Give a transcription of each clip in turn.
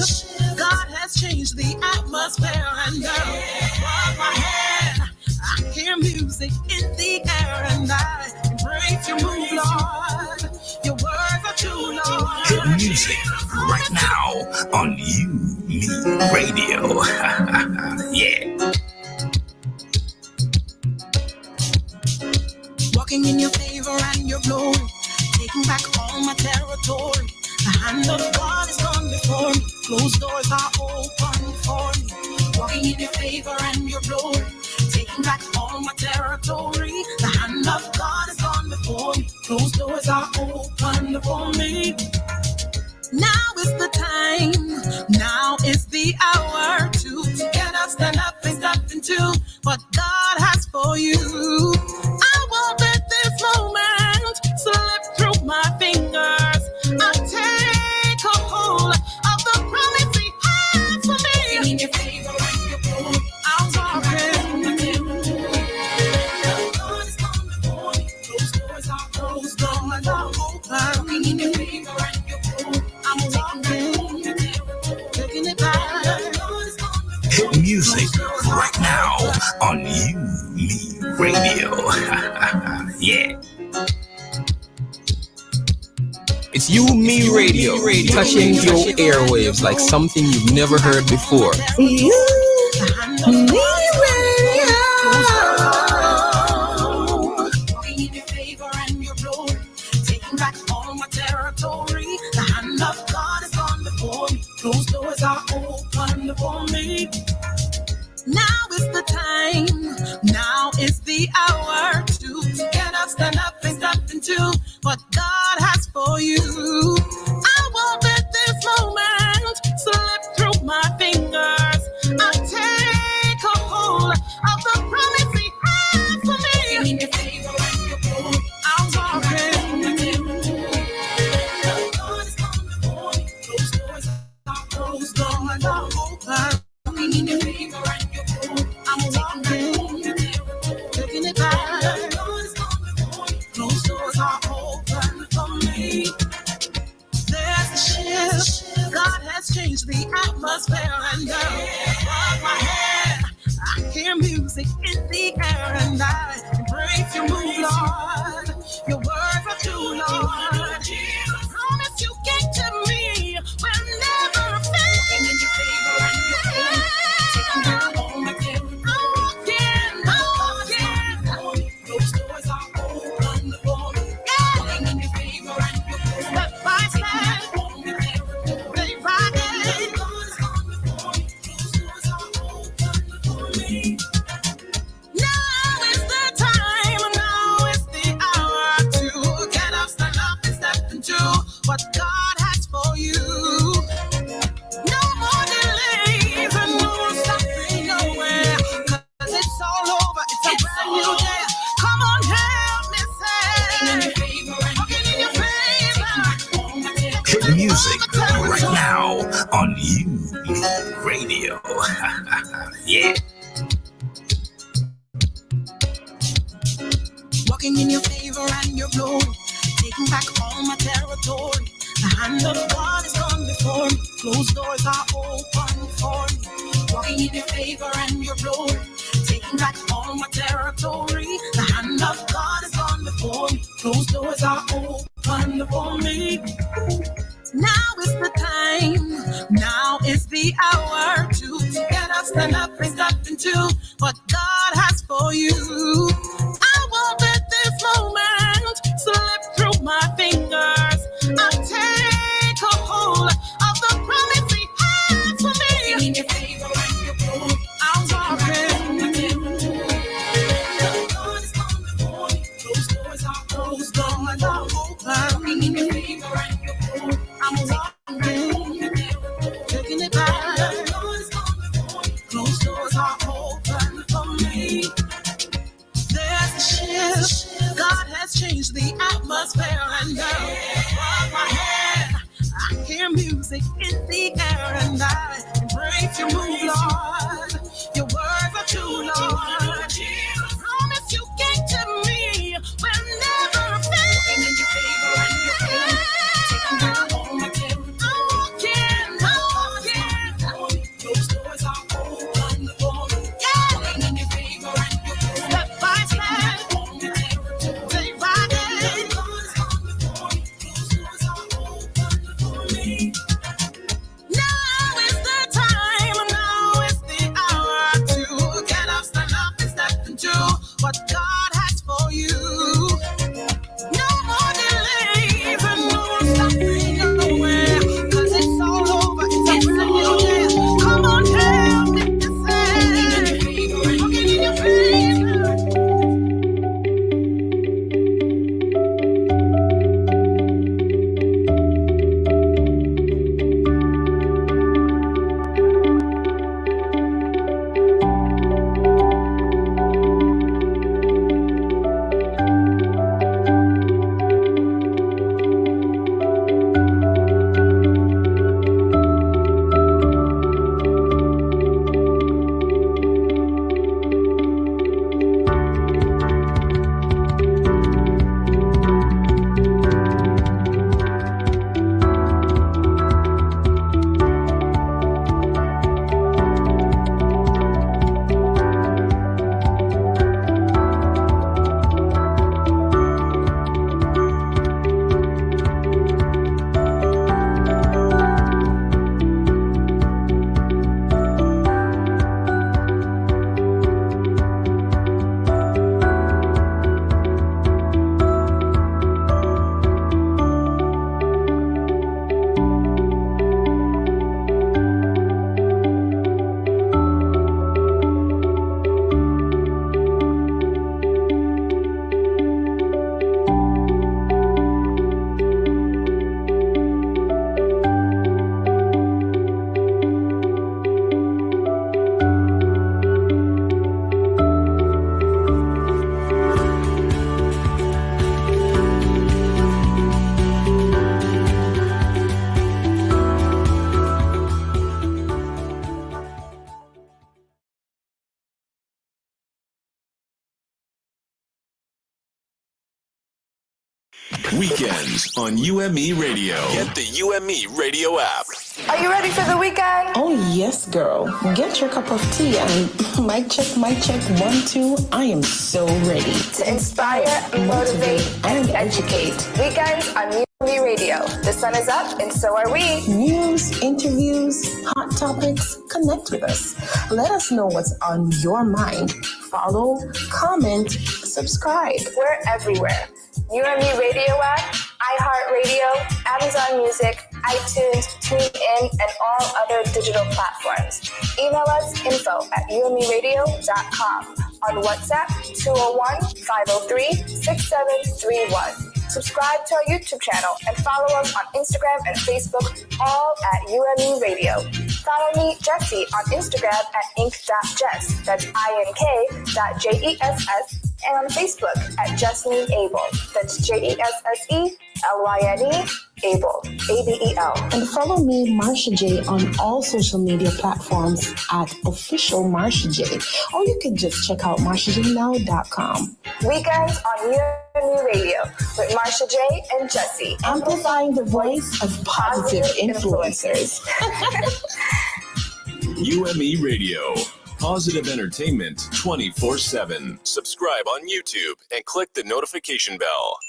shift. God has changed the atmosphere, and above my head I hear music in the air, and I embrace your move, Lord. Your words are true, Lord. Hit music right now on UMERADIO. Yeah. Walking in your favor and your glory, taking back all my territory. The hand of God is gone before me. Closed doors are open for me. Walking in your favor and your glory, taking back all my territory. The hand of God is gone before me. Closed doors are open for me. Now is the time. Now is the hour to get up, stand up, and step into what God has for you. I won't let this moment slip through my fingers. I'll take a hold of the promise He has for me. In your favor and your glory, I'll walk in. God is gone before me. Those doors are closed, doors are open. In your favor and your glory, I'm walking, taking it back. Hit music right now on UMERADIO. Yeah. It's UMERADIO, touching your airwaves like something you've never heard before. Those doors are open for me. Now is the time. Now is the hour to get up, stand up, and step into what God has for you. I won't let this moment slip through my fingers. I'll take a hold of the promise He has for me. In your favor and your glory, I'll walk in. God is gone before me. Those doors are closed, doors are open. In your favor and your glory, I'm walking, taking it back. God is gone before me. Those doors are open for me. There's a shift. God has changed the atmosphere, and above my head I hear music in the air, and I embrace your move, Lord. Your words are true, Lord. Jesus, promise you get to me will never fail. In your favor and your glory, taking down all my territory. Those doors are open for me. Walking in your favor and your glory. Step by step, day by day. God is gone before me. Those doors are open for me. Now is the time. Now is the hour to get up, stand up, and step into what God has for you. No more delays and no stopping nowhere. 'Cause it's all over. It's a brand new day. Come on, help me say. Walking in your favor. Hit music right now on UMERADIO. Yeah. Walking in your favor and your glory, taking back all my territory. The hand of God is gone before me. Closed doors are open for me. Walking in your favor and your glory, taking back all my territory. The hand of God is gone before me. Closed doors are open for me. Now is the time. Now is the hour to get up, stand up, and step into what God has for you. I won't let this moment slip through my fingers. I'll take a hold of the promise He has for me. In your favor and your glory, I'll walk in. God is gone before me. Those doors are closed, doors are open. In your favor and your glory, I'm walking, taking it back. God is gone before me. Closed doors are open for me. There's a shift. God has changed the atmosphere, and above my head I hear music in the air, and I embrace your move, Lord. Your words are true, Lord. Jesus, promise you get to me will never fail. In your favor and your glory, taking down all my territory. I'm walking, Now is the time, now is the hour to get up, stand up, and step into what God has for you. No more delays and no stopping nowhere, 'cause it's all over, it's a brand new day. Come on, help me to say, walking in your favor. Weekends on UME Radio. Get the UME Radio app. Are you ready for the weekend? Oh, yes, girl. Get your cup of tea and mic check, 1, 2. I am so ready To inspire, motivate, and educate. Weekends on UME Radio. The sun is up, and so are we. News, interviews, hot topics. Connect with us. Let us know what's on your mind. Follow, comment, subscribe. We're everywhere. UME Radio app, iHeartRadio, Amazon Music, iTunes, TuneIn, and all other digital platforms. Email us info@umeradio.com. On WhatsApp, 201-503-6731. Subscribe to our YouTube channel and follow us on Instagram and Facebook, all at UME Radio. Follow me, Jesse, on Instagram at ink.jess, that's ink.jess, and on Facebook at Jesselyn Abel, that's JESSELYNE Abel, ABEL. And follow me, Marsha J, on all social media platforms at official Marsha J. Or you can just check out marshajnow.com. Weekends on UME Radio with Marsha J and Jesse. Amplifying the voice of positive influencers. UME Radio. Positive entertainment 24/7. Subscribe on YouTube and click the notification bell.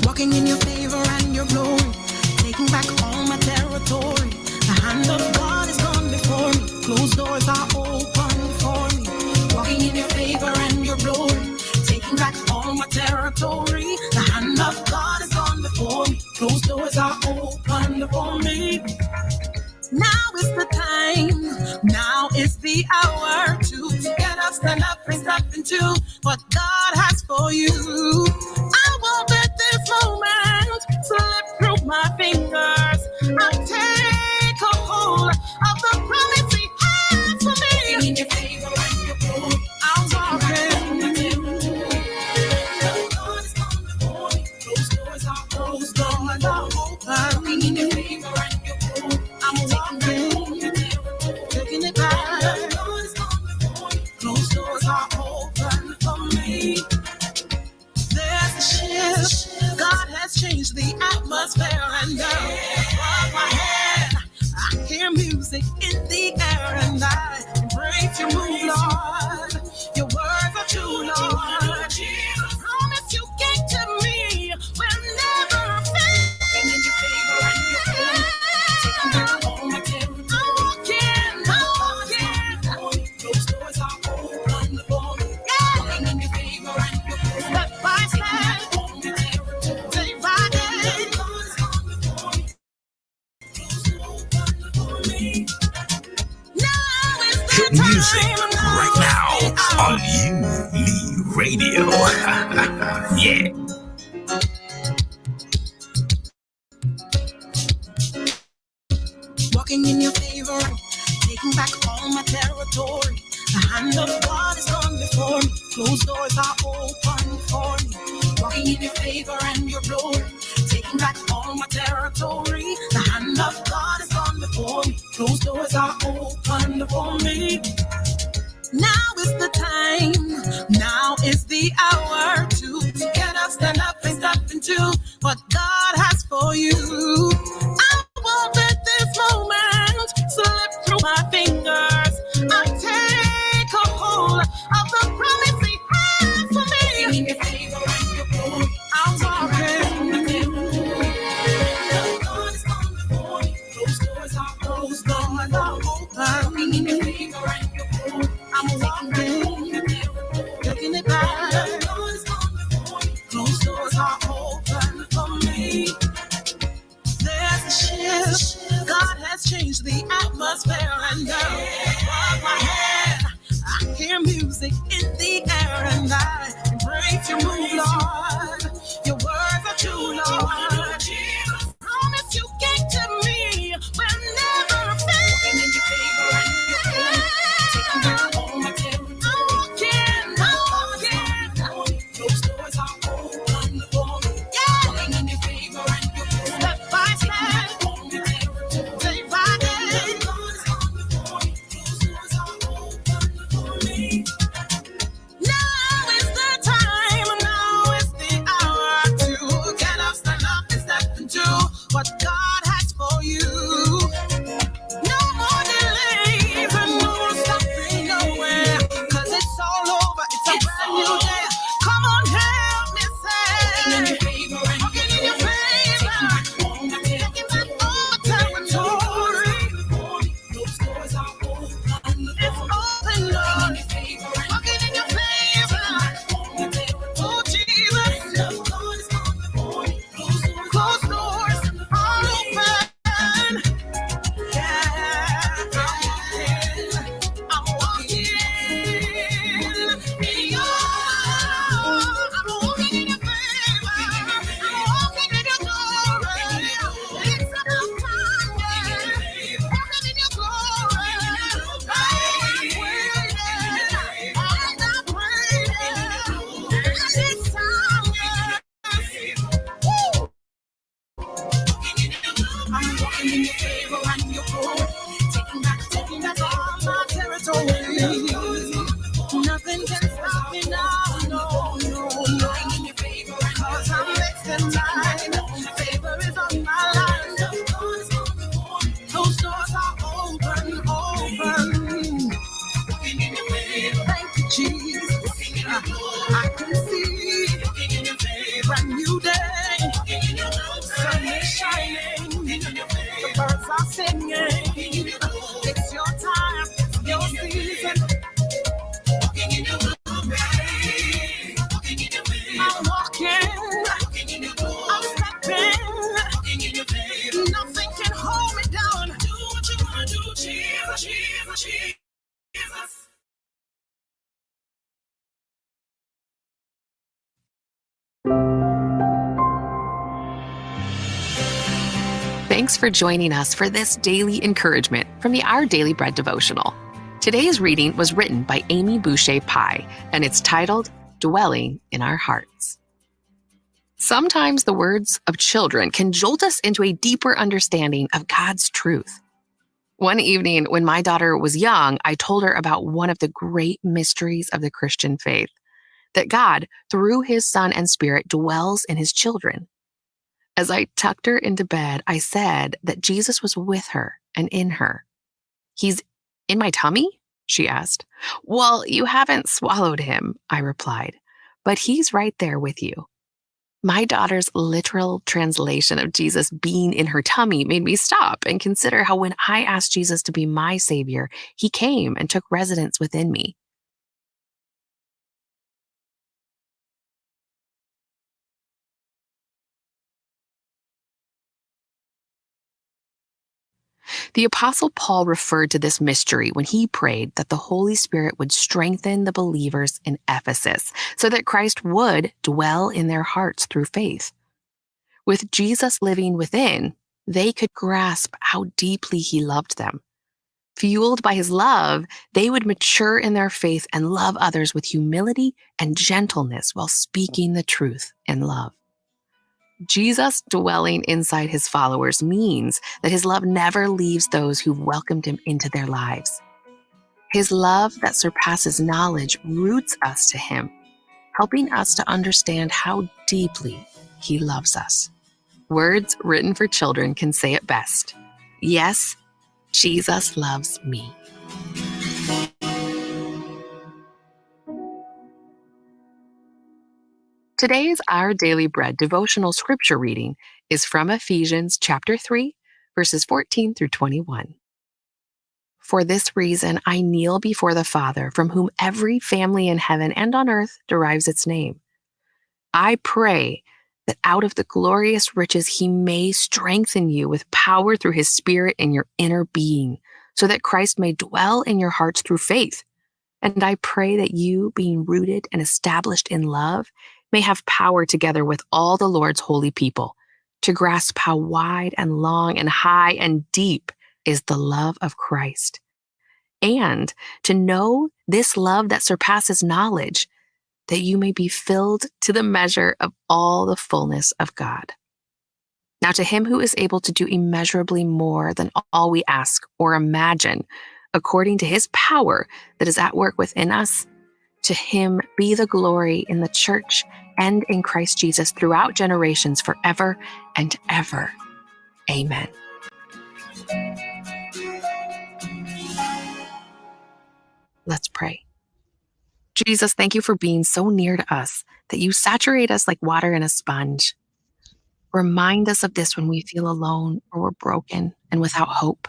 Walking in your favor and your glory, taking back all my territory. The hand of God is gone before me. Closed doors are open before me. Walking in your favor and your glory, taking back all my territory. The hand of God is gone before me. Closed doors are open before me. Now is the time, now is the hour to get up, stand up, and step into what God has for you. I won't let this moment slip through my fingers. I'll take a hold of the promise He has for me. In your favor and your glory, I'm walking. God is coming before me. Those doors are closed, doors are open. In your favor and your glory, I'm walking, taking it back. right now on UMERADIO. Yeah. Walking in your favor, taking back all my territory. The hand of God is gone before me. Closed doors are open for me. Walking in your favor and your glory, taking back all my territory. The hand of God is gone before me. Closed doors are open for me. Now is the time. Now is the hour to get up, stand up, and step into what God has for you. I won't let this moment slip through my fingers. I take a hold of the promise He has for me. In your favor and your glory, I'm walking. God is on before me. Those doors are closed, doors are open. In your favor and your glory, I'm walking. Looking it back. God is on before me. Those doors are open for me. There's a shift. God has changed the atmosphere, and now above my head, I hear music in the air, and I embrace your move, Lord. Your words are true, Lord. Promise you gave to me will never fail. Walking in your favor and your glory, taking back all my territory. I'm walking. Those doors are open for me. Yeah. Walking in your favor and your glory. Step by step, day by day. God is on before me. Those doors are open for me. Now is the time, now is the hour to get up, stand up, and step into what God has for you. No more delays and no stopping nowhere, 'cause it's all over, it's a brand new day. Come on, help me say, walking in your favor, taking back all my territory. Those doors are open. It's open, Lord. Walking in your favor. Oh, Jesus. Closed doors are open. Yeah, I'm walking in your, I'm walking in your favor. I'm walking in your glory. It's about time, yeah. Walking in your glory. I'm waiting. I'm praying. And it's time, yeah. Woo! I'm walking in your favor and your glory, taking back all my territory. Nothing can stop me now, no, no, no. 'Cause I'm next in line. Favor is on my line. Those doors are open, open. Thank you, Jesus. I can see brand new day. Sun is shining. The birds are singing. It's your time, it's your season. I'm walking, I'm stepping. Nothing can hold me down. Do what you wanna do, Jesus, Jesus, Jesus. Thanks for joining us for this daily encouragement from the Our Daily Bread devotional. Today's reading was written by Amy Boucher Pye, and it's titled Dwelling in Our Hearts. Sometimes the words of children can jolt us into a deeper understanding of God's truth. One evening when my daughter was young, I told her about one of the great mysteries of the Christian faith, that God, through His Son and Spirit, dwells in His children. As I tucked her into bed, I said that Jesus was with her and in her. He's in my tummy? She asked. Well, you haven't swallowed him, I replied, but he's right there with you. My daughter's literal translation of Jesus being in her tummy made me stop and consider how when I asked Jesus to be my Savior, He came and took residence within me. The Apostle Paul referred to this mystery when he prayed that the Holy Spirit would strengthen the believers in Ephesus so that Christ would dwell in their hearts through faith. With Jesus living within, they could grasp how deeply he loved them. Fueled by his love, they would mature in their faith and love others with humility and gentleness while speaking the truth in love. Jesus dwelling inside his followers means that his love never leaves those who've welcomed him into their lives. His love that surpasses knowledge roots us to him, helping us to understand how deeply he loves us. Words written for children can say it best. Yes, Jesus loves me. Today's Our Daily Bread devotional scripture reading is from Ephesians chapter 3, verses 14 through 21. For this reason, I kneel before the Father, from whom every family in heaven and on earth derives its name. I pray that out of the glorious riches he may strengthen you with power through his Spirit in your inner being, so that Christ may dwell in your hearts through faith. And I pray that you, being rooted and established in love, may have power together with all the Lord's holy people to grasp how wide and long and high and deep is the love of Christ, and to know this love that surpasses knowledge, that you may be filled to the measure of all the fullness of God. Now to him who is able to do immeasurably more than all we ask or imagine, according to his power that is at work within us, to him be the glory in the church and in Christ Jesus throughout generations, forever and ever. Amen. Let's pray. Jesus, thank you for being so near to us that you saturate us like water in a sponge. Remind us of this when we feel alone or we're broken and without hope.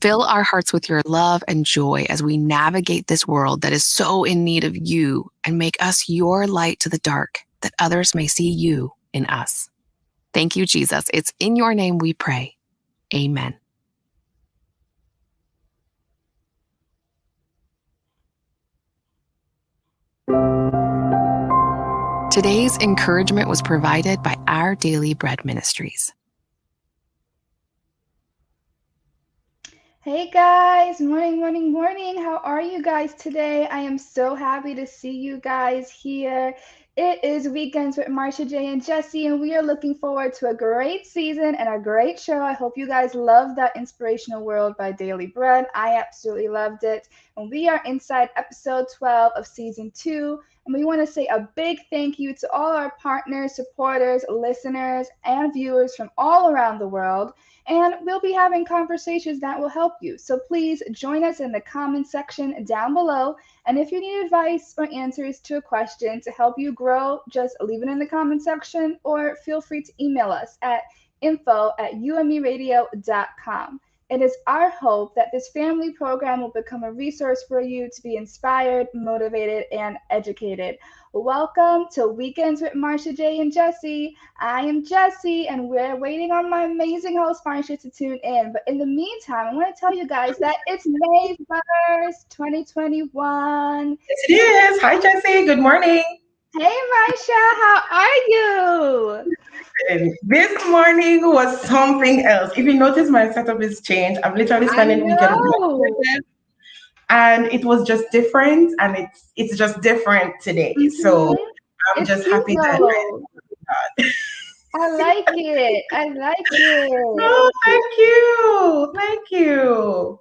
Fill our hearts with your love and joy as we navigate this world that is so in need of you, and make us your light to the dark, that others may see you in us. Thank you, Jesus. It's in your name we pray. Amen. Today's encouragement was provided by Our Daily Bread Ministries. Hey guys, morning. How are you guys today? I am so happy to see you guys here. It is Weekends with Marsha J and Jesse, and we are looking forward to a great season and a great show. I hope you guys love that Inspirational World by Daily Bread. I absolutely loved it. And we are inside episode 12 of season 2. And we want to say a big thank you to all our partners, supporters, listeners, and viewers from all around the world. And we'll be having conversations that will help you. So please join us in the comment section down below. And if you need advice or answers to a question to help you grow, just leave it in the comment section, or feel free to email us at info@umeradio.com. It is our hope that this family program will become a resource for you to be inspired, motivated, and educated. Welcome to Weekends with Marsha J and Jesse. I am Jesse, and we're waiting on my amazing host, Marsha, to tune in. But in the meantime, I want to tell you guys that it's May 1st, 2021. Yes, it is. Hi, Jesse. Good morning. Hey, Marsha, how are you? And this morning was something else. If you notice, my setup is changed. I'm literally spending the weekend with my children, and it was just different, and it's just different today. So I'm just happy that I like it. Oh, thank you.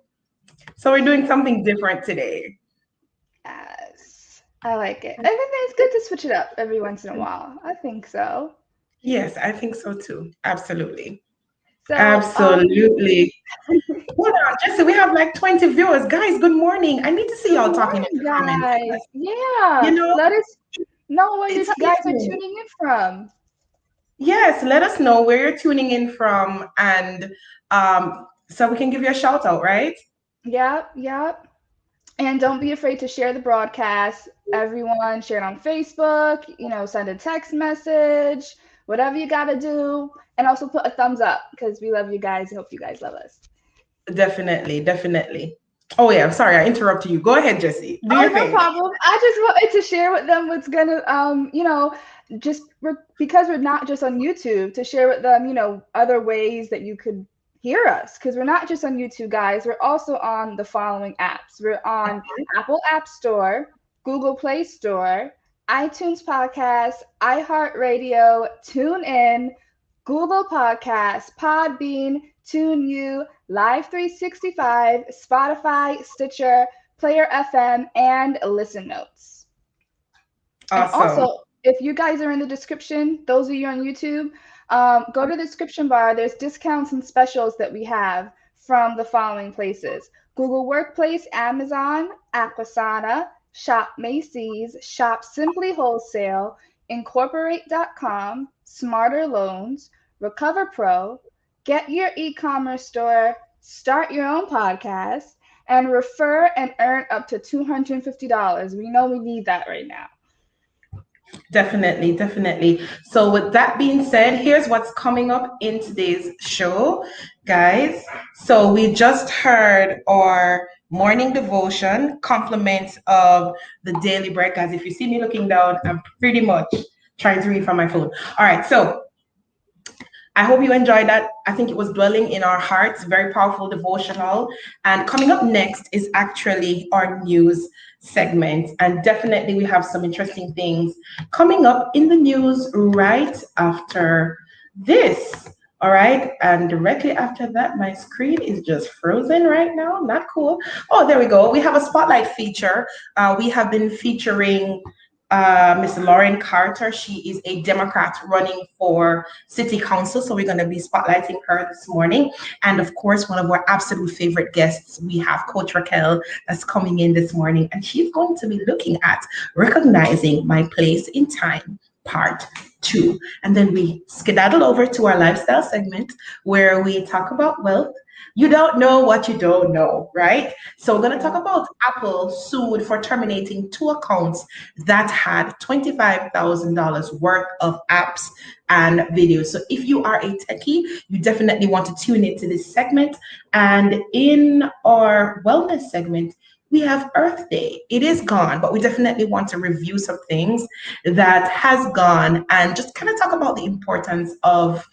So we're doing something different today. Yes, I like it. I think it's good to switch it up every once in a while. I think so. Yes, I think so too. Absolutely. So, absolutely. Hold on, Jesse, we have like 20 viewers. Guys, good morning. I need to see y'all talking in the comments. Guys. Yeah. You know, let us know where you guys are tuning in from. Yes, let us know where you're tuning in from, and so we can give you a shout out, right? Yep. And don't be afraid to share the broadcast. Everyone, share it on Facebook, send a text message, whatever you got to do. And also put a thumbs up, because we love you guys. I hope you guys love us. Definitely, definitely. Oh yeah, I'm sorry, I interrupted you. Go ahead, Jesse. Do Oh, your no thing. problem. I just wanted to share with them what's gonna, because we're not just on YouTube, to share with them, other ways that you could hear us. Because we're not just on YouTube, guys. We're also on the following apps. We're on Apple App Store, Google Play Store, iTunes Podcast, iHeartRadio, TuneIn, Google Podcasts, Podbean, TuneU, Live 365, Spotify, Stitcher, Player FM, and Listen Notes. And Awesome. also, if you guys are in the description, those of you on YouTube, go to the description bar. There's discounts and specials that we have from the following places: Google Workplace, Amazon, Aquasana, Shop Macy's, Shop Simply Wholesale, Incorporate.com, Smarter Loans, Recover Pro, Get Your E-commerce store, Start Your Own podcast, and refer and earn up to $250. We know we need that right now. Definitely, definitely. So with that being said, here's what's coming up in today's show, guys. So we just heard our morning devotion, compliments of the daily bread. Guys, if you see me looking down, I'm pretty much trying to read from my phone. All right, so I hope you enjoyed that. I think it was dwelling in our hearts, very powerful devotional. And coming up next is actually our news segment. And definitely we have some interesting things coming up in the news right after this. All right. And directly after that, my screen is just frozen right now. Not cool. Oh, there we go. We have a spotlight feature. We have been featuring Miss Lauren Carter. She is a Democrat running for city council. So we're going to be spotlighting her this morning. And of course, one of our absolute favorite guests, we have Coach Raquel that's coming in this morning. And she's going to be looking at recognizing my place in time, part 2. And then we skedaddle over to our lifestyle segment where we talk about wealth. You don't know what you don't know, right? So we're going to talk about Apple sued for terminating 2 accounts that had $25,000 worth of apps and videos. So if you are a techie, you definitely want to tune into this segment. And in our wellness segment, we have Earth Day. It is gone, but we definitely want to review some things that has gone and just kind of talk about the importance of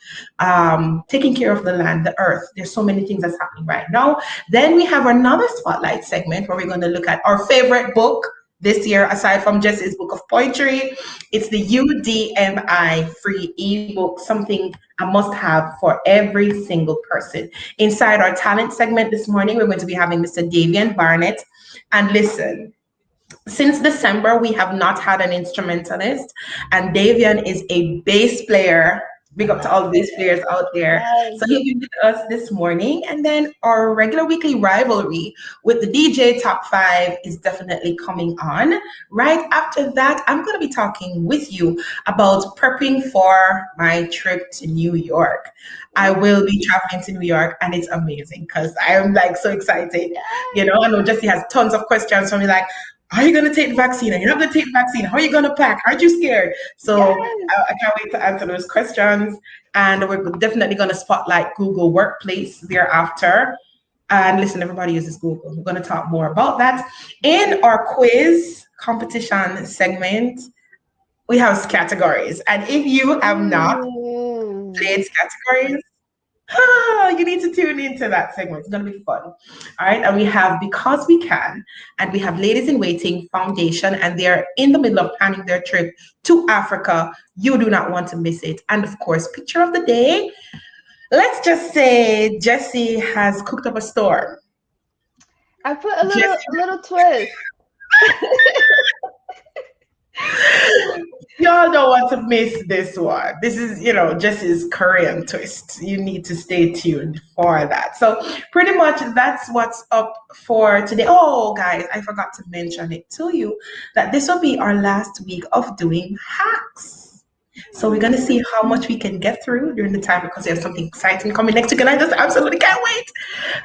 taking care of the land, the earth. There's so many things that's happening right now. Then we have another spotlight segment where we're going to look at our favorite book this year, aside from Jesse's book of poetry. It's the UDMI free ebook, something a must have for every single person. Inside our talent segment this morning, we're going to be having Mr. Davian Barnett. And listen, since December, we have not had an instrumentalist, and Davian is a bass player. Big up to all the bass players out there. Yes. So he'll be with us this morning. And then our regular weekly rivalry with the DJ Top 5 is definitely coming on. Right after that, I'm going to be talking with you about prepping for my trip to New York. I will be traveling to New York, and it's amazing because I'm like so excited. You know, I know Jesse has tons of questions for me, like, are you going to take the vaccine? Are you not going to take the vaccine? How are you going to pack? Aren't you scared? So I can't wait to answer those questions. And we're definitely going to spotlight Google Workplace thereafter. And listen, everybody uses Google. We're going to talk more about that. In our quiz competition segment, we have categories. And if you have not played categories, you need to tune into that segment. It's going to be fun. All right. And we have Because We Can, and we have Ladies in Waiting Foundation, and they're in the middle of planning their trip to Africa. You do not want to miss it. And of course, picture of the day. Let's just say Jesse has cooked up a storm. I put a little twist. Y'all don't want to miss this one. This is, Jesse's Korean twist. You need to stay tuned for that. So pretty much that's what's up for today. Oh, guys, I forgot to mention it to you that this will be our last week of doing hacks. So we're going to see how much we can get through during the time because we have something exciting coming next week, and I just absolutely can't wait,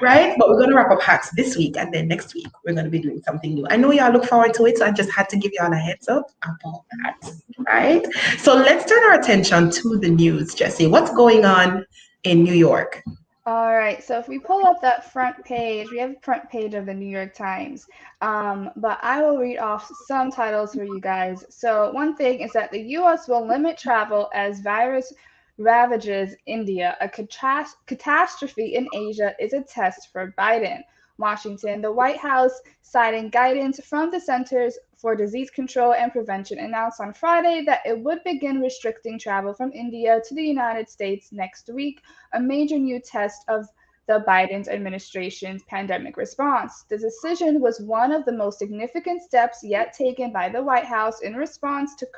right? But we're going to wrap up hacks this week, and then next week we're going to be doing something new. I know y'all look forward to it, so I just had to give y'all a heads up about that, right? So let's turn our attention to the news, Jesse. What's going on in New York? All right, so if we pull up that front page, we have a front page of the New York Times, but I will read off some titles for you guys. So one thing is that the U.S. will limit travel as virus ravages India. A catastrophe in Asia is a test for Biden. Washington, the White House, citing guidance from the Centers for Disease Control and Prevention, announced on Friday that it would begin restricting travel from India to the United States next week, a major new test of the Biden administration's pandemic response. The decision was one of the most significant steps yet taken by the White House in response to the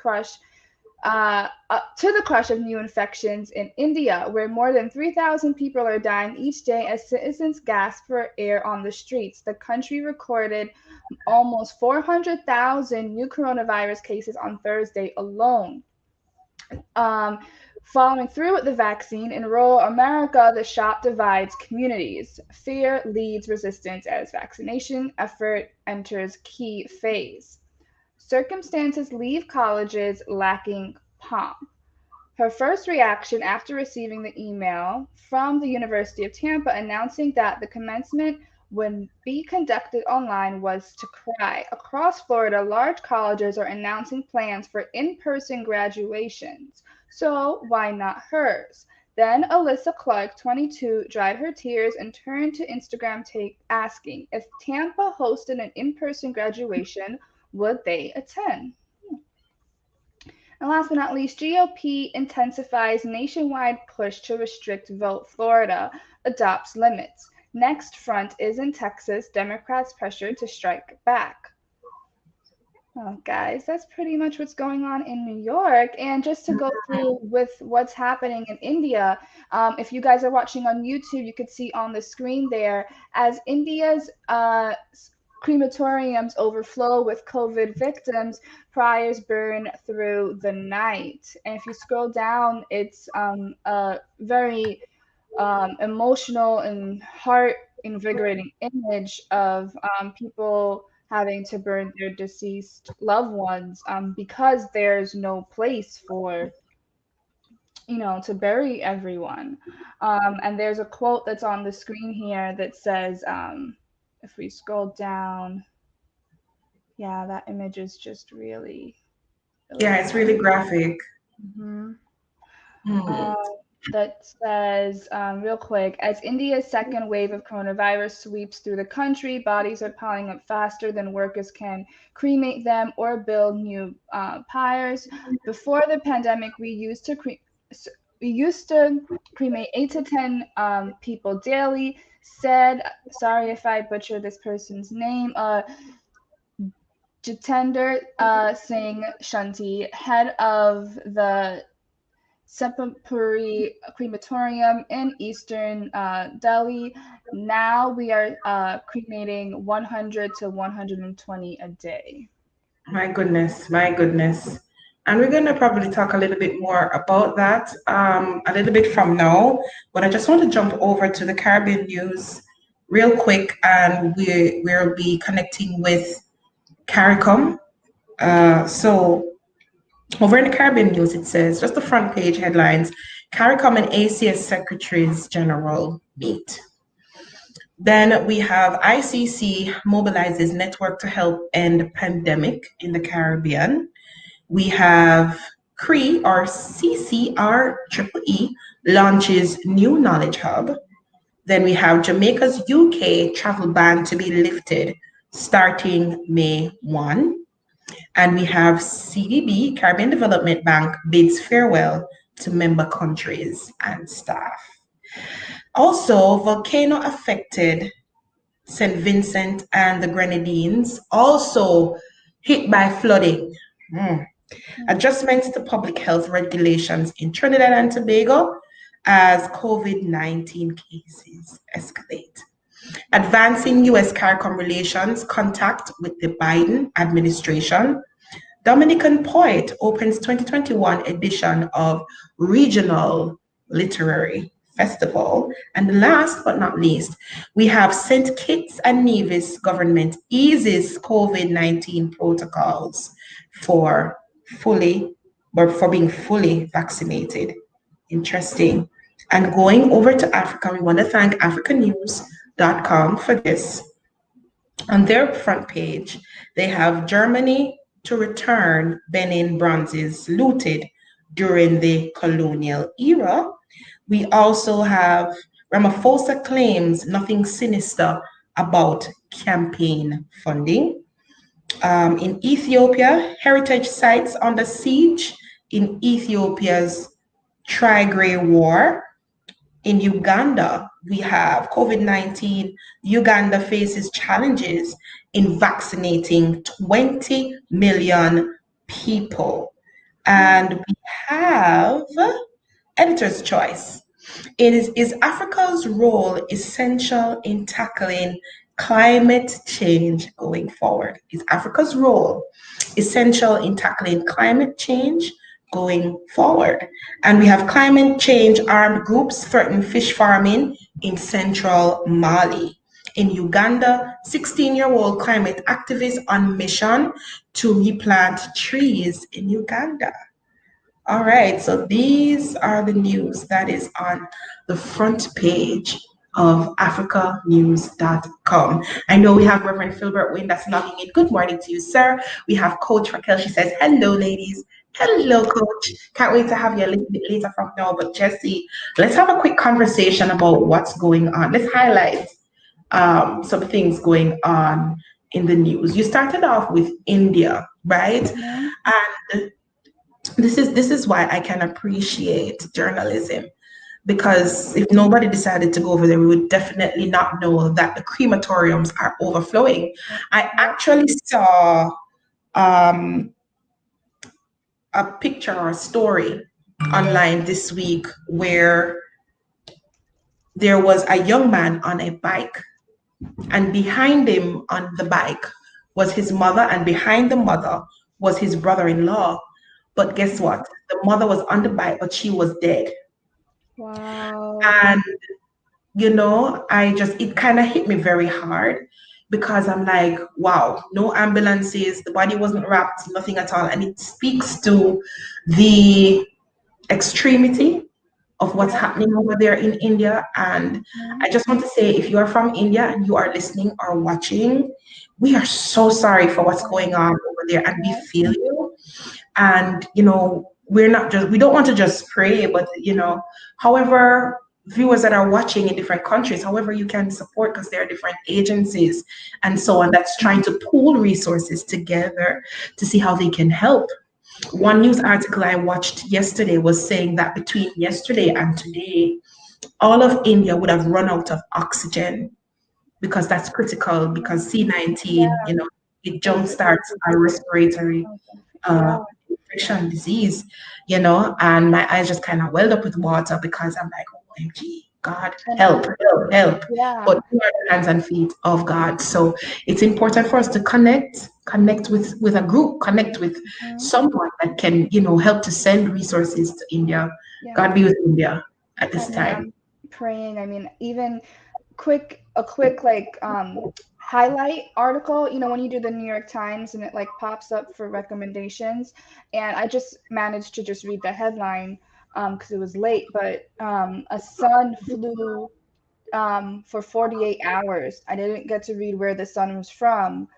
crush of new infections in India, where more than 3,000 people are dying each day as citizens gasp for air on the streets. The country recorded almost 400,000 new coronavirus cases on Thursday alone. Following through with the vaccine, in rural America, the shot divides communities. Fear leads resistance as vaccination effort enters key phase. Circumstances leave colleges lacking pomp. Her first reaction after receiving the email from the University of Tampa announcing that the commencement would be conducted online was to cry. Across Florida, large colleges are announcing plans for in-person graduations. So why not hers? Then Alyssa Clark, 22, dried her tears and turned to Instagram asking if Tampa hosted an in-person graduation, would they attend? And last but not least, GOP intensifies nationwide push to restrict vote. Florida adopts limits. Next front is in Texas. Democrats pressured to strike back. Well, guys, that's pretty much what's going on in New York. And just to go through with what's happening in India, if you guys are watching on YouTube, you could see on the screen there as India's crematoriums overflow with COVID victims, pyres burn through the night. And if you scroll down, it's a very emotional and heart-invigorating image of people having to burn their deceased loved ones because there's no place for to bury everyone. And there's a quote that's on the screen here that says, if we scroll down, yeah, that image is just really yeah, it's really graphic. That says, real quick, as India's second wave of coronavirus sweeps through the country, bodies are piling up faster than workers can cremate them or build new pyres. Before the pandemic, we used to cremate 8 to 10 people daily. Said, sorry if I butcher this person's name, Jitender Singh Shanti, head of the Sepulpuri crematorium in eastern Delhi. Now we are cremating 100 to 120 a day. My goodness, my goodness. And we're going to probably talk a little bit more about that a little bit from now. But I just want to jump over to the Caribbean news real quick, and we'll be connecting with CARICOM. So over in the Caribbean news, it says, just the front page headlines, CARICOM and ACS Secretaries General meet. Then we have ICC mobilizes network to help end pandemic in the Caribbean. We have CRE or CCREE launches new knowledge hub. Then we have Jamaica's UK travel ban to be lifted starting May 1. And we have CDB, Caribbean Development Bank, bids farewell to member countries and staff. Also, volcano affected St. Vincent and the Grenadines, also hit by flooding. Adjustments to public health regulations in Trinidad and Tobago as COVID-19 cases escalate. Advancing U.S. CARICOM relations, contact with the Biden administration. Dominican poet opens 2021 edition of Regional Literary Festival. And last but not least, we have St. Kitts and Nevis government eases COVID-19 protocols for being fully vaccinated. Interesting. And going over to Africa, we want to thank africanews.com for this. On their front page, they have Germany to return Benin bronzes looted during the colonial era. We also have Ramaphosa claims nothing sinister about campaign funding. In Ethiopia, heritage sites under siege in Ethiopia's Tigray War. In Uganda, we have COVID-19. Uganda faces challenges in vaccinating 20 million people. And we have editor's choice. Is Africa's role essential in tackling climate change going forward? Is Africa's role essential in tackling climate change going forward? And we have climate change armed groups threaten fish farming in central Mali. In Uganda, 16-year-old climate activists on mission to replant trees in Uganda. All right, so these are the news that is on the front page of africanews.com. I know we have Reverend Philbert Wynn that's logging in. Good morning to you, sir. We have Coach Raquel. She says, hello, ladies. Hello, Coach. Can't wait to have you a little bit later from now. But Jesse, let's have a quick conversation about what's going on. Let's highlight some things going on in the news. You started off with India, right? Mm-hmm. And this is why I can appreciate journalism, because if nobody decided to go over there, we would definitely not know that the crematoriums are overflowing. I actually saw a picture or a story online this week where there was a young man on a bike, and behind him on the bike was his mother, and behind the mother was his brother-in-law. But guess what? The mother was on the bike, but she was dead. Wow. And, you know, it kind of hit me very hard, because I'm like, wow, no ambulances, the body wasn't wrapped, nothing at all. And it speaks to the extremity of what's happening over there in India. And I just want to say, if you are from India and you are listening or watching, we are so sorry for what's going on over there, and we feel you. And, you know, we don't want to just pray, but, you know, however, viewers that are watching in different countries, however you can support, because there are different agencies and so on that's trying to pool resources together to see how they can help. One news article I watched yesterday was saying that between yesterday and today, all of India would have run out of oxygen, because that's critical, because C-19, you know, it jumpstarts our respiratory infection disease, you know, and my eyes just kind of welled up with water, because I'm like, OMG, God, help. Yeah. But we are the hands and feet of God. So it's important for us to connect with a group, connect with someone that can, you know, help to send resources to India. Yeah. God be with India at this time. I'm praying. I mean, even a quick like highlight article, you know, when you do the New York Times and it like pops up for recommendations, and I just managed to just read the headline because it was late, but a son flew for 48 hours. I didn't get to read where the son was from,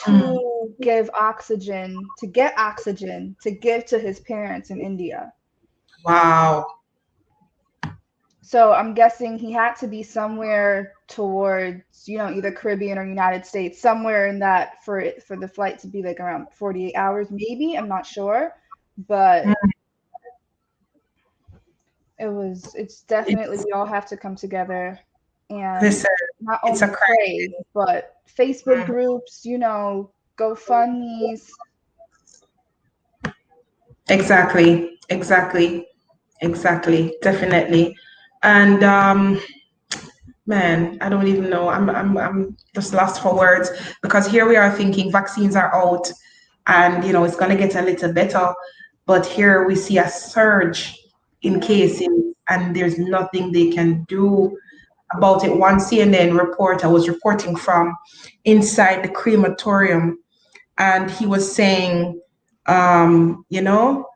to get oxygen to give to his parents in India. Wow. So I'm guessing he had to be somewhere towards, you know, either Caribbean or United States, somewhere in that for the flight to be like around 48 hours, maybe. I'm not sure, but it's definitely, we all have to come together and not only pray, but Facebook groups, you know, GoFundMe's. Exactly. Definitely. And man, I don't even know. I'm just lost for words, because here we are thinking vaccines are out and, you know, it's going to get a little better. But here we see a surge in cases and there's nothing they can do about it. One CNN reporter was reporting from inside the crematorium, and he was saying, you know,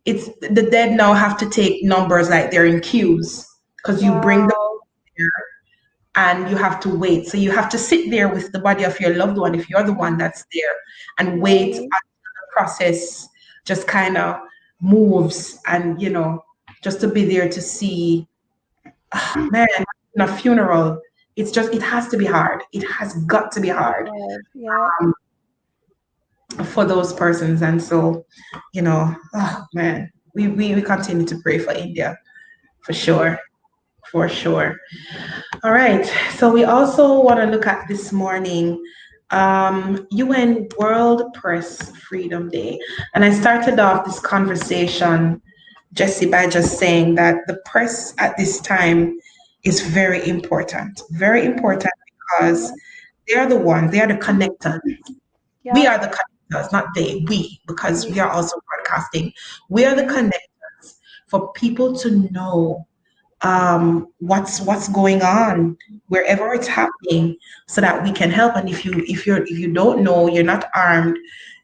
it's the dead now have to take numbers like they're in queues. because you bring them there and you have to wait. So you have to sit there with the body of your loved one if you're the one that's there and wait until the process just kind of moves, and just to be there to see, man, in a funeral, it has to be hard. It has got to be hard Yeah. for those persons. And so, oh man, we continue to pray for India for sure. For sure. All right. So we also want to look at this morning, UN World Press Freedom Day. And I started off this conversation, Jesse, by just saying that the press at this time is very important. Very important because they are the connectors. We are the connectors, not they, we, because we are also broadcasting. We are the connectors for people to know what's going on wherever it's happening, so that we can help. And if you don't know, you're not armed,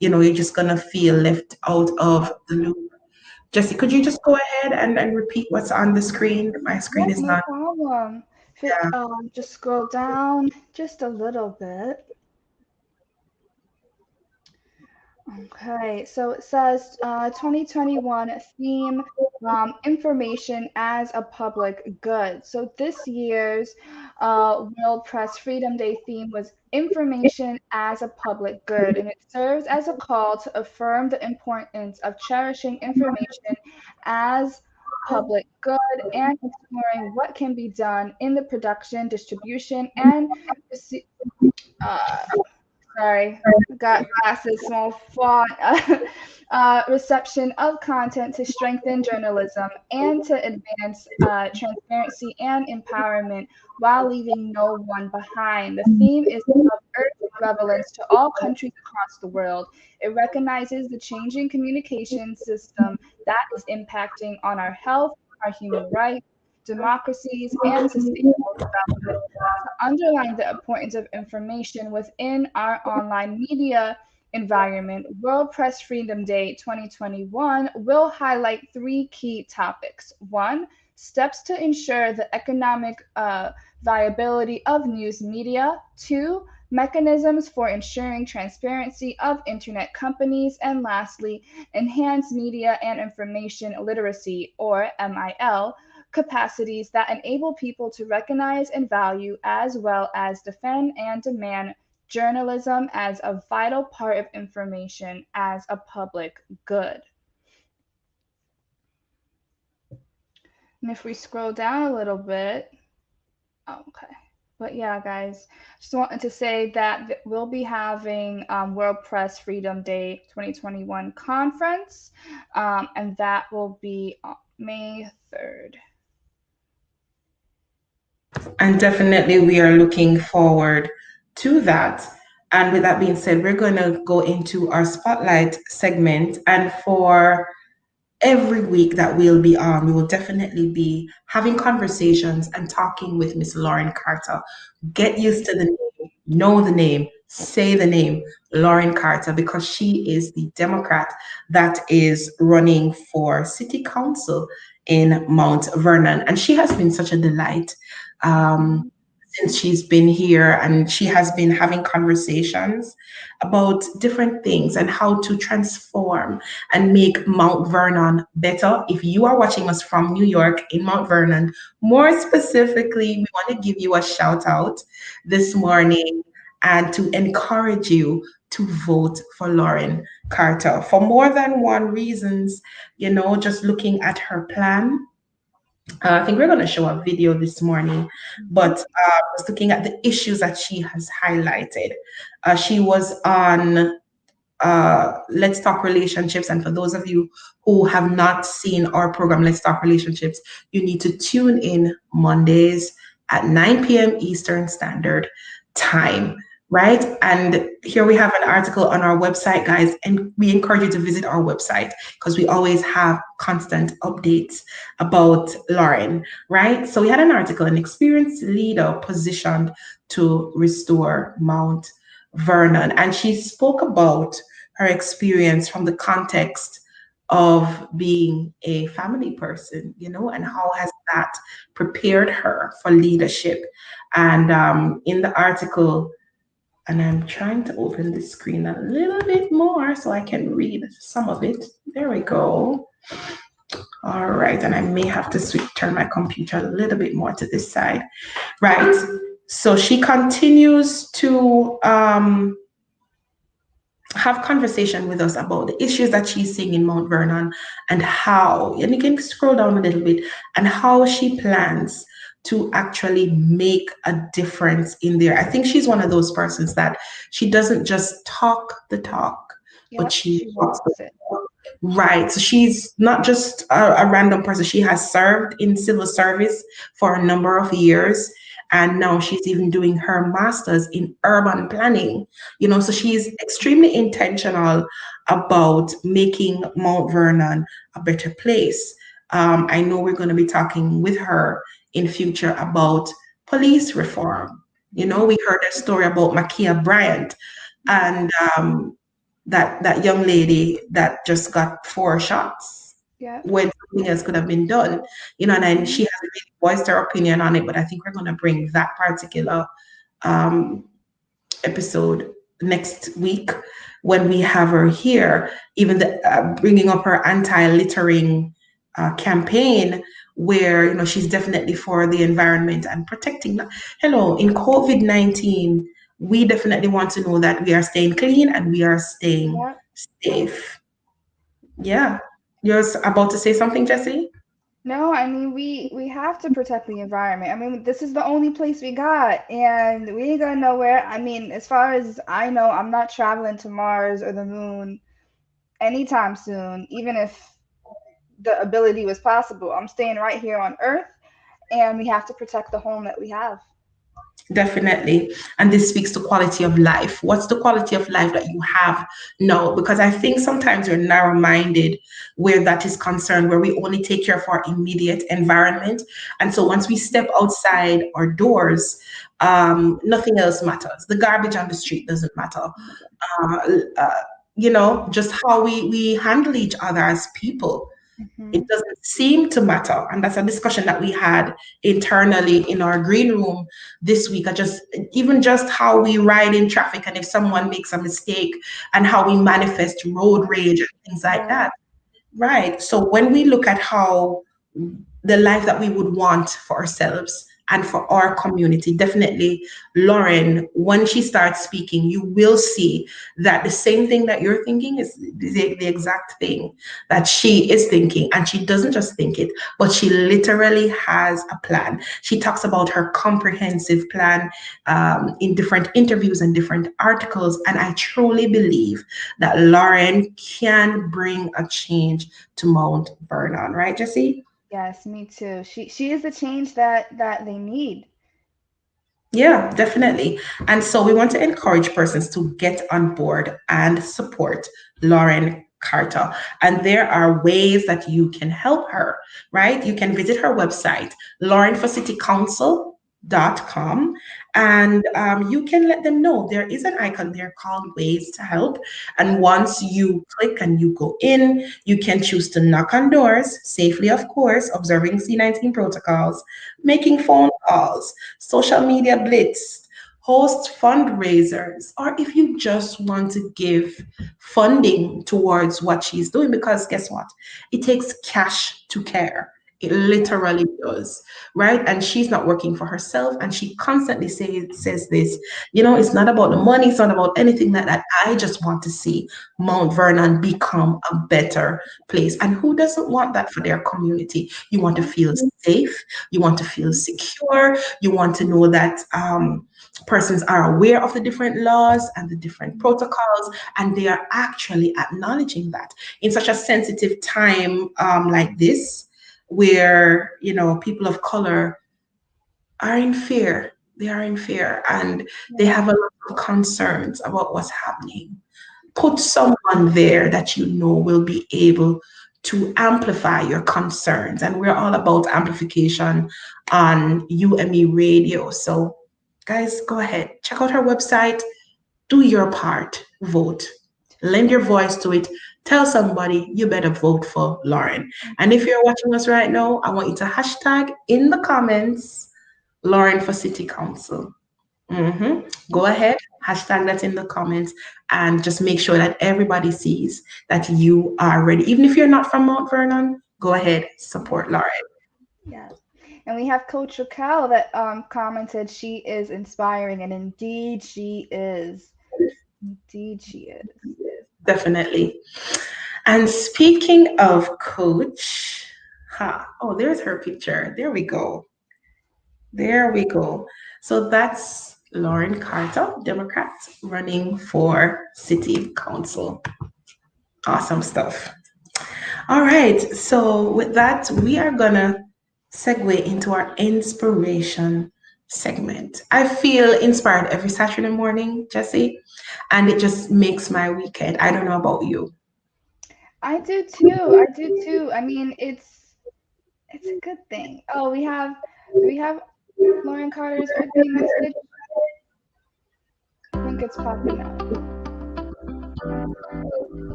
you're just gonna feel left out of the loop. Jesse, could you just go ahead and repeat what's on the screen? My screen is No not. problem. Yeah. Just scroll down just a little bit. Okay, so it says 2021 theme, information as a public good. So this year's World Press Freedom Day theme was information as a public good, and it serves as a call to affirm the importance of cherishing information as public good and exploring what can be done in the production, distribution, and uh, sorry, got glasses, small font, reception of content to strengthen journalism and to advance transparency and empowerment while leaving no one behind. The theme is of urgent relevance to all countries across the world. It recognizes the changing communication system that is impacting on our health, our human rights, democracies, and sustainable development. To underline the importance of information within our online media environment, World Press Freedom Day 2021 will highlight three key topics. One, steps to ensure the economic viability of news media. Two, mechanisms for ensuring transparency of internet companies. And lastly, enhance media and information literacy, or MIL, capacities that enable people to recognize and value, as well as defend and demand journalism as a vital part of information as a public good. And if we scroll down a little bit, okay. But yeah, guys, just wanted to say that we'll be having World Press Freedom Day 2021 conference, and that will be on May 3rd. And definitely we are looking forward to that. And with that being said, we're going to go into our spotlight segment. And for every week that we'll be on, we will definitely be having conversations and talking with Miss Lauren Carter. Get used to the name, know the name, say the name, Lauren Carter, because she is the Democrat that is running for City Council in Mount Vernon. And she has been such a delight since she's been here, and she has been having conversations about different things and how to transform and make Mount Vernon better. If you are watching us from New York in Mount Vernon, more specifically, we want to give you a shout out this morning and to encourage you to vote for Lauren Carter for more than one reasons. Just looking at her plan, I think we're going to show a video this morning, but was looking at the issues that she has highlighted. She was on Let's Talk Relationships. And for those of you who have not seen our program, Let's Talk Relationships, you need to tune in Mondays at 9 p.m. Eastern Standard Time. Right? And here we have an article on our website, guys, and we encourage you to visit our website because we always have constant updates about Lauren, right? So we had an article, an experienced leader positioned to restore Mount Vernon. And she spoke about her experience from the context of being a family person, and how has that prepared her for leadership. And in the article, and I'm trying to open the screen a little bit more so I can read some of it. There we go. All right, and I may have to turn my computer a little bit more to this side. Right. So she continues to have conversation with us about the issues that she's seeing in Mount Vernon and how, and you can scroll down a little bit, and how she plans to actually make a difference in there. I think she's one of those persons that she doesn't just talk the talk, but she walks it. Right. So she's not just a random person. She has served in civil service for a number of years. And now she's even doing her master's in urban planning. So she's extremely intentional about making Mount Vernon a better place. I know we're going to be talking with her in future about police reform. We heard a story about Makia Bryant, and that young lady that just got 4 shots when something else could have been done, and then she hasn't really voiced her opinion on it. But I think we're going to bring that particular episode next week when we have her here, even bringing up her anti-littering campaign, where she's definitely for the environment and protecting. Hello, in COVID-19, we definitely want to know that we are staying clean and we are staying safe. Yeah. You're about to say something, Jesse? No, I mean we have to protect the environment. I mean, this is the only place we got, and we ain't going nowhere. I mean, as far as I know, I'm not traveling to Mars or the moon anytime soon, even if the ability was possible. I'm staying right here on Earth, and we have to protect the home that we have. Definitely. And this speaks to quality of life. What's the quality of life that you have now? Because I think sometimes we're narrow-minded where that is concerned, where we only take care of our immediate environment. And so once we step outside our doors, nothing else matters. The garbage on the street doesn't matter. Just how we handle each other as people. It doesn't seem to matter. And that's a discussion that we had internally in our green room this week. Just how we ride in traffic, and if someone makes a mistake, and how we manifest road rage and things like that. Right. So when we look at how the life that we would want for ourselves and for our community, definitely Lauren, when she starts speaking, you will see that the same thing that you're thinking is the exact thing that she is thinking. And she doesn't just think it, but she literally has a plan. She talks about her comprehensive plan in different interviews and different articles. And I truly believe that Lauren can bring a change to Mount Vernon. Right, Jesse? Yes, me too. She is the change that they need. Yeah, definitely. And so we want to encourage persons to get on board and support Lauren Carter. And there are ways that you can help her, right? You can visit her website, laurenforcitycouncil.com, and you can let them know there is an icon there called Ways to Help. And once you click and you go in, you can choose to knock on doors safely, of course, observing C-19 protocols, making phone calls, social media blitz, host fundraisers, or if you just want to give funding towards what she's doing, because guess what? It takes cash to care. It literally does, right? And she's not working for herself. And she constantly says this, it's not about the money. It's not about anything like that. I just want to see Mount Vernon become a better place. And who doesn't want that for their community? You want to feel safe. You want to feel secure. You want to know that persons are aware of the different laws and the different protocols, and they are actually acknowledging that in such a sensitive time like this, where people of color are in fear. They are in fear, and they have a lot of concerns about what's happening. Put someone there that will be able to amplify your concerns. And we're all about amplification on UME Radio. So guys, go ahead, check out her website, do your part, vote. Lend your voice to it. Tell somebody you better vote for Lauren. And if you're watching us right now, I want you to hashtag in the comments Lauren for City Council. Go ahead, hashtag that in the comments, and just make sure that everybody sees that you are ready. Even if you're not from Mount Vernon, go ahead, support Lauren. Yes. And we have Coach Raquel that commented she is inspiring, and indeed she is. Indeed she is. Definitely. And speaking of Coach, oh, there's her picture. There we go. There we go. So that's Lauren Carter, Democrat, running for City Council. Awesome stuff. All right. So with that, we are gonna segue into our inspiration segment. I feel inspired every Saturday morning, Jesse, and it just makes my weekend. I don't know about you. I do too. I do too. I mean, it's a good thing. Oh, do we have Lauren Carter's birthday message? I think it's popping up.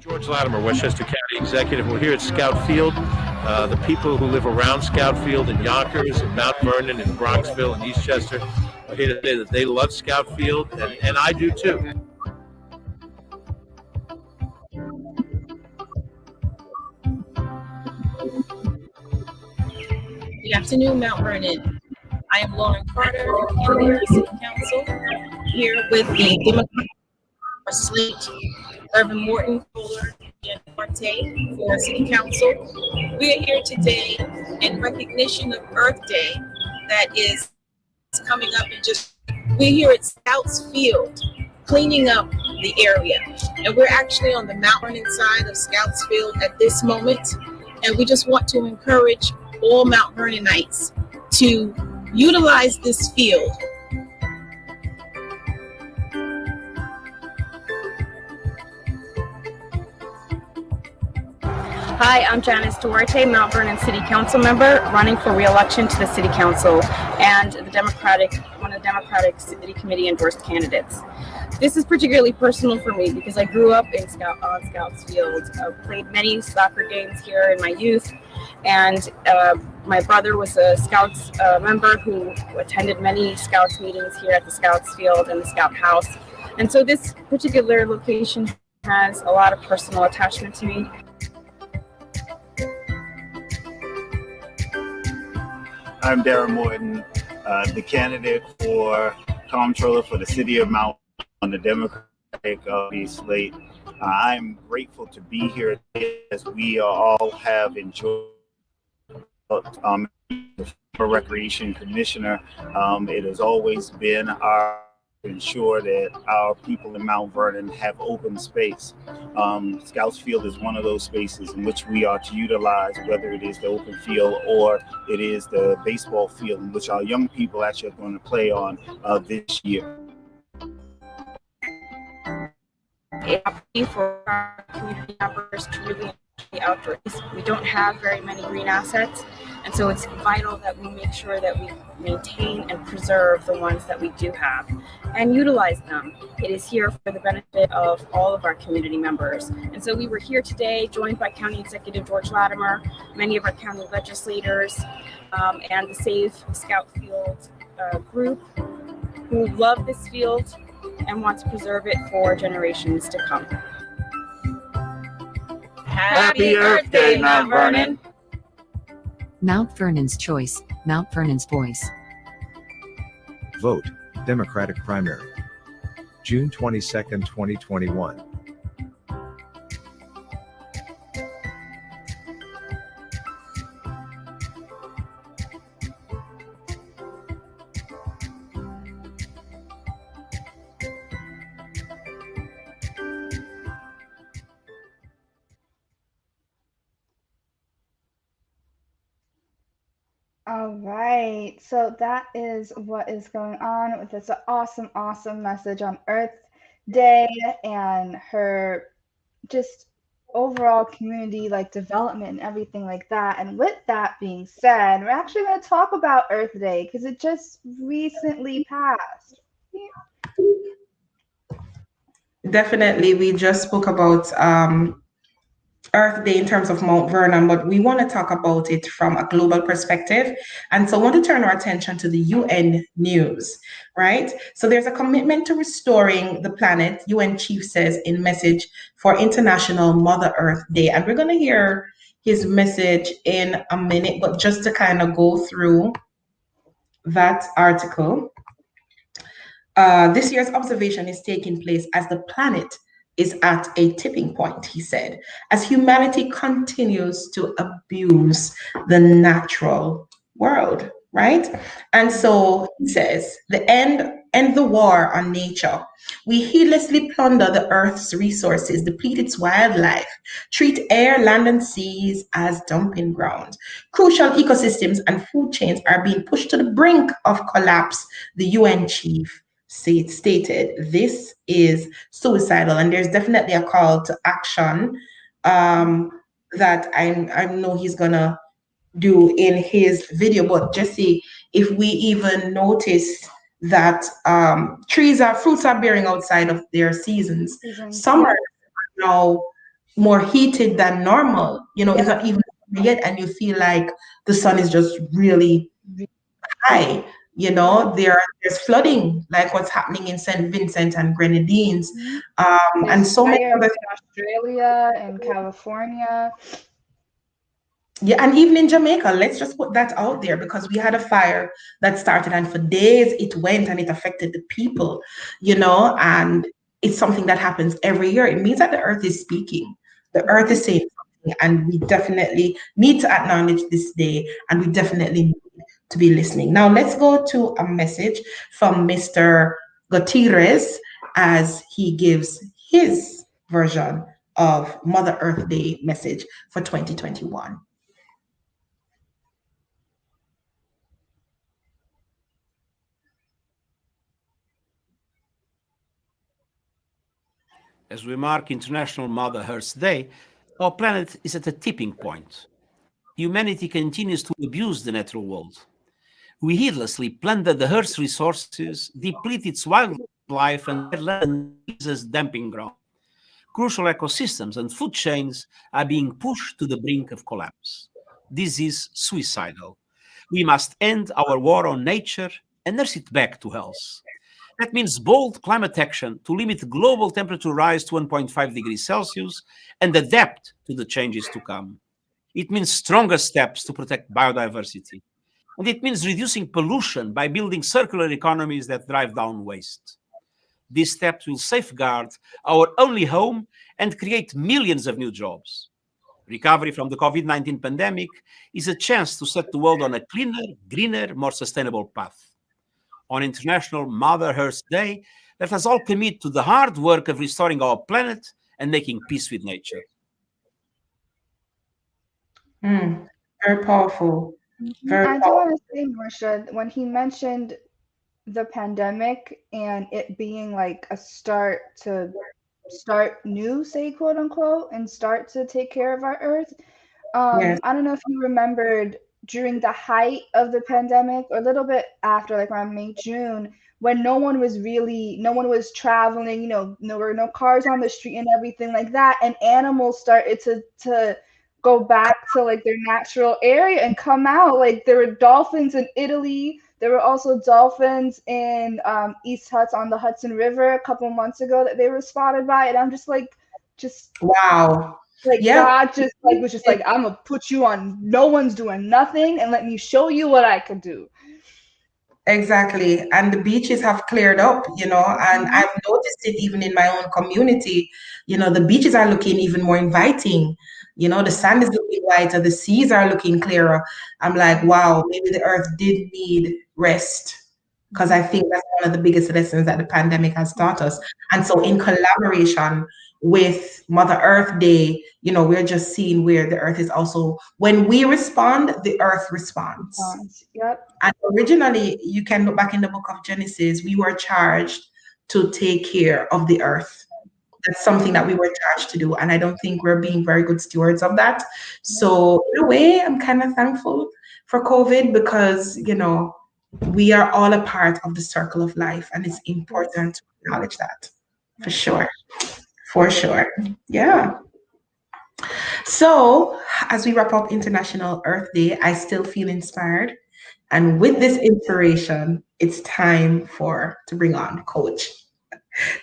George Latimer, Westchester County Executive. We're here at Scout Field. The people who live around Scout Field in Yonkers and Mount Vernon and Bronxville and Eastchester are here to say that they love Scout Field, and I do too. Good afternoon, Mount Vernon. I am Lauren Carter, candidate for City Council, here with the Democrat for Slate, Irvin Morton, Fuller, and Forte for City Council. We are here today in recognition of Earth Day that is coming up in we're here at Scouts Field, cleaning up the area. And we're actually on the Mount Vernon side of Scouts Field at this moment. And we just want to encourage all Mount Vernonites to utilize this field. Hi, I'm Janice Duarte, Mount Vernon City Council member, running for re-election to the City Council and one of the Democratic City Committee endorsed candidates. This is particularly personal for me because I grew up on Scouts Field. I played many soccer games here in my youth, and my brother was a Scouts member who attended many Scouts meetings here at the Scouts Field and the Scout House. And so this particular location has a lot of personal attachment to me. I'm Darren Morton, the candidate for comptroller for the city of Mount on the Democratic slate. I'm grateful to be here as we all have enjoyed for Recreation Commissioner. It has always been our ensure that our people in Mount Vernon have open space. Scouts Field is one of those spaces in which we are to utilize, whether it is the open field or it is the baseball field, in which our young people actually are going to play on this year. For our community members to really enjoy the outdoors. We don't have very many green assets, and so it's vital that we make sure that we maintain and preserve the ones that we do have and utilize them. It is here for the benefit of all of our community members. And so we were here today joined by County Executive George Latimer, many of our county legislators, and the Save Scout Field group who love this field and want to preserve it for generations to come. Happy Earth Day, Mount Vernon. Mount Vernon's choice, Mount Vernon's voice. Vote, Democratic primary. June 22nd, 2021. All right, so that is what is going on with this awesome message on Earth Day and her just overall community like development and everything like that. And with that being said, we're actually going to talk about Earth Day because it just recently passed. Definitely, we just spoke about Earth Day in terms of Mount Vernon, but we want to talk about it from a global perspective. And so I want to turn our attention to the UN News, right? So there's a commitment to restoring the planet, UN chief says in message for International Mother Earth Day. And we're going to hear his message in a minute, but just to kind of go through that article. This year's observation is taking place as the planet is at a tipping point, he said, as humanity continues to abuse the natural world, right? And so he says, end the war on nature. We heedlessly plunder the earth's resources, deplete its wildlife, treat air, land, and seas as dumping grounds. Crucial ecosystems and food chains are being pushed to the brink of collapse, the UN chief stated. This is suicidal, and there's definitely a call to action that I know he's gonna do in his video. But Jesse, if we even notice that fruits are bearing outside of their seasons. Summer are now more heated than normal. It's not even yet, and you feel like the sun is just really high. There's flooding, like what's happening in St. Vincent and Grenadines, and so many other in Australia and California. Yeah, and even in Jamaica, let's just put that out there, because we had a fire that started and for days it went and it affected the people, and it's something that happens every year. It means that the earth is speaking. The earth is saying something, and we definitely need to acknowledge this day, and we definitely need to be listening. Now, let's go to a message from Mr. Gutierrez as he gives his version of Mother Earth Day message for 2021. As we mark International Mother Earth Day, our planet is at a tipping point. Humanity continues to abuse the natural world. We heedlessly plunder the Earth's resources, deplete its wildlife, and land as dumping ground. Crucial ecosystems and food chains are being pushed to the brink of collapse. This is suicidal. We must end our war on nature and nurse it back to health. That means bold climate action to limit global temperature rise to 1.5 degrees Celsius and adapt to the changes to come. It means stronger steps to protect biodiversity. And it means reducing pollution by building circular economies that drive down waste. These steps will safeguard our only home and create millions of new jobs. Recovery from the COVID-19 pandemic is a chance to set the world on a cleaner, greener, more sustainable path. On International Mother Earth Day, let us all commit to the hard work of restoring our planet and making peace with nature. Very powerful. I do want to say, Marsha, when he mentioned the pandemic and it being like a start new, say, quote unquote, and start to take care of our earth. I don't know if you remembered during the height of the pandemic or a little bit after, like around May, June, when no one was traveling, there were no cars on the street and everything like that. And animals started to go back to like their natural area and come out. Like there were dolphins in Italy. There were also dolphins in East Hudson on the Hudson River a couple months ago that they were spotted by. And I'm just wow. Like God just was just like, I'm gonna put you on. No one's doing nothing, and let me show you what I could do. Exactly. And the beaches have cleared up, and I've noticed it even in my own community. The beaches are looking even more inviting. The sand is looking whiter, the seas are looking clearer. I'm like, wow, maybe the earth did need rest, because I think that's one of the biggest lessons that the pandemic has taught us. And so in collaboration with Mother Earth Day, we're just seeing where the earth is also, when we respond, the earth responds. Yep. And originally, you can look back in the book of Genesis, we were charged to take care of the earth. That's something that we were charged to do. And I don't think we're being very good stewards of that. So in a way, I'm kind of thankful for COVID because, we are all a part of the circle of life. And it's important to acknowledge that. For sure. For sure. Yeah. So as we wrap up International Earth Day, I still feel inspired. And with this inspiration, it's time to bring on Coach.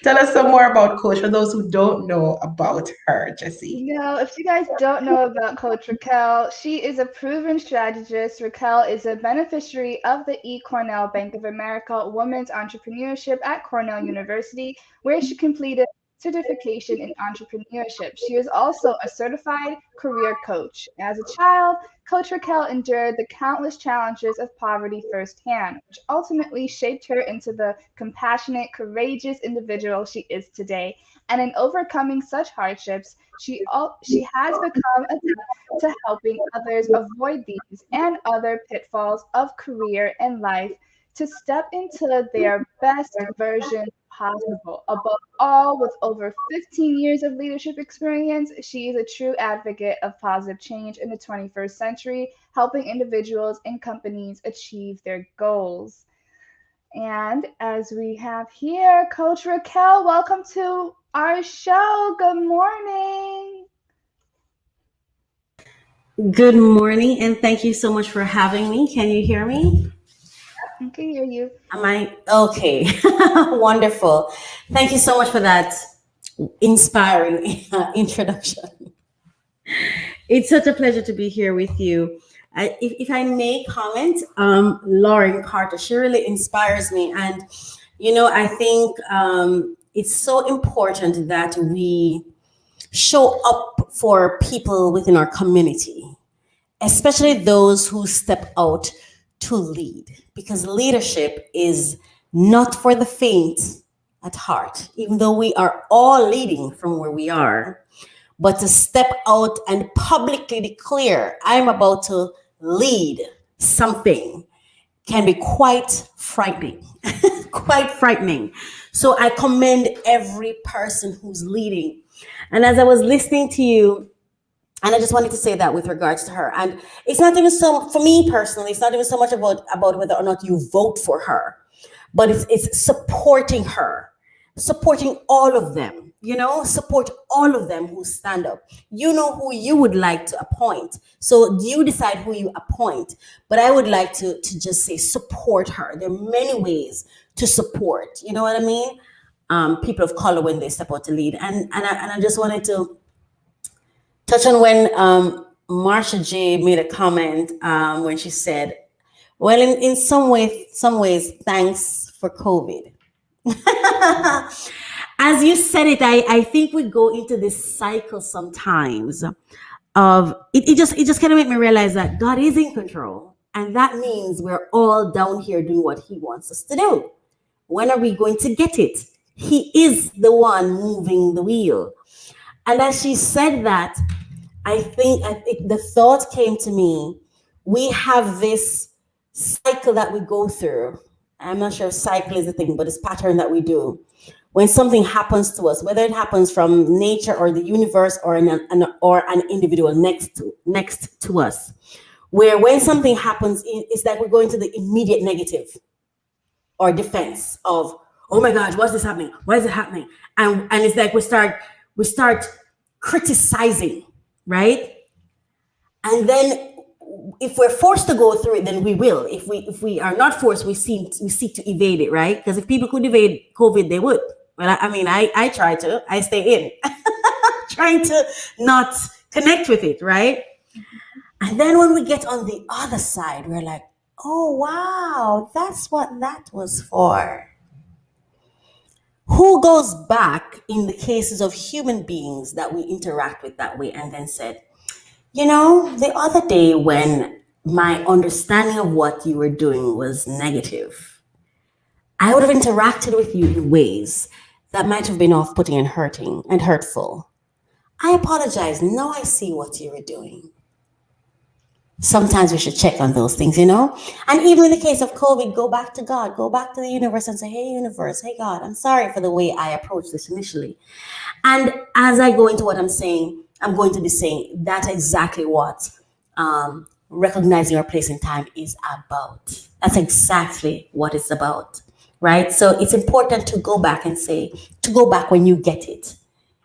Tell us some more about Coach for those who don't know about her, Jesse. If you guys don't know about Coach Raquel, she is a proven strategist. Raquel is a beneficiary of the Cornell Bank of America Women's Entrepreneurship at Cornell University, where she completed certification in entrepreneurship. She is also a certified career coach. As a child, Coach Raquel endured the countless challenges of poverty firsthand, which ultimately shaped her into the compassionate, courageous individual she is today. And in overcoming such hardships, she has become adept to helping others avoid these and other pitfalls of career and life to step into their best version possible. Above all, with over 15 years of leadership experience, she is a true advocate of positive change in the 21st century, helping individuals and companies achieve their goals. And as we have here, Coach Raquel, welcome to our show. Good morning. Good morning, and thank you so much for having me. Can you hear me? I can hear you. Am I okay? Wonderful. Thank you so much for that inspiring introduction. It's such a pleasure to be here with you. If I may comment, Lauren Carter, she really inspires me. And, I think it's so important that we show up for people within our community, especially those who step out to lead, because leadership is not for the faint at heart, even though we are all leading from where we are. But to step out and publicly declare, I'm about to lead something, can be quite frightening, quite frightening. So I commend every person who's leading. And as I was listening to you, and I just wanted to say that with regards to her, and it's not even so, for me personally, it's not even so much about whether or not you vote for her, but it's supporting her, supporting all of them. Support all of them who stand up. You know who you would like to appoint. So you decide who you appoint. But I would like to just say support her. There are many ways to support. You know what I mean? People of color when they step out to lead. And I just wanted to touch on when Marsha J made a comment when she said, well, in some ways, thanks for COVID. As you said it, I think we go into this cycle sometimes of it just kind of made me realize that God is in control. And that means we're all down here doing what he wants us to do. When are we going to get it? He is the one moving the wheel. And as she said that, I think the thought came to me, we have this cycle that we go through. I'm not sure if cycle is the thing, but it's pattern that we do. When something happens to us, whether it happens from nature or the universe or an individual next to us, where when something happens, it's like we're going to the immediate negative or defense of, oh my gosh, what's this happening? Why is it happening? And it's like we start criticizing, right? And then if we're forced to go through it, then we will. If we are not forced, we seek to evade it, right? Because if people could evade COVID, they would. Well, I try to. I stay in, trying to not connect with it, right? And then when we get on the other side, we're like, oh, wow, that's what that was for. Who goes back in the cases of human beings that we interact with that way and then said, the other day when my understanding of what you were doing was negative, I would have interacted with you in ways that might have been off-putting and hurting and hurtful. I apologize. Now I see what you were doing. Sometimes we should check on those things, you know? And even in the case of COVID, go back to God, go back to the universe and say, hey, universe, hey, God, I'm sorry for the way I approached this initially. And as I go into what I'm saying, I'm going to be saying that's exactly what recognizing your place in time is about. That's exactly what it's about, right? So it's important to go back and say, to go back when you get it.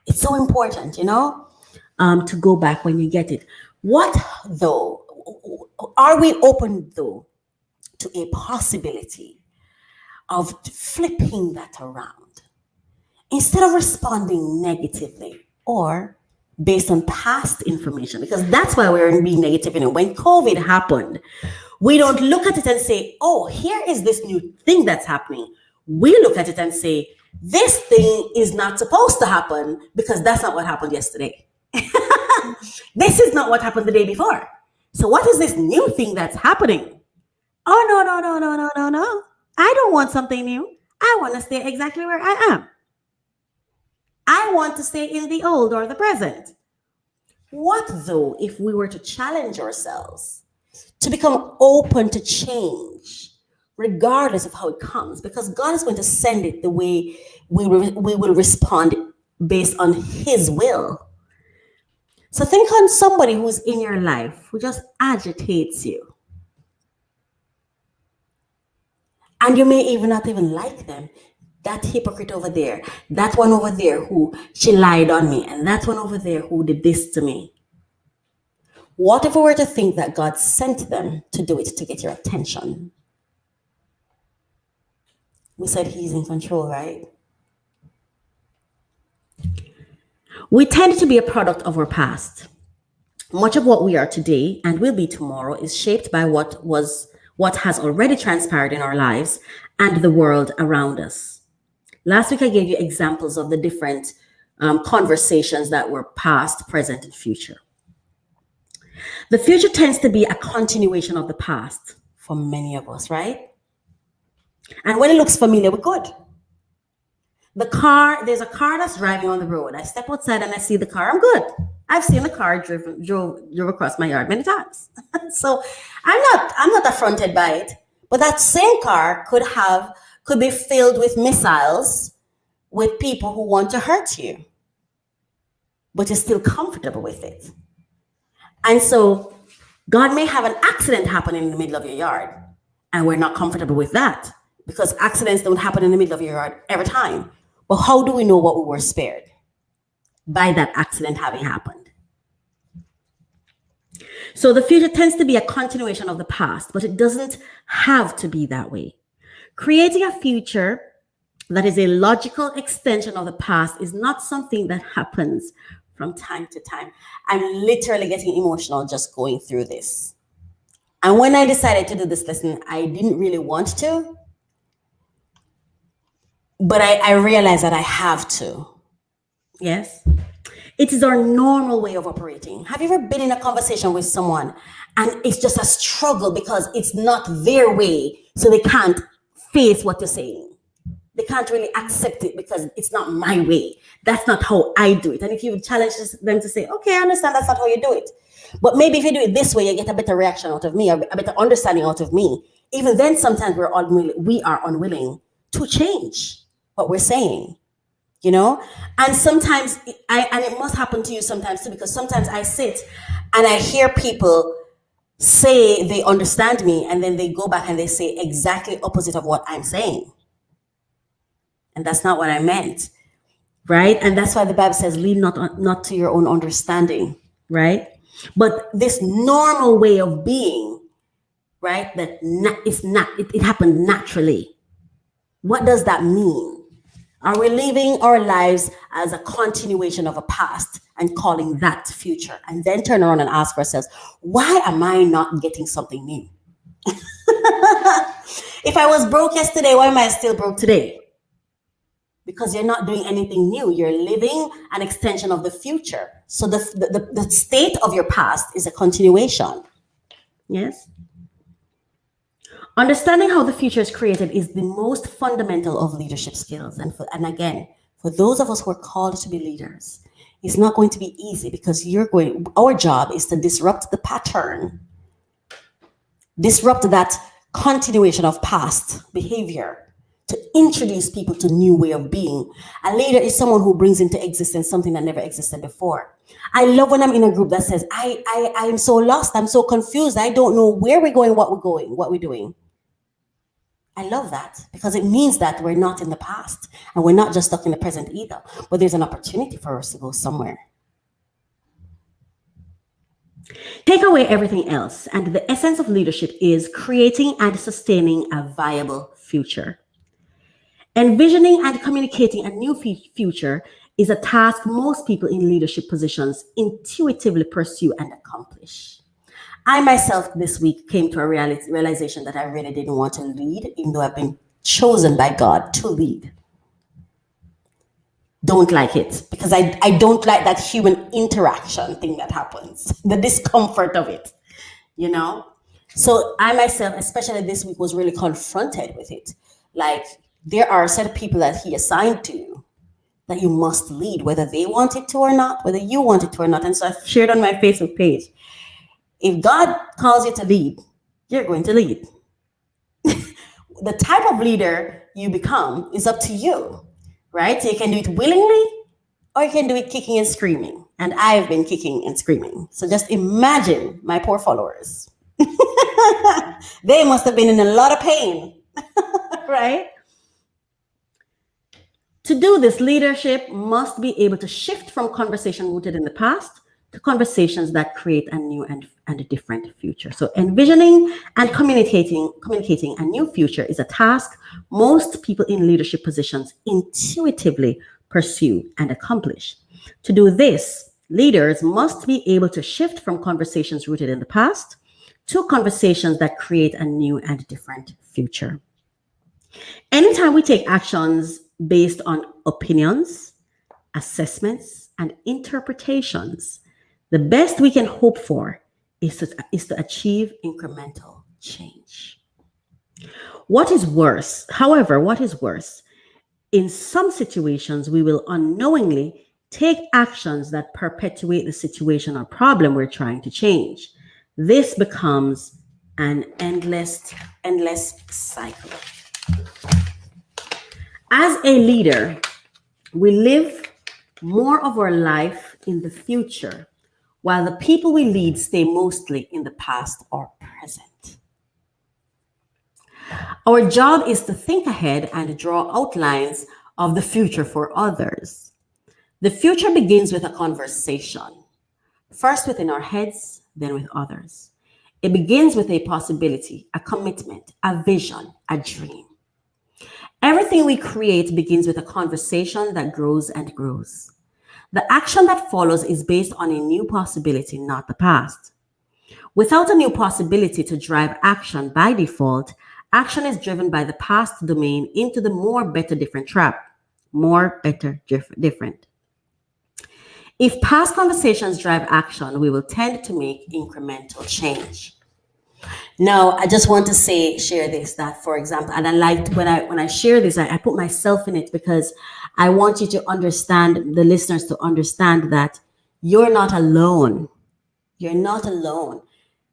It's so important, you know, to go back when you get it. What though? Are we open though to a possibility of flipping that around? Instead of responding negatively or based on past information, because that's why we're being negative. You know, when COVID happened, we don't look at it and say, oh, here is this new thing that's happening. We look at it and say, this thing is not supposed to happen because that's not what happened yesterday. This is not what happened the day before. So what is this new thing that's happening? Oh, no, no, no, no, no, no, no. I don't want something new. I want to stay exactly where I am. I want to stay in the old or the present. What though if we were to challenge ourselves to become open to change, regardless of how it comes? Because God is going to send it the way we will respond based on His will. So think on somebody who's in your life who just agitates you. And you may even not even like them. That hypocrite over there, that one over there who she lied on me, and that one over there who did this to me. What if we were to think that God sent them to do it to get your attention? We said He's in control, right? We tend to be a product of our past. Much of what we are today and will be tomorrow is shaped by what has already transpired in our lives and the world around us. Last week, I gave you examples of the different conversations that were past, present, and future. The future tends to be a continuation of the past for many of us, right? And when it looks familiar, we're good. There's a car that's driving on the road. I step outside and I see the car, I'm good. I've seen the car drove across my yard many times. So I'm not affronted by it. But that same car could be filled with missiles, with people who want to hurt you, but you're still comfortable with it. And so God may have an accident happen in the middle of your yard, and we're not comfortable with that because accidents don't happen in the middle of your yard every time. But how do we know what we were spared? By that accident having happened. So the future tends to be a continuation of the past, but it doesn't have to be that way. Creating a future that is a logical extension of the past is not something that happens from time to time. I'm literally getting emotional just going through this. And when I decided to do this lesson, I didn't really want to, but I realized that I have to. Yes. It is our normal way of operating. Have you ever been in a conversation with someone and it's just a struggle because it's not their way, so they can't face what you're saying? They can't really accept it because it's not my way. That's not how I do it. And if you challenge them to say, okay, I understand that's not how you do it, but maybe if you do it this way, you get a better reaction out of me, or a better understanding out of me. Even then, sometimes we are unwilling to change what we're saying. You know, and sometimes, and it must happen to you sometimes too, because sometimes I sit and I hear people say they understand me, and then they go back and they say exactly opposite of what I'm saying. And that's not what I meant, right? And that's why the Bible says, lean not to your own understanding, right? But this normal way of being, right, that it happened naturally. What does that mean? Are we living our lives as a continuation of a past and calling that future? And then turn around and ask ourselves, why am I not getting something new? If I was broke yesterday, why am I still broke today? Because you're not doing anything new. You're living an extension of the future. So the state of your past is a continuation. Yes? Understanding how the future is created is the most fundamental of leadership skills. And again, for those of us who are called to be leaders, it's not going to be easy because our job is to disrupt the pattern disrupt that continuation of past behavior, to introduce people to new way of being. A leader is someone who brings into existence something that never existed before. I love when I'm in a group that says, I am so lost, I'm so confused, I don't know where we're going, what we're doing. I love that because it means that we're not in the past and we're not just stuck in the present either, but there's an opportunity for us to go somewhere. Take away everything else, and the essence of leadership is creating and sustaining a viable future. Envisioning and communicating a new future is a task most people in leadership positions intuitively pursue and accomplish. I myself this week came to a realization that I really didn't want to lead, even though I've been chosen by God to lead. Don't like it because I don't like that human interaction thing that happens, the discomfort of it, you know? So I myself, especially this week, was really confronted with it. Like, there are a set of people that he assigned to you that you must lead, whether they want it to or not, whether you want it to or not. And so I shared on my Facebook page, if God calls you to lead, you're going to lead. The type of leader you become is up to you, right? So you can do it willingly or you can do it kicking and screaming. And I've been kicking and screaming. So just imagine my poor followers. They must have been in a lot of pain, right? To do this, leadership must be able to shift from conversation rooted in the past to conversations that create a new and a different future. So envisioning and communicating a new future is a task most people in leadership positions intuitively pursue and accomplish. To do this, leaders must be able to shift from conversations rooted in the past to conversations that create a new and different future. Anytime we take actions based on opinions, assessments, and interpretations, the best we can hope for is to achieve incremental change. What is worse, in some situations, we will unknowingly take actions that perpetuate the situation or problem we're trying to change. This becomes an endless cycle. As a leader, we live more of our life in the future, while the people we lead stay mostly in the past or present. Our job is to think ahead and draw outlines of the future for others. The future begins with a conversation, first within our heads, then with others. It begins with a possibility, a commitment, a vision, a dream. Everything we create begins with a conversation that grows and grows. The action that follows is based on a new possibility, not the past. Without a new possibility to drive action by default, action is driven by the past domain into the more, better, different trap. More, better, different. If past conversations drive action, we will tend to make incremental change. Now, I just want to share this, that for example, and I liked when I share this, I put myself in it because I want you to understand, the listeners to understand that you're not alone. You're not alone,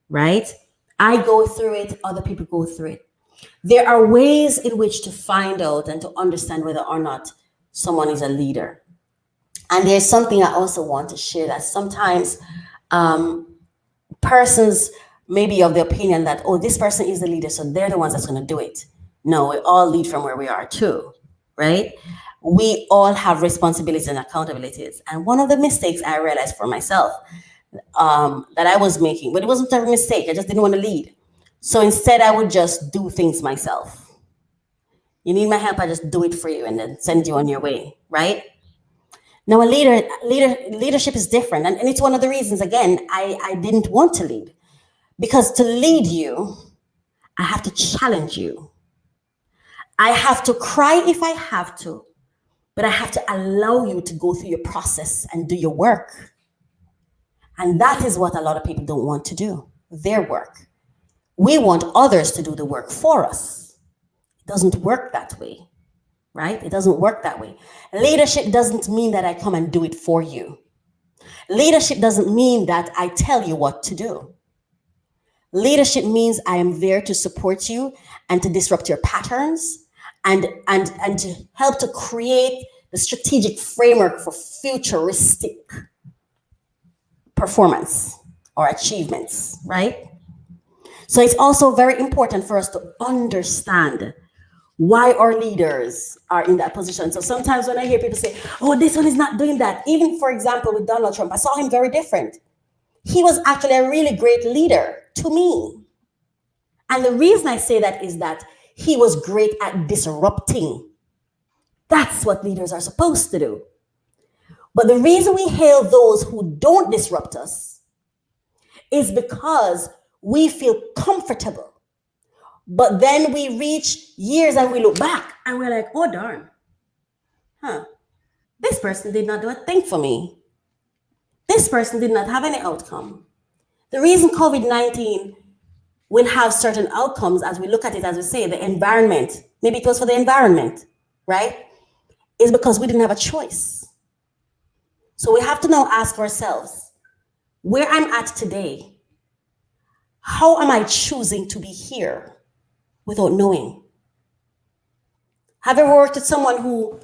right? I go through it, other people go through it. There are ways in which to find out and to understand whether or not someone is a leader. And there's something I also want to share, that sometimes persons may be of the opinion that, oh, this person is the leader, so they're the ones that's going to do it. No, we all lead from where we are too, right? We all have responsibilities and accountabilities. And one of the mistakes I realized for myself that I was making, but it wasn't a mistake, I just didn't want to lead. So instead, I would just do things myself. You need my help, I just do it for you and then send you on your way, right? Now, leadership is different. And it's one of the reasons, again, I didn't want to lead. Because to lead you, I have to challenge you. I have to cry if I have to, but I have to allow you to go through your process and do your work. And that is what a lot of people don't want to do, their work. We want others to do the work for us. It doesn't work that way, right? It doesn't work that way. Leadership doesn't mean that I come and do it for you. Leadership doesn't mean that I tell you what to do. Leadership means I am there to support you and to disrupt your patterns and to help to create the strategic framework for futuristic performance or achievements, right? So it's also very important for us to understand why our leaders are in that position. So sometimes when I hear people say, oh, this one is not doing that, even for example with Donald Trump, I saw him very different. He was actually a really great leader to me. And the reason I say that is that he was great at disrupting. That's what leaders are supposed to do. But the reason we hail those who don't disrupt us is because we feel comfortable. But then we reach years and we look back and we're like, oh, darn. This person did not do a thing for me. This person did not have any outcome. The reason COVID-19 will have certain outcomes, as we look at it, as we say, the environment, maybe it was for the environment, right? Is because we didn't have a choice. So we have to now ask ourselves, where I'm at today, how am I choosing to be here without knowing? Have you ever worked with someone who,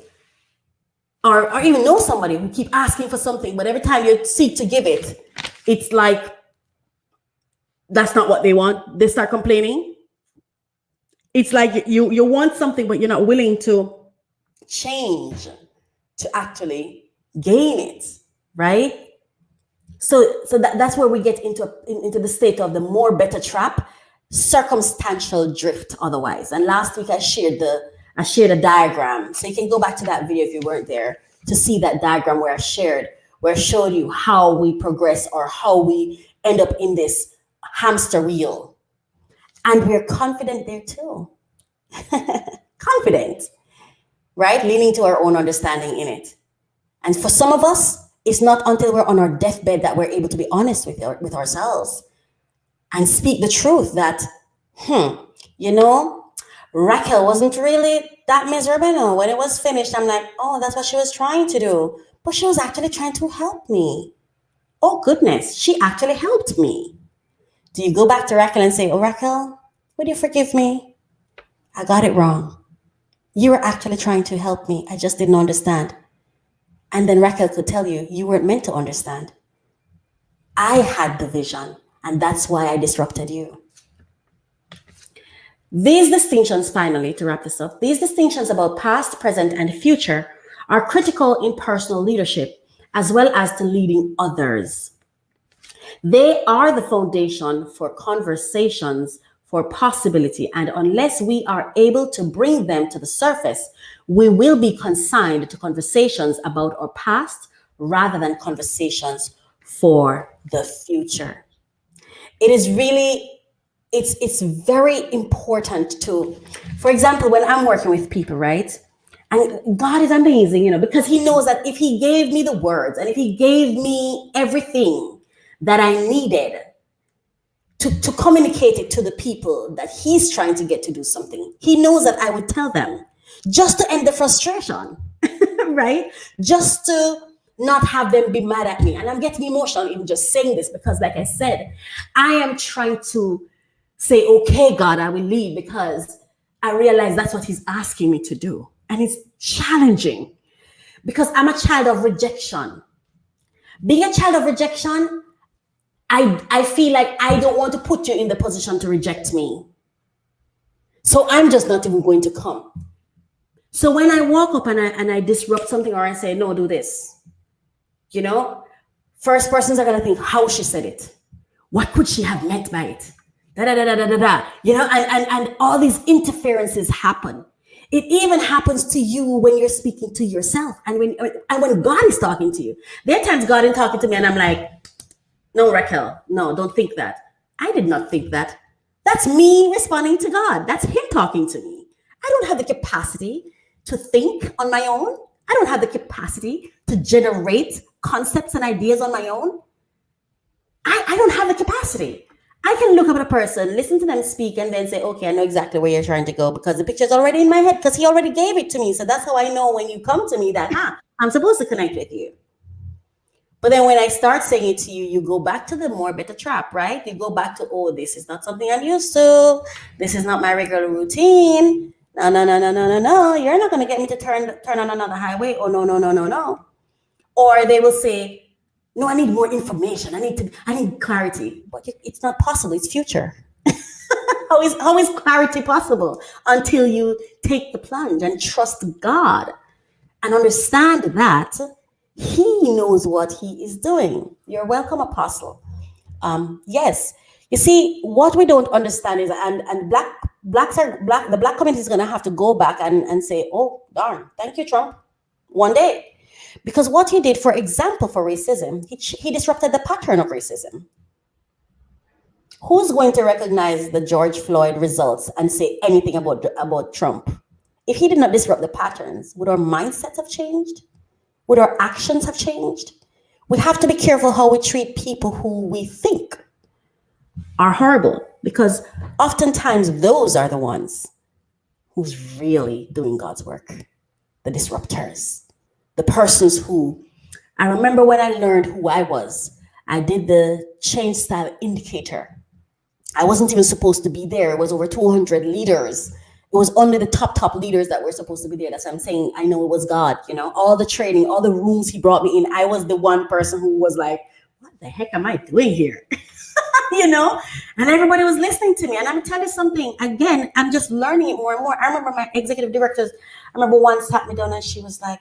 or even know somebody who keep asking for something, but every time you seek to give it, it's like, that's not what they want. They start complaining. It's like you want something, but you're not willing to change to actually gain it, right? So that's where we get into the state of the more better trap, circumstantial drift otherwise. And last week I shared a diagram. So you can go back to that video if you weren't there to see that diagram where I showed you how we progress or how we end up in this hamster wheel. And we're confident there too. Confident, right? Leaning to our own understanding in it. And for some of us, it's not until we're on our deathbed that we're able to be honest with ourselves and speak the truth that, Raquel wasn't really that miserable. No, when it was finished, I'm like, oh, that's what she was trying to do. But she was actually trying to help me. Oh, goodness, she actually helped me. Do you go back to Raquel and say, oh, Raquel, would you forgive me? I got it wrong. You were actually trying to help me. I just didn't understand. And then Raquel could tell you, you weren't meant to understand. I had the vision, and that's why I disrupted you. These distinctions, finally, to wrap this up, these distinctions about past, present, and future are critical in personal leadership, as well as to leading others. They are the foundation for conversations, for possibility, and unless we are able to bring them to the surface, we will be consigned to conversations about our past rather than conversations for the future. It is really, it's very important to, for example, when I'm working with people, right? And God is amazing, because he knows that if he gave me the words and if he gave me everything that I needed to communicate it to the people that he's trying to get to do something, he knows that I would tell them just to end the frustration, right? Just to not have them be mad at me. And I'm getting emotional even just saying this because, like I said, I am trying to say, okay, God, I will lead because I realize that's what he's asking me to do. And it's challenging because I'm a child of rejection. Being a child of rejection, I feel like I don't want to put you in the position to reject me. So I'm just not even going to come. So when I walk up and I disrupt something or I say, no, do this, first persons are going to think how she said it. What could she have meant by it? And all these interferences happen. It even happens to you when you're speaking to yourself and when God is talking to you. There are times God is talking to me and I'm like, no, Raquel, no, don't think that. I did not think that. That's me responding to God. That's him talking to me. I don't have the capacity to think on my own. I don't have the capacity to generate concepts and ideas on my own. I don't have the capacity. I can look up at a person, listen to them speak, and then say, okay, I know exactly where you're trying to go because the picture's already in my head because he already gave it to me. So that's how I know when you come to me that, I'm supposed to connect with you. But then when I start saying it to you, you go back to the more better trap, right? You go back to, oh, this is not something I'm used to. This is not my regular routine. No, no, no, no, no, no, no. You're not going to get me to turn on another highway. Oh, no, no, no, no, no. Or they will say, no, I need more information. I need clarity. But it's not possible. It's future. How is clarity possible until you take the plunge and trust God and understand that He knows what He is doing? You're welcome, Apostle. Yes. You see, what we don't understand is, and the black community is going to have to go back and say, oh, darn, thank you, Trump, one day. Because what he did, for example, for racism, he disrupted the pattern of racism. Who's going to recognize the George Floyd results and say anything about Trump? If he did not disrupt the patterns, would our mindsets have changed? Would our actions have changed? We have to be careful how we treat people who we think are horrible, because oftentimes those are the ones who's really doing God's work, the disruptors, the persons who, I remember when I learned who I was, I did the change style indicator. I wasn't even supposed to be there. It was over 200 leaders. It was only the top leaders that were supposed to be there. That's what I'm saying. I know it was God, all the training, all the rooms he brought me in. I was the one person who was like, what the heck am I doing here? And everybody was listening to me. And I'm telling you something, again, I'm just learning it more and more. I remember my executive directors, I remember one sat me down and she was like,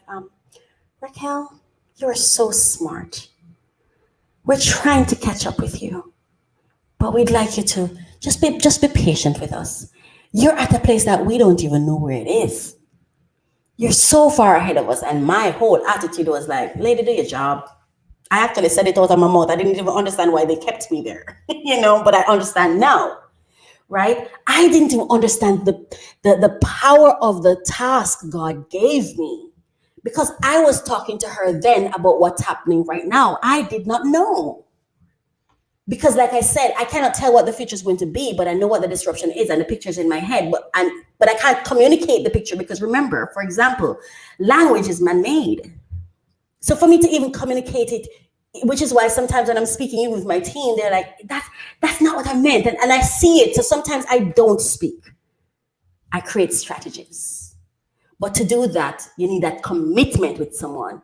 Raquel, you are so smart. We're trying to catch up with you, but we'd like you to just be patient with us. You're at a place that we don't even know where it is. You're so far ahead of us. And my whole attitude was like, lady, do your job. I actually said it out of my mouth. I didn't even understand why they kept me there, but I understand now, right? I didn't even understand the power of the task God gave me, because I was talking to her then about what's happening right now. I did not know. Because like I said, I cannot tell what the future is going to be, but I know what the disruption is and the picture's in my head, but I can't communicate the picture, because remember, for example, language is man-made. So for me to even communicate it, which is why sometimes when I'm speaking even with my team, they're like, that's not what I meant. And I see it. So sometimes I don't speak. I create strategies. But to do that, you need that commitment with someone,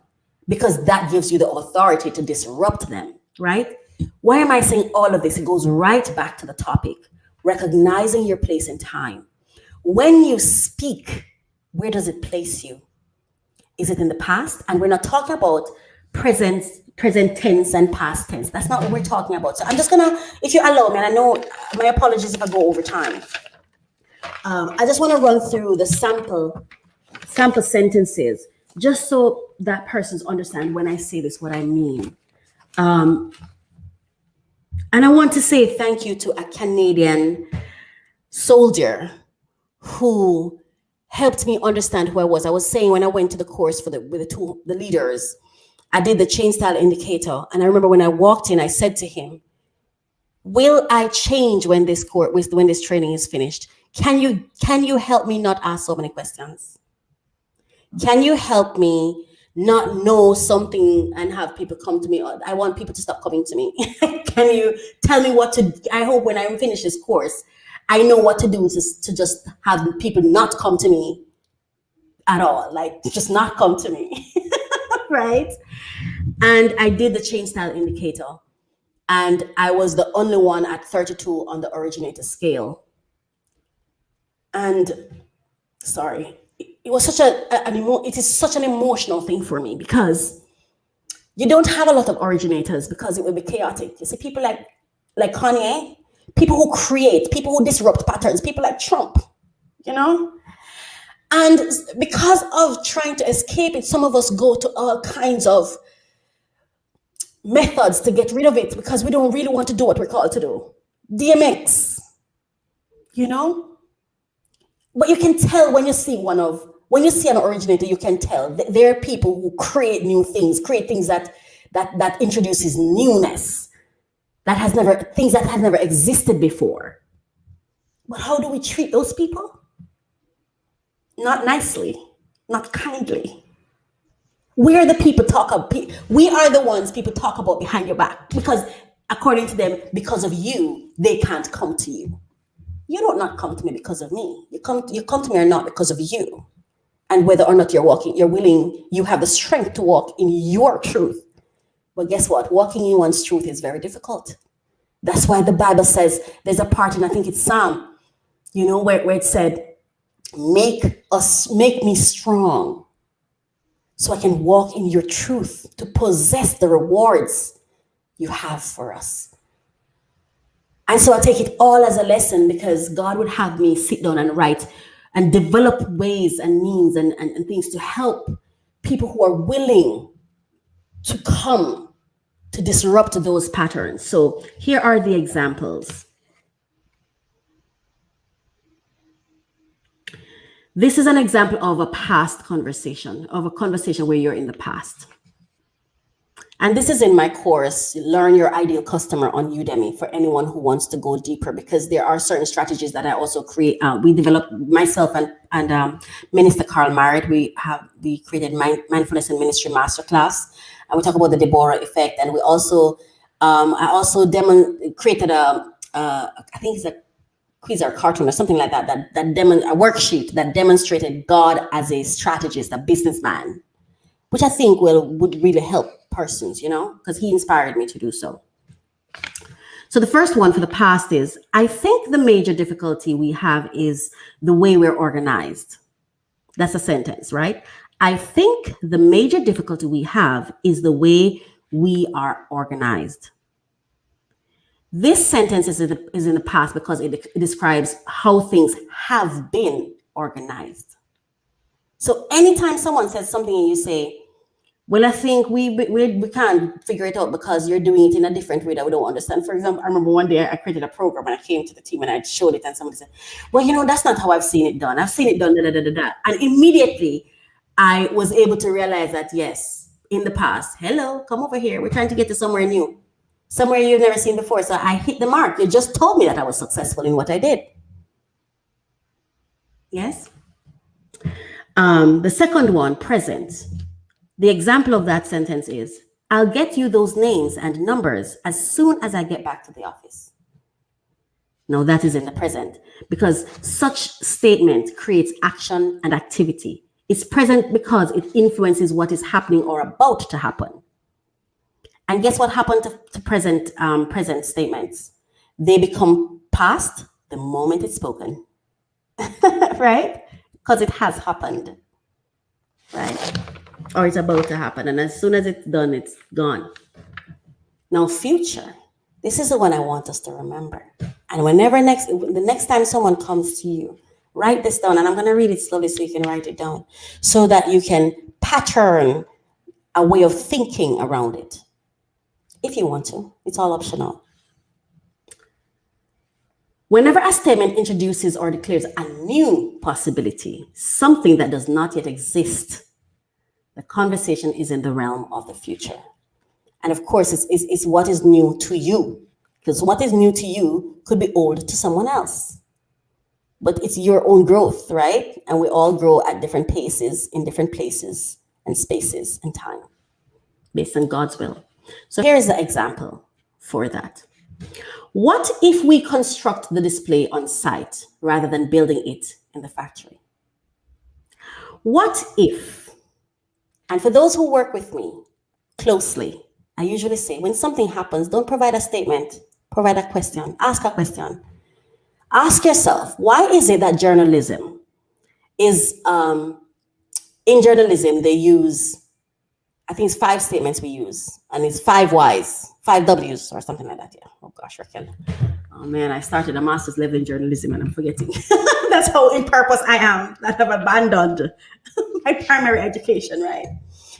because that gives you the authority to disrupt them, right? Why am I saying all of this? It goes right back to the topic, recognizing your place in time. When you speak, where does it place you? Is it in the past? And we're not talking about present tense and past tense. That's not what we're talking about. So I'm just gonna, if you allow me, and I know my apologies if I go over time. I just want to run through the sample sentences, just so that persons understand when I say this, what I mean. And I want to say thank you to a Canadian soldier who helped me understand who I was. I was saying when I went to the course with the leaders, I did the change style indicator. And I remember when I walked in, I said to him, will I change when this training is finished? Can you help me not ask so many questions? Can you help me not know something and have people come to me? I want people to stop coming to me. Can you tell me what to, I hope when I finish this course, I know what to do to just have people not come to me at all, like just not come to me, right? And I did the change style indicator, and I was the only one at 32 on the originator scale. And sorry, it was it is such an emotional thing for me, because you don't have a lot of originators, because it will be chaotic. You see people like Kanye, people who create, people who disrupt patterns, people like Trump, and because of trying to escape it, some of us go to all kinds of methods to get rid of it, because we don't really want to do what we're called to do. DMX, but you can tell when you see an originator, you can tell that there are people who create new things, create things that introduces newness, things that have never existed before. But how do we treat those people? Not nicely, not kindly. We are the people we are the ones people talk about behind your back, because according to them, because of you, they can't come to you. You don't not come to me because of me. You come to me or not because of you. And whether or not you have the strength to walk in your truth. But guess what? Walking in one's truth is very difficult. That's why the Bible says, there's a part in, I think it's Psalm, where it said, make me strong so I can walk in your truth to possess the rewards you have for us. And so I take it all as a lesson, because God would have me sit down and write and develop ways and means and things to help people who are willing to come to disrupt those patterns. So here are the examples. This is an example of a past conversation, of a conversation where you're in the past. And this is in my course, Learn Your Ideal Customer on Udemy, for anyone who wants to go deeper, because there are certain strategies that I also create. We developed, myself and Minister Carl Marriott, we created Mindfulness and Ministry Masterclass, and we talk about the Deborah effect. And we also, I also created I think it's a quiz or cartoon or something like that, a worksheet that demonstrated God as a strategist, a businessman, which I think would really help persons, because he inspired me to do so. So the first one for the past is, I think the major difficulty we have is the way we're organized. That's a sentence, right? I think the major difficulty we have is the way we are organized. This sentence is in the past because it describes how things have been organized. So anytime someone says something and you say, well, I think we can't figure it out because you're doing it in a different way that we don't understand. For example, I remember one day I created a program and I came to the team and I showed it and somebody said, well, that's not how I've seen it done. I've seen it done, da. And immediately I was able to realize that, yes, in the past, hello, come over here. We're trying to get to somewhere new, somewhere you've never seen before. So I hit the mark. You just told me that I was successful in what I did. Yes. The second one, present. The example of that sentence is, I'll get you those names and numbers as soon as I get back to the office. Now that is in the present, because such statement creates action and activity. It's present because it influences what is happening or about to happen. And guess what happened to present statements? They become past the moment it's spoken, right? Because it has happened, right? Or it's about to happen. And as soon as it's done, it's gone. Now, future. This is the one I want us to remember. And the next time someone comes to you, write this down. And I'm going to read it slowly so you can write it down, so that you can pattern a way of thinking around it. If you want to, it's all optional. Whenever a statement introduces or declares a new possibility, something that does not yet exist, the conversation is in the realm of the future. And of course, it's what is new to you, because what is new to you could be old to someone else. But it's your own growth, right? And we all grow at different paces, in different places and spaces and time, based on God's will. So here's the example for that. What if we construct the display on site rather than building it in the factory? What if, and for those who work with me closely, I usually say, when something happens, don't provide a statement, provide a question, ask a question. Ask yourself, why is it that journalism is, in journalism, they use, I think it's 5 statements we use, and it's 5 Ys, 5 Ws, or something like that. Yeah. Oh gosh, Raquel. Oh man, I started a master's level in journalism and I'm forgetting. That's how in purpose I am, that I've abandoned my primary education, right?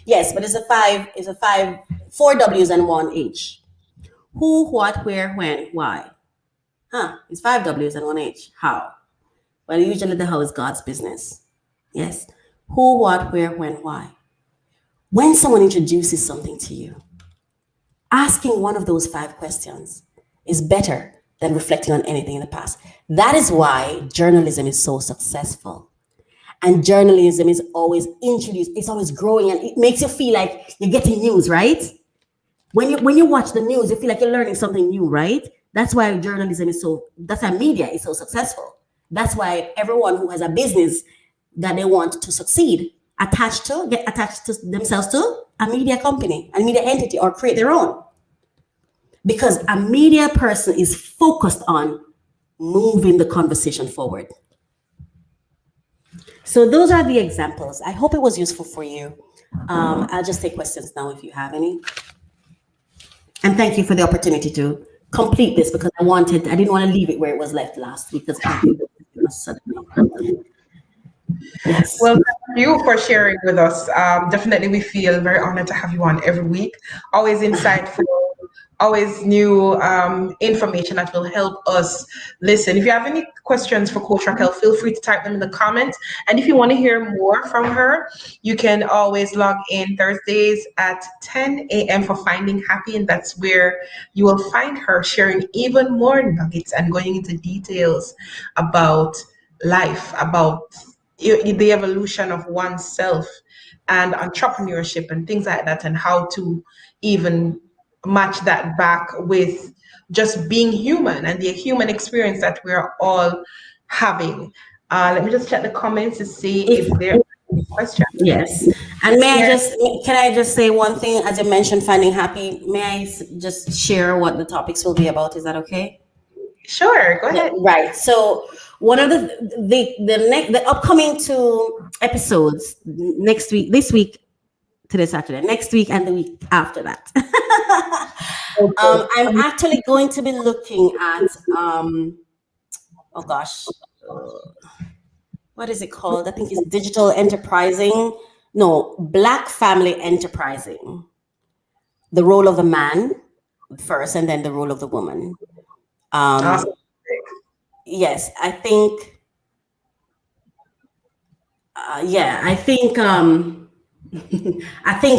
Yes, but it's a 4 Ws and 1 H. Who, what, where, when, why. It's 5 Ws and 1 H. How? Well, usually the how is God's business. Yes. Who, what, where, when, why. When someone introduces something to you, asking one of those 5 questions is better than reflecting on anything in the past. That is why journalism is so successful. And journalism is always introduced, it's always growing, and it makes you feel like you're getting news, right? When you watch the news, you feel like you're learning something new, right? That's why journalism is that's why media is so successful. That's why everyone who has a business that they want to succeed get attached to themselves to a media company, a media entity, or create their own. Because a media person is focused on moving the conversation forward. So those are the examples. I hope it was useful for you. I'll just take questions now if you have any. And thank you for the opportunity to complete this, because I didn't want to leave it where it was left last week, because yes. Well, thank you for sharing with us. Definitely, we feel very honored to have you on every week. Always insightful, always new information that will help us listen. If you have any questions for Coach Raquel, feel free to type them in the comments. And if you want to hear more from her, you can always log in Thursdays at 10 a.m. for Finding Happy. And that's where you will find her sharing even more nuggets and going into details about life, about the evolution of oneself and entrepreneurship and things like that, and how to even match that back with just being human and the human experience that we're all having. Let me just check the comments to see if there are any questions. Yes. And can I just say one thing? As you mentioned, Finding Happy, may I just share what the topics will be about? Is that okay? Sure, go ahead. Right. So one of the upcoming 2 episodes this week, today Saturday, next week, and the week after that. I'm actually going to be looking at what is it called? I think it's digital enterprising. No, Black family enterprising. The role of the man first, and then the role of the woman. Awesome. Yes, I think. I think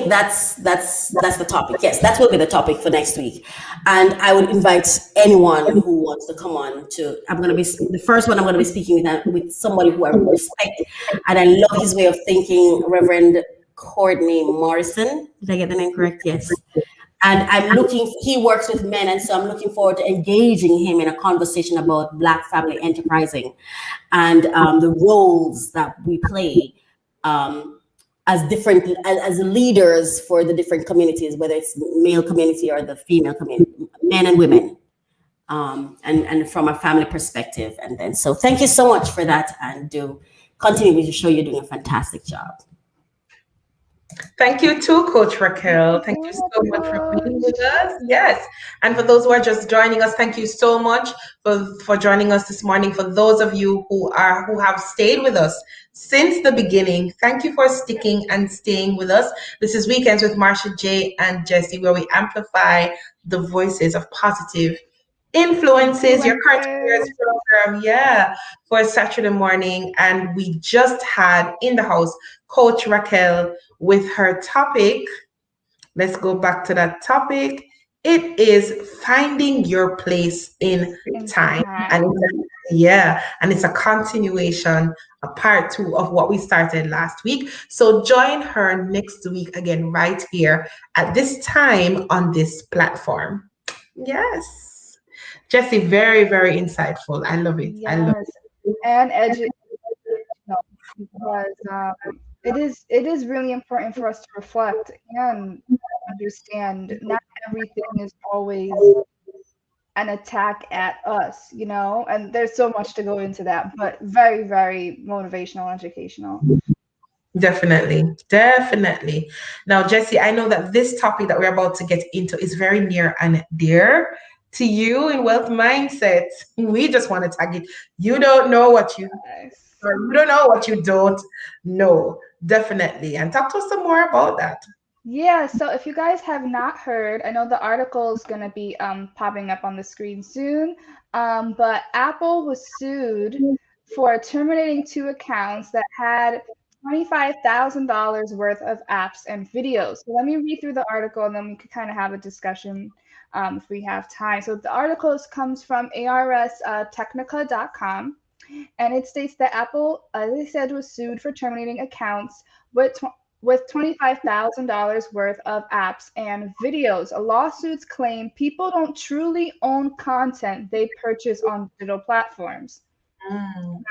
that's the topic. Yes, that will be the topic for next week, and I would invite anyone who wants to come on to. I'm going to be the first one. I'm going to be speaking with somebody who I respect, and I love his way of thinking, Reverend Courtney Morrison. Did I get the name correct? Yes. And he works with men, and so I'm looking forward to engaging him in a conversation about Black family enterprising and the roles that we play as leaders for the different communities, whether it's the male community or the female community, men and women, and from a family perspective. And then, so thank you so much for that, and do continue with your show. You're doing a fantastic job. Thank you too, Coach Raquel. Thank you so much for being with us. Yes. And for those who are just joining us, thank you so much for joining us this morning. For those of you who have stayed with us since the beginning, thank you for sticking and staying with us. This is Weekends with Marsha J and Jesse, where we amplify the voices of positive influences. Your current affairs program, for Saturday morning. And we just had in the house Coach Raquel with her topic. Let's go back to that topic. It is finding your place in time. And it's a continuation, a part 2 of what we started last week. So join her next week again, right here at this time on this platform. Yes. Jesse, very, very insightful. I love it. Yes. I love it. And educational, because it is really important for us to reflect and understand not everything is always an attack at us, and there's so much to go into that, but very, very motivational, educational. Definitely. Now, Jesse, I know that this topic that we're about to get into is very near and dear to you in Wealth Mindset. We just want to tag it. You don't know what you don't know what you don't know. Definitely. And talk to us some more about that. Yeah, so if you guys have not heard, I know the article is going to be popping up on the screen soon, but Apple was sued for terminating 2 accounts that had $25,000 worth of apps and videos. So let me read through the article, and then we could kind of have a discussion if we have time. So the article comes from ARStechnica.com. And it states that Apple, as I said, was sued for terminating accounts with $25,000 worth of apps and videos. Lawsuits claim people don't truly own content they purchase on digital platforms.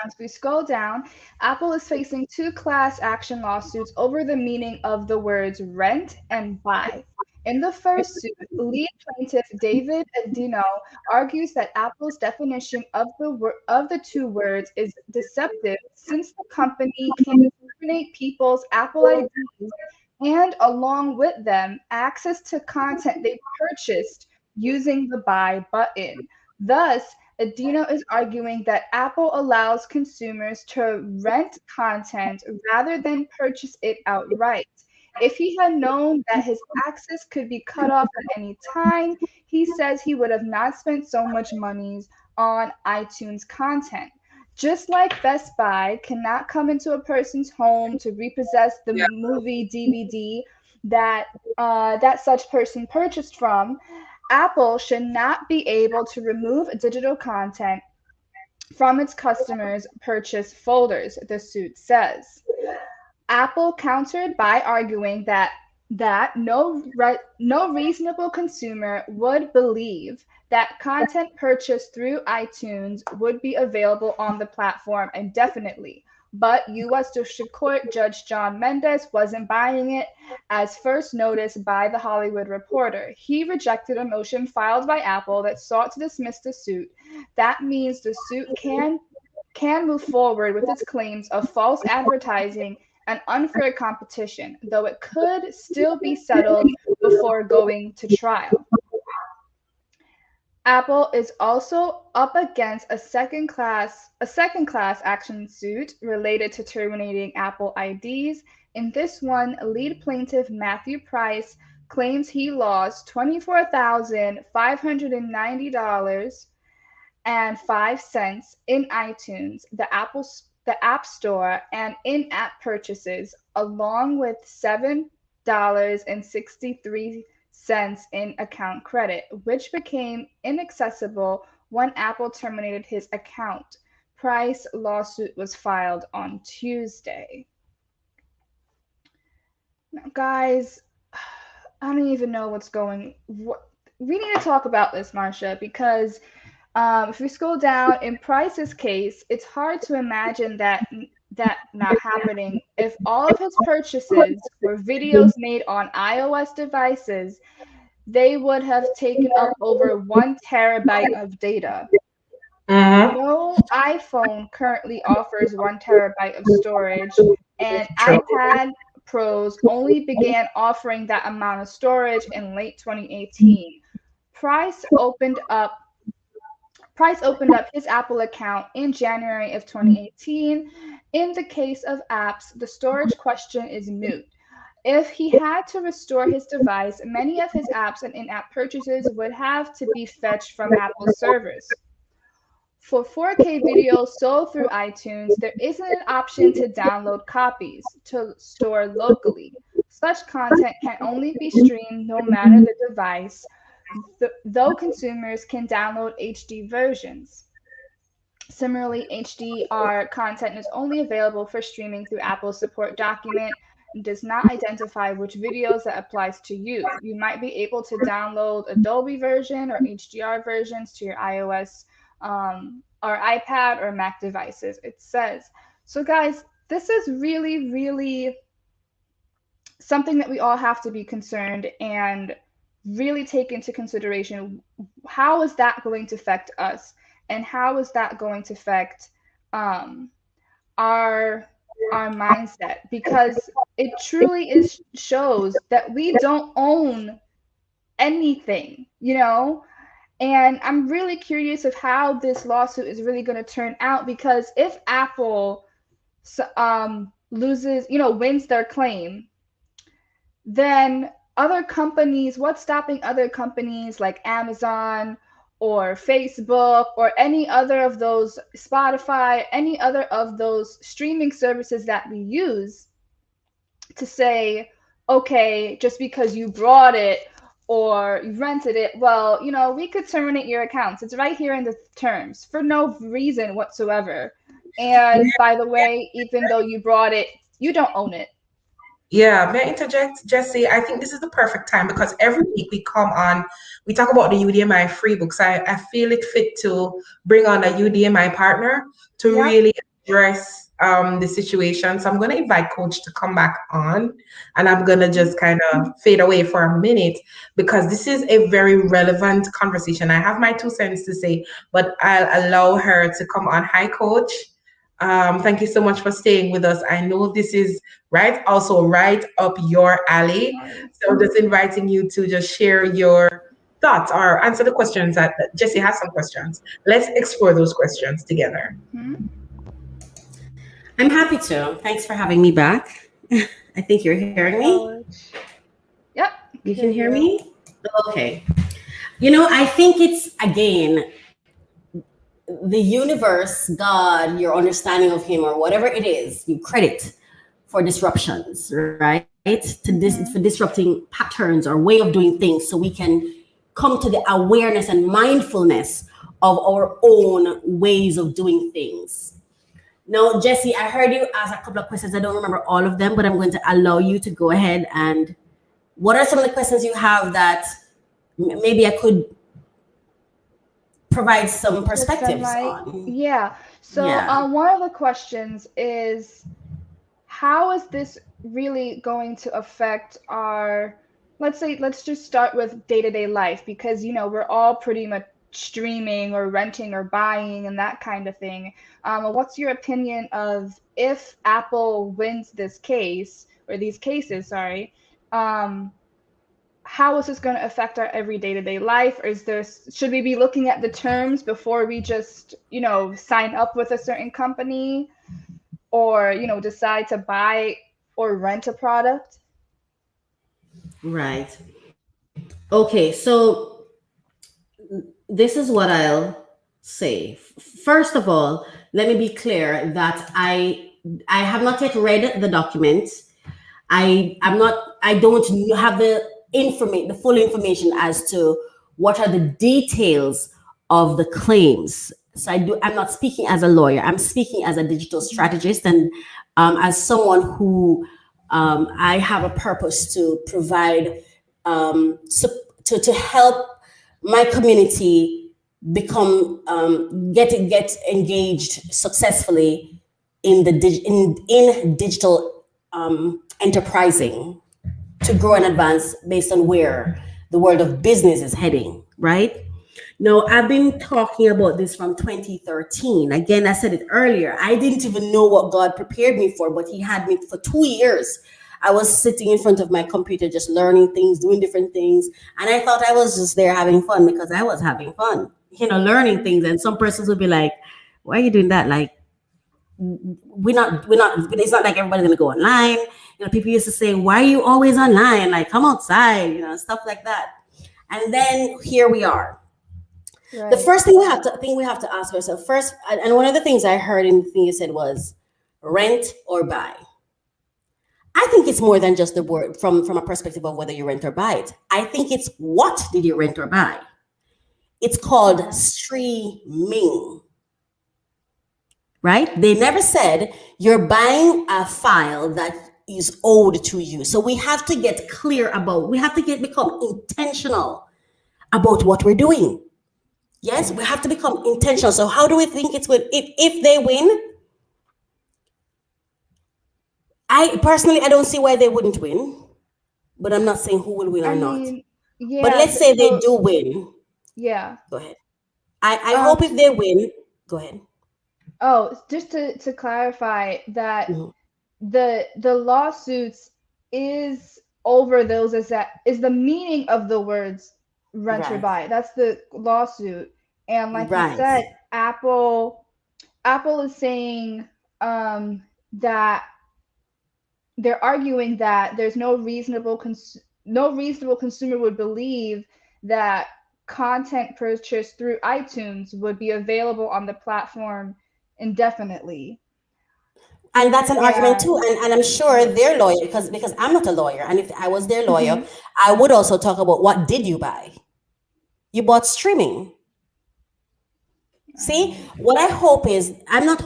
As we scroll down, Apple is facing 2 class action lawsuits over the meaning of the words rent and buy. In the first suit, lead plaintiff David Dino argues that Apple's definition of the 2 words is deceptive since the company can terminate people's Apple IDs and, along with them, access to content they purchased using the buy button. Thus, Adino is arguing that Apple allows consumers to rent content rather than purchase it outright. If he had known that his access could be cut off at any time, he says he would have not spent so much money on iTunes content. Just like Best Buy cannot come into a person's home to repossess the movie DVD that such person purchased from, Apple should not be able to remove digital content from its customers' purchase folders, the suit says. Apple countered by arguing that no reasonable consumer would believe that content purchased through iTunes would be available on the platform indefinitely. But U.S. District Court Judge John Mendez wasn't buying it, as first noticed by The Hollywood Reporter. He rejected a motion filed by Apple that sought to dismiss the suit. That means the suit can move forward with its claims of false advertising and unfair competition, though it could still be settled before going to trial. Apple is also up against a second class action suit related to terminating Apple IDs. In this one, lead plaintiff Matthew Price claims he lost $24,590.05 in iTunes, the App Store, and in-app purchases, along with $7.63 in account credit, which became inaccessible when Apple terminated his account. Price's lawsuit was filed on Tuesday. Now, guys, I don't even know what's going. We need to talk about this, Marsha, because if we scroll down in Price's case, it's hard to imagine that not happening if all of his purchases were videos made on iOS devices. They would have taken up over 1 terabyte of data. No iPhone currently offers 1 terabyte of storage, and iPad Pros only began offering that amount of storage in late 2018. Price opened up his Apple account in January of 2018. In the case of apps, the storage question is moot. If he had to restore his device, many of his apps and in-app purchases would have to be fetched from Apple's servers. For 4K videos sold through iTunes, there isn't an option to download copies to store locally. Such content can only be streamed no matter the device, though consumers can download HD versions. Similarly, HDR content is only available for streaming through Apple's support document and does not identify which videos that applies to you. You might be able to download Adobe version or HDR versions to your iOS or iPad or Mac devices, it says. So guys, this is really, really something that we all have to be concerned and really take into consideration. How is that going to affect us? And how is that going to affect our mindset? Because it truly shows that we don't own anything, you know? And I'm really curious of how this lawsuit is really going to turn out, because if Apple wins their claim, then other companies, what's stopping other companies like Amazon or Facebook or any other of those, Spotify, any other of those streaming services that we use, to say, okay, just because you brought it or you rented it, well, we could terminate your accounts. It's right here in the terms for no reason whatsoever. And by the way, even though you brought it, you don't own it. Yeah, may I interject, Jesse? I think this is the perfect time because every week we come on, we talk about the UDMI free books. I feel it fit to bring on a UDMI partner to really address the situation. So I'm going to invite Coach to come back on, and I'm going to just kind of fade away for a minute because this is a very relevant conversation. I have my 2 cents to say, but I'll allow her to come on. Hi, Coach. Thank you so much for staying with us. I know this is also right up your alley. So just inviting you to just share your thoughts or answer the questions that Jesse has some questions. Let's explore those questions together. I'm happy to. Thanks for having me back. I think you're hearing me. Yep. You can hear me? Okay. You know, I think it's, again, the universe, God, your understanding of him or whatever it is, you credit for disruptions, right? For disrupting patterns or way of doing things so we can come to the awareness and mindfulness of our own ways of doing things. Now, Jesse, I heard you ask a couple of questions. I don't remember all of them, but I'm going to allow you to go ahead. And what are some of the questions you have that maybe I could provide some perspectives on? Yeah. So one of the questions is, how is this really going to affect our, let's just start with day-to-day life, because, you know, we're all pretty much streaming or renting or buying and that kind of thing. What's your opinion of if Apple wins this case, or these cases, sorry, how is this going to affect our every day-to-day life? Or should we be looking at the terms before we just, you know, sign up with a certain company or, you know, decide to buy or rent a product? Right. Okay, so this is what I'll say. First of all, let me be clear that I have not yet read the document. I don't have the full information as to what are the details of the claims. So I'm not speaking as a lawyer. I'm speaking as a digital strategist and as someone who I have a purpose to provide to help my community become get engaged successfully in digital enterprising, to grow and advance based on where the world of business is heading, right? Now, I've been talking about this from 2013. Again, I said it earlier. I didn't even know what God prepared me for, but he had me for 2 years. I was sitting in front of my computer, just learning things, doing different things. And I thought I was just there having fun because I was having fun, you know, learning things. And some persons would be like, why are you doing that? Like, we're not, it's not like everybody's going to go online. You know, people used to say, why are you always online? Like, come outside, you know, stuff like that. And then here we are. Right. The first thing we have to ask ourselves first, and one of the things I heard in the thing you said was rent or buy. I think it's more than just the word from a perspective of whether you rent or buy it. I think it's what did you rent or buy? It's called streaming. Right? They never said you're buying a file that is owed to you. So we have to get clear about, become intentional about what we're doing. Yes, we have to become intentional. So how do we think it's good? If they win, I don't see why they wouldn't win, but I'm not saying who will win or not. Yeah, but let's say they do win. Yeah. Go ahead. I hope if they win, go ahead. Oh, just to clarify that the lawsuits is over those is the meaning of the words rent or buy. That's the lawsuit. And like you said, Apple is saying that they're arguing that there's no reasonable consumer would believe that content purchased through iTunes would be available on the platform indefinitely. And that's an argument too. And I'm sure their lawyer, because I'm not a lawyer, and if I was their lawyer, I would also talk about what did you buy? You bought streaming. See, what I hope is, I'm not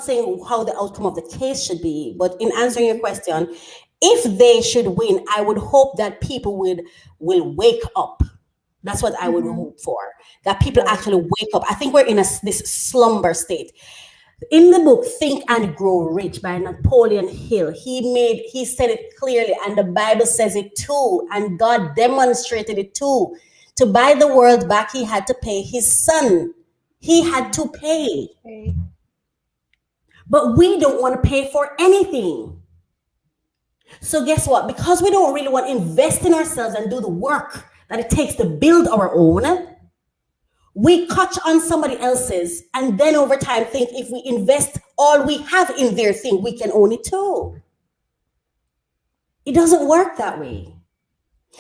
saying how the outcome of the case should be, but in answering your question, if they should win, I would hope that people will wake up. That's what I would hope for, that people actually wake up. I think we're in this slumber state. In the book Think and Grow Rich by Napoleon Hill, he said it clearly, and the Bible says it too, and God demonstrated it too. To buy the world back, he had to pay his son. He had to pay. But we don't want to pay for anything. So guess what? Because we don't really want to invest in ourselves and do the work that it takes to build our own, we catch on somebody else's, and then over time think if we invest all we have in their thing, we can own it too. It doesn't work that way.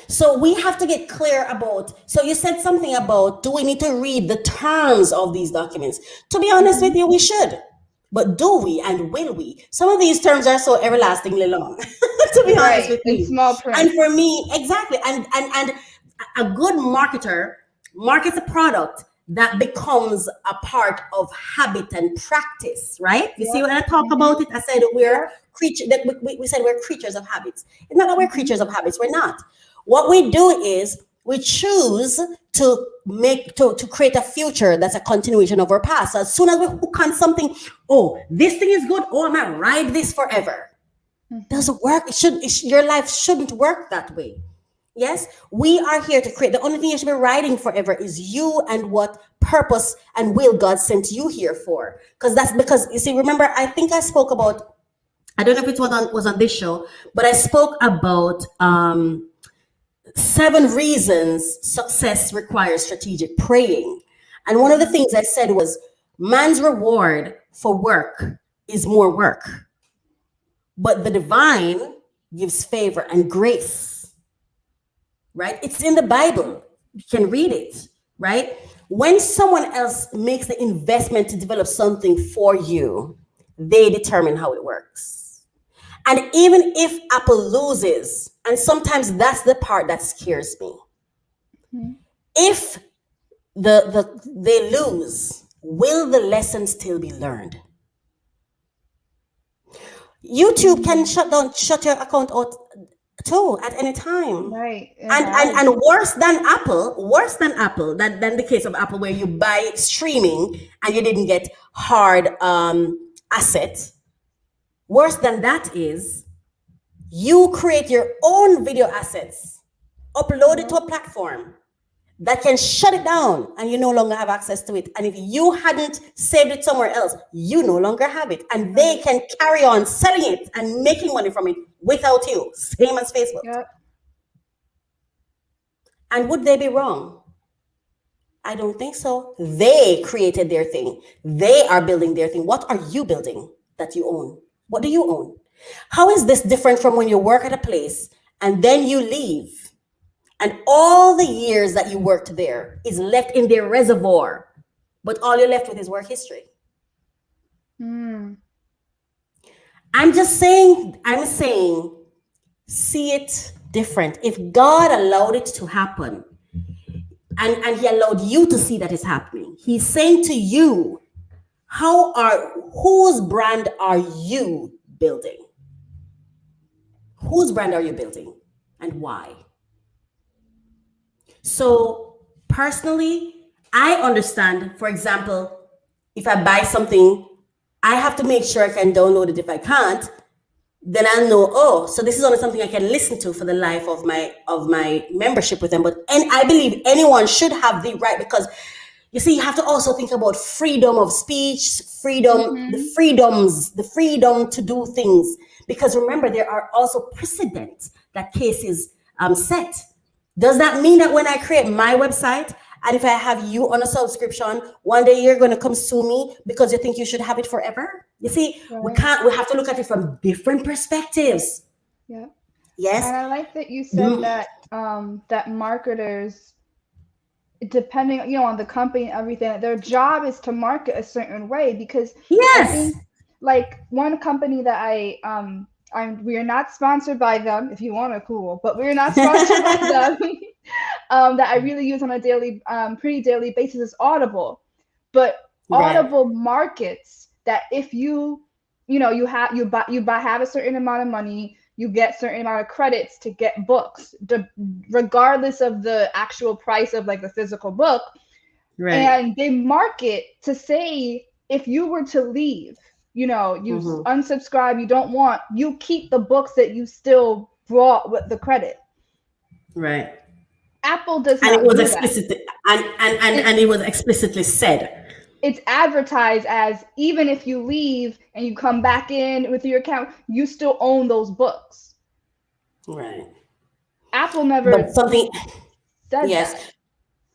So we have to get clear about, so you said something about, do we need to read the terms of these documents? To be honest with you, we should. But do we and will we? Some of these terms are so everlastingly long, to be honest with you. Small print. And for me, exactly. And a good marketer markets a product that becomes a part of habit and practice, right? You see when I talk about it, I said we're we said we're creatures of habits. It's not that we're creatures of habits, we're not. What we do is we choose to create a future that's a continuation of our past. So as soon as we hook on something, oh, this thing is good, oh, I'm gonna ride this forever. Doesn't work. Your life shouldn't work that way. Yes, we are here to create. The only thing you should be riding forever is you and what purpose and will God sent you here for. Because you see, remember, I think I spoke about, I don't know if it was on this show, but I spoke about 7 reasons success requires strategic praying. And one of the things I said was, man's reward for work is more work, but the divine gives favor and grace. Right? It's in the Bible. You can read it, right? When someone else makes the investment to develop something for you, they determine how it works. And even if Apple loses, and sometimes that's the part that scares me. If they lose, will the lesson still be learned? YouTube can shut your account out too at any time, right? And worse than Apple, than the case of Apple, where you buy streaming and you didn't get hard asset. Worse than that is you create your own video assets, upload it to a platform that can shut it down, and you no longer have access to it. And if you hadn't saved it somewhere else, you no longer have it, and they can carry on selling it and making money from it without you, same as Facebook. Yep. And would they be wrong? I don't think so. They created their thing. They are building their thing. What are you building that you own? What do you own? How is this different from when you work at a place and then you leave, and all the years that you worked there is left in their reservoir, but all you're left with is work history? I'm saying, see it different. If God allowed it to happen, and he allowed you to see that it's happening, he's saying to you, whose brand are you building? Whose brand are you building, and why? So personally, I understand, for example, if I buy something, I have to make sure I can download it. If I can't, then I'll know, oh, so this is only something I can listen to for the life of my membership with them. And I believe anyone should have the right, because you see, you have to also think about freedom of speech, the freedom to do things. Because remember, there are also precedents that cases set. Does that mean that when I create my website, and if I have you on a subscription, one day you're going to come sue me because you think you should have it forever? You see, we have to look at it from different perspectives. Yeah. Yes. And I like that you said that that marketers, depending on the company and everything, their job is to market a certain way, because I think, like, one company that we are not sponsored by them. If you want to, cool, but we're not sponsored by them. That I really use on a pretty daily basis is Audible. But Audible markets that if you have a certain amount of money, you get certain amount of credits to get books, regardless of the actual price of like the physical book. Right. And they market to say if you were to leave, you unsubscribe, you don't want, you keep the books that you still brought with the credit. Right. Apple does and not it was do explicitly and it was explicitly said. It's advertised as even if you leave and you come back in with your account, you still own those books. Right. Apple never But something says yes. that.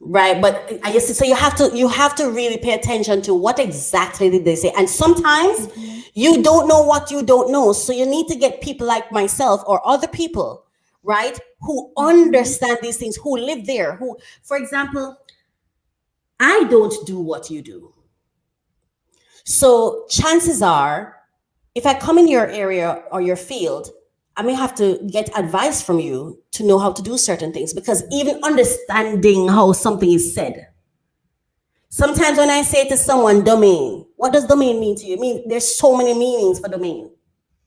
Right, but I guess so. You have to really pay attention to what exactly did they say, and sometimes you don't know what you don't know. So you need to get people like myself or other people, right, who understand these things, who live there. Who, for example, I don't do what you do. So chances are, if I come in your area or your field, I may have to get advice from you to know how to do certain things, because even understanding how something is said. Sometimes when I say to someone domain, what does domain mean to you? I mean, there's so many meanings for domain.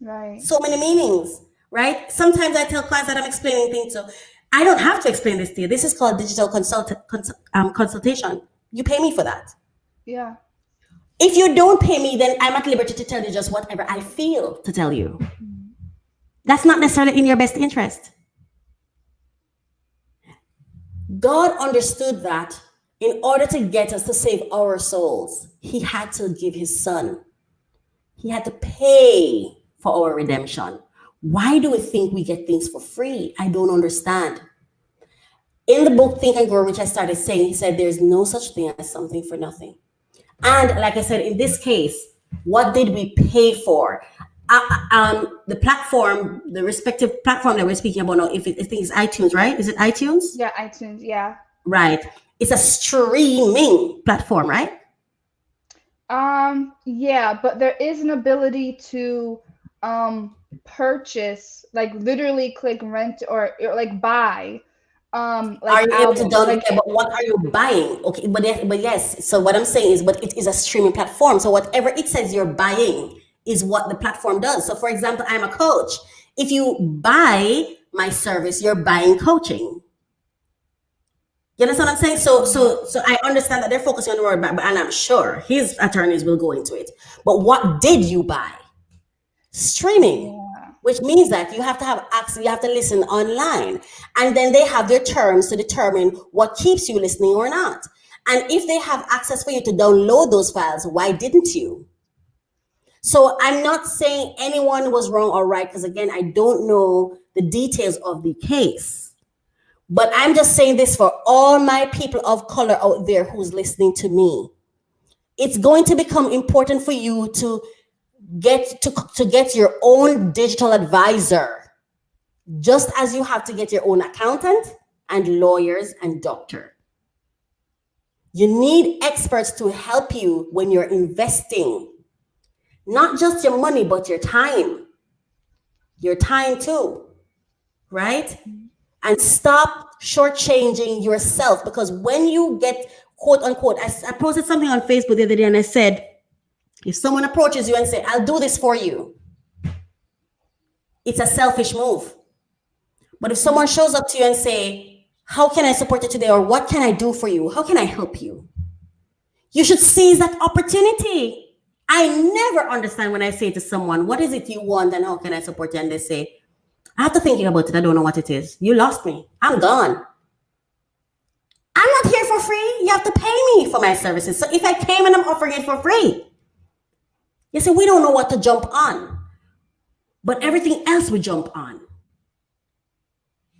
Right. So many meanings, right? Sometimes I tell clients that I'm explaining things, so I don't have to explain this to you. This is called digital consultation. You pay me for that. Yeah. If you don't pay me, then I'm at liberty to tell you just whatever I feel to tell you. That's not necessarily in your best interest. God understood that in order to get us to save our souls, he had to give his son. He had to pay for our redemption. Why do we think we get things for free? I don't understand. In the book Think and Grow, which I started saying, he said there's no such thing as something for nothing. And like I said, in this case, what did we pay for? The platform, the respective platform that we're speaking about now, I think it's iTunes, right? Is it iTunes? Yeah, iTunes, yeah. Right. It's a streaming platform, right? Yeah, but there is an ability to purchase, like literally click rent or like buy. Like are you able to download? like, okay, but what are you buying? Okay, but yes. So what I'm saying is, but it is a streaming platform. So whatever it says you're buying is what the platform does. So for example, I'm a coach. If you buy my service, you're buying coaching. You understand what I'm saying? So I understand that they're focusing on the word buy, and I'm sure his attorneys will go into it. But what did you buy? Streaming. Which means that you have to have access, you have to listen online. And then they have their terms to determine what keeps you listening or not. And if they have access for you to download those files, why didn't you? So I'm not saying anyone was wrong or right, because again, I don't know the details of the case. But I'm just saying this for all my people of color out there who's listening to me. It's going to become important for you to get your own digital advisor, just as you have to get your own accountant and lawyers and doctor. You need experts to help you when you're investing, not just your money, but your time too, right? And stop shortchanging yourself, because when you get quote unquote, I posted something on Facebook the other day and I said, if someone approaches you and say, I'll do this for you, it's a selfish move. But if someone shows up to you and say, how can I support you today? Or what can I do for you? How can I help you? You should seize that opportunity. I never understand when I say to someone, what is it you want and how can I support you? And they say, I have to think about it. I don't know what it is. You lost me. I'm gone. I'm not here for free. You have to pay me for my services. So if I came and I'm offering it for free, you see, we don't know what to jump on, but everything else we jump on.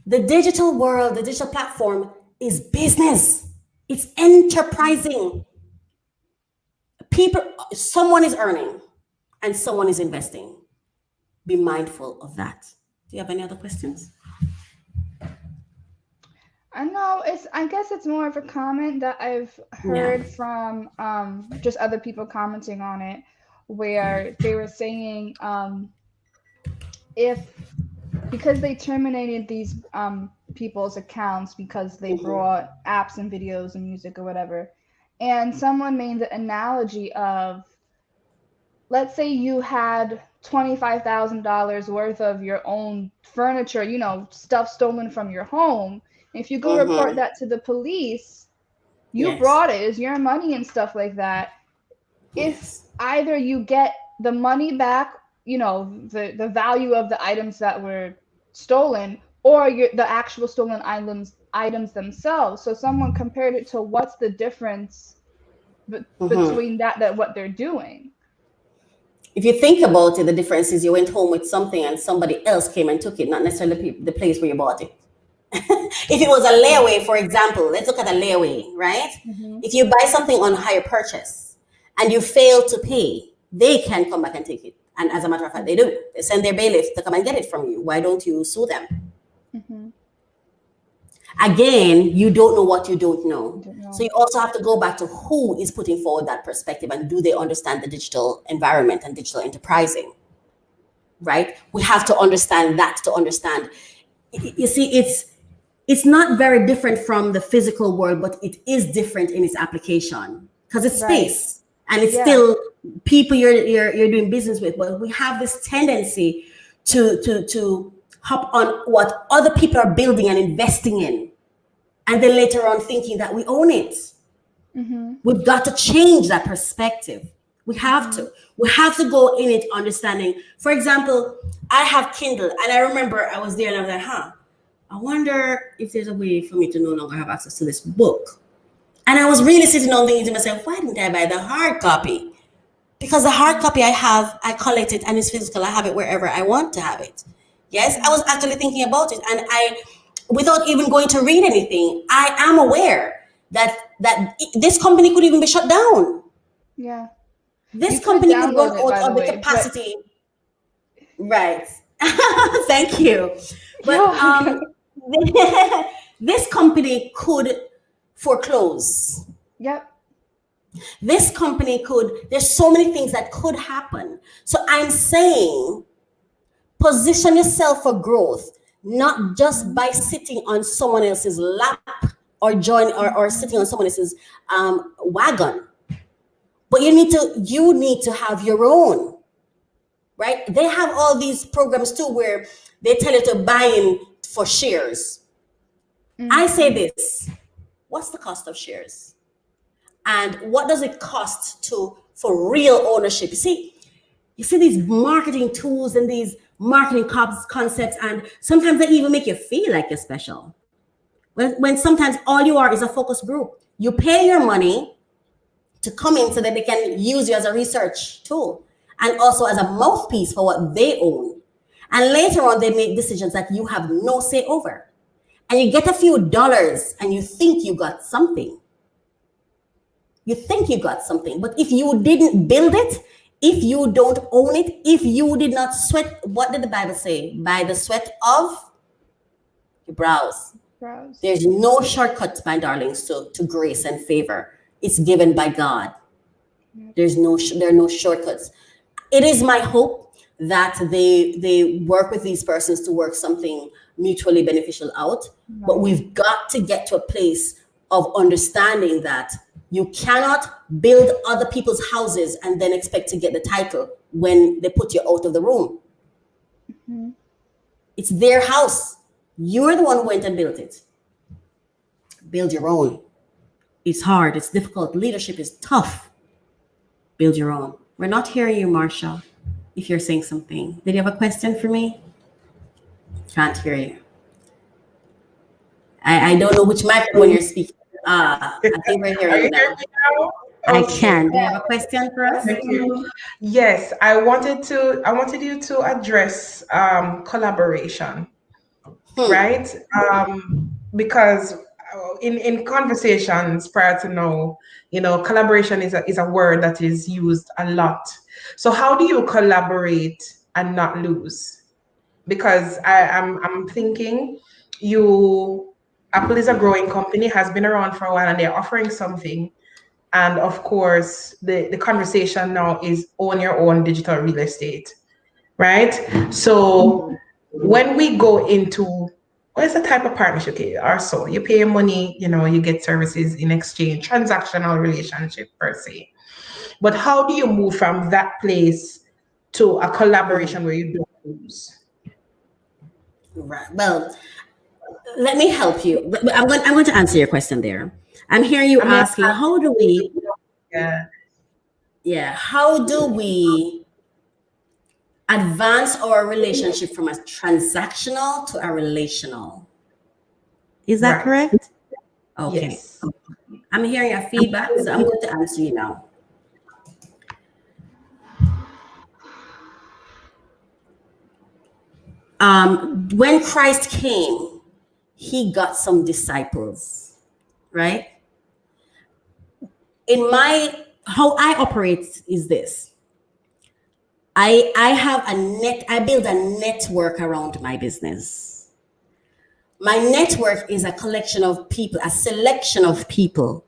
The digital world, the digital platform is business. It's enterprising. Someone is earning and someone is investing. Be mindful of that. Do you have any other questions? I guess it's more of a comment that I've heard from just other people commenting on it, where they were saying because they terminated these people's accounts because they brought apps and videos and music or whatever, And someone made the analogy of, let's say you had $25,000 worth of your own furniture, you know, stuff stolen from your home. If you go report that to the police, you brought it, it's your money and stuff like that. If either you get the money back, you know, the value of the items that were stolen, or the actual stolen items themselves. So someone compared it to what's the difference between that what they're doing. If you think about it, the difference is you went home with something and somebody else came and took it, not necessarily the place where you bought it. If it was a layaway, for example, let's look at a layaway, right? If you buy something on hire purchase and you fail to pay, they can come back and take it. And as a matter of fact, they do. They send their bailiff to come and get it from you. Why don't you sue them? Again, you don't know what you don't know. So you also have to go back to who is putting forward that perspective, and do they understand the digital environment and digital enterprising, right? We have to understand that to understand. You see, it's not very different from the physical world, but it is different in its application because it's space and it's still people you're doing business with. But we have this tendency to hop on what other people are building and investing in, and then later on thinking that we own it. We've got to change that perspective. We have to. We have to go in it understanding. For example, I have Kindle, and I remember I was there and I was like, I wonder if there's a way for me to no longer have access to this book. And I was really sitting on thinking to myself, why didn't I buy the hard copy? Because the hard copy I have, I collect it and it's physical. I have it wherever I want to have it. Yes, I was actually thinking about it. And I, without even going to read anything, I am aware that this company could even be shut down. Yeah. This company could run out of the capacity. Right. Thank you. But this company could foreclose. Yep. This company could, there's so many things that could happen. So I'm saying, position yourself for growth, not just by sitting on someone else's lap or sitting on someone else's wagon. But you need to have your own, right? They have all these programs too where they tell you to buy in for shares. I say this, what's the cost of shares? And what does it cost for real ownership? You see these marketing tools and these marketing concepts, and sometimes they even make you feel like you're special. When sometimes all you are is a focus group. You pay your money to come in so that they can use you as a research tool and also as a mouthpiece for what they own. And later on, they make decisions that you have no say over. And you get a few dollars and you think you got something. You think you got something. But if you didn't build it, if you don't own it, if you did not sweat, what did the Bible say? By the sweat of your brows. There's no shortcuts, my darlings, to grace and favor. It's given by God. There are no shortcuts. It is my hope that they work with these persons to work something mutually beneficial out. Right. But we've got to get to a place of understanding that you cannot build other people's houses and then expect to get the title when they put you out of the room. It's their house. You're the one who went and built it. Build your own. It's hard. It's difficult. Leadership is tough. Build your own. We're not hearing you, Marsha, if you're saying something. Did you have a question for me? Can't hear you. I don't know which microphone you're speaking. I think we're hearing you now. I can. Do you have a question for us? Thank you. Yes, I wanted you to address collaboration, right? Because in conversations prior to now, collaboration is a word that is used a lot. So how do you collaborate and not lose? Because I'm thinking Apple is a growing company, has been around for a while, and they're offering something. And of course, the conversation now is own your own digital real estate, right? So when we go into What is the type of partnership or so? You pay money, you get services in exchange, transactional relationship per se. But how do you move from that place to a collaboration where you don't lose? Right. Well, let me help you. I'm going to answer your question there. I'm hearing you asking, how do we? How do we advance our relationship from a transactional to a relational? Is that correct? Okay. Yes. I'm hearing a feedback, so I'm going to answer you now. When Christ came, he got some disciples, right? How I operate is this. I build a network around my business. My network is a collection of people, a selection of people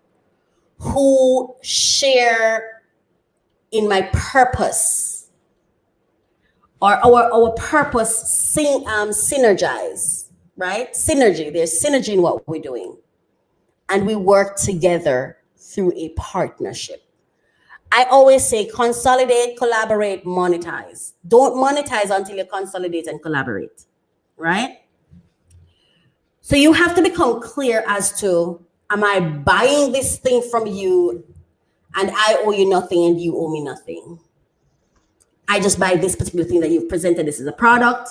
who share in my purpose, or our purpose synergize, right? Synergy, there's synergy in what we're doing. And we work together through a partnership. I always say consolidate, collaborate, monetize. Don't monetize until you consolidate and collaborate, right? So you have to become clear as to, am I buying this thing from you and I owe you nothing and you owe me nothing? I just buy this particular thing that you've presented. This is a product.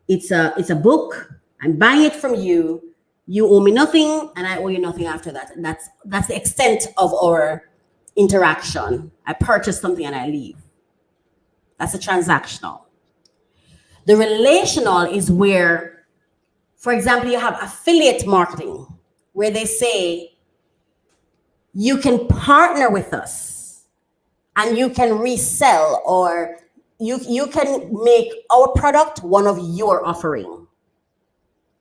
It's a book. I'm buying it from you. You owe me nothing and I owe you nothing after that. And that's the extent of our interaction. I purchase something and I leave. That's a transactional. The relational is where, for example, you have affiliate marketing where they say you can partner with us and you can resell, or you can make our product one of your offering,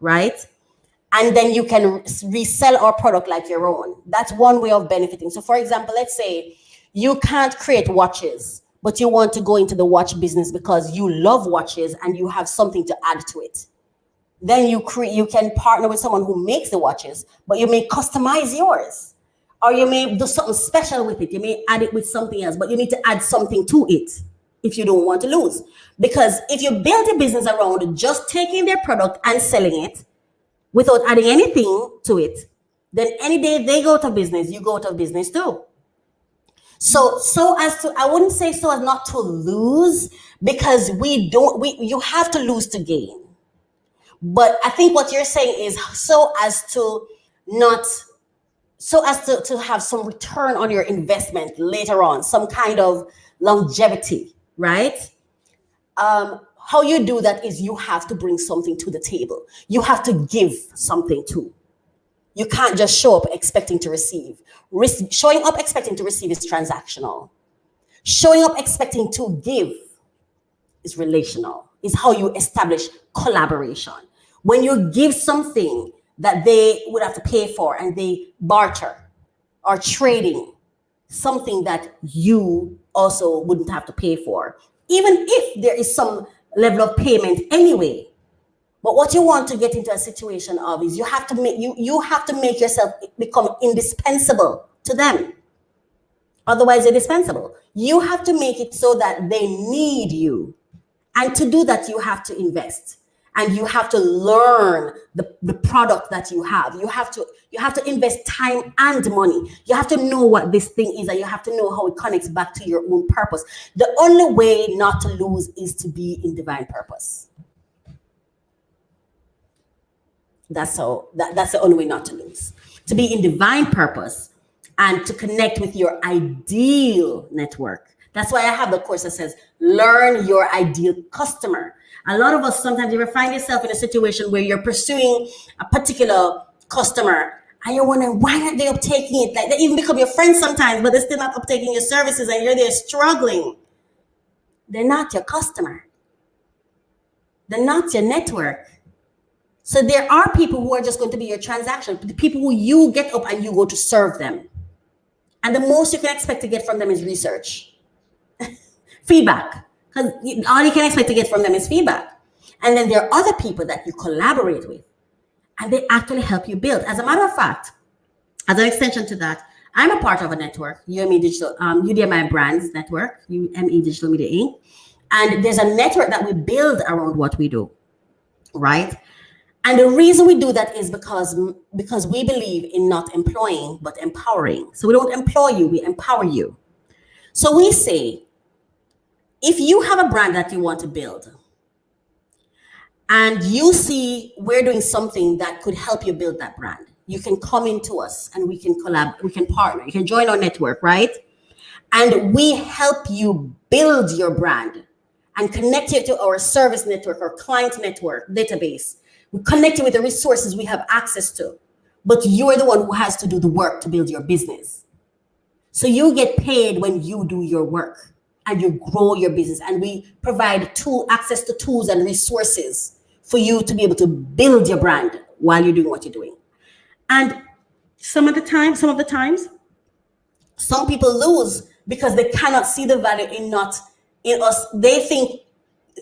right? And then you can resell our product like your own. That's one way of benefiting. So for example, let's say you can't create watches, but you want to go into the watch business because you love watches and you have something to add to it. Then you can partner with someone who makes the watches, but you may customize yours. Or you may do something special with it. You may add it with something else, but you need to add something to it if you don't want to lose. Because if you build a business around just taking their product and selling it, without adding anything to it, then any day they go out of business, you go out of business too. So as to, I wouldn't say so as not to lose, because you have to lose to gain. But I think what you're saying is so as to have some return on your investment later on, some kind of longevity, right? How you do that is you have to bring something to the table. You have to give something too. You can't just show up expecting to receive. Showing up expecting to receive is transactional. Showing up expecting to give is relational. Is how you establish collaboration. When you give something that they would have to pay for and they barter or trading something that you also wouldn't have to pay for, even if there is some level of payment anyway. But what you want to get into a situation of is you have to make yourself become indispensable to them. Otherwise, you're dispensable. You have to make it so that they need you. And to do that, you have to invest. And you have to learn the product that you have. You have to invest time and money. You have to know what this thing is, and you have to know how it connects back to your own purpose. The only way not to lose is to be in divine purpose. That's the only way not to lose. To be in divine purpose and to connect with your ideal network. That's why I have the course that says, learn your ideal customer. A lot of us, sometimes you ever find yourself in a situation where you're pursuing a particular customer and you're wondering, why aren't they uptaking it? Like, they even become your friends sometimes, but they're still not uptaking your services and you're there struggling. They're not your customer. They're not your network. So there are people who are just going to be your transaction, the people who you get up and you go to serve them. And the most you can expect to get from them is research. Feedback. Because all you can expect to get from them is feedback. And then there are other people that you collaborate with. and they actually help you build. As a matter of fact, as an extension to that, I'm a part of a network, UME Digital, UDMI Brands Network, UME Digital Media Inc. And there's a network that we build around what we do, right? And the reason we do that is because we believe in not employing, but empowering. So we don't employ you, we empower you. So we say, if you have a brand that you want to build, and you see we're doing something that could help you build that brand, you can come into us and we can collab, we can partner, you can join our network, right? And we help you build your brand and connect you to our service network or client network database. We connect you with the resources we have access to, but you're the one who has to do the work to build your business. So you get paid when you do your work and you grow your business, and we provide access to tools and resources for you to be able to build your brand while you're doing what you're doing. And some of the times, some people lose because they cannot see the value in us. They think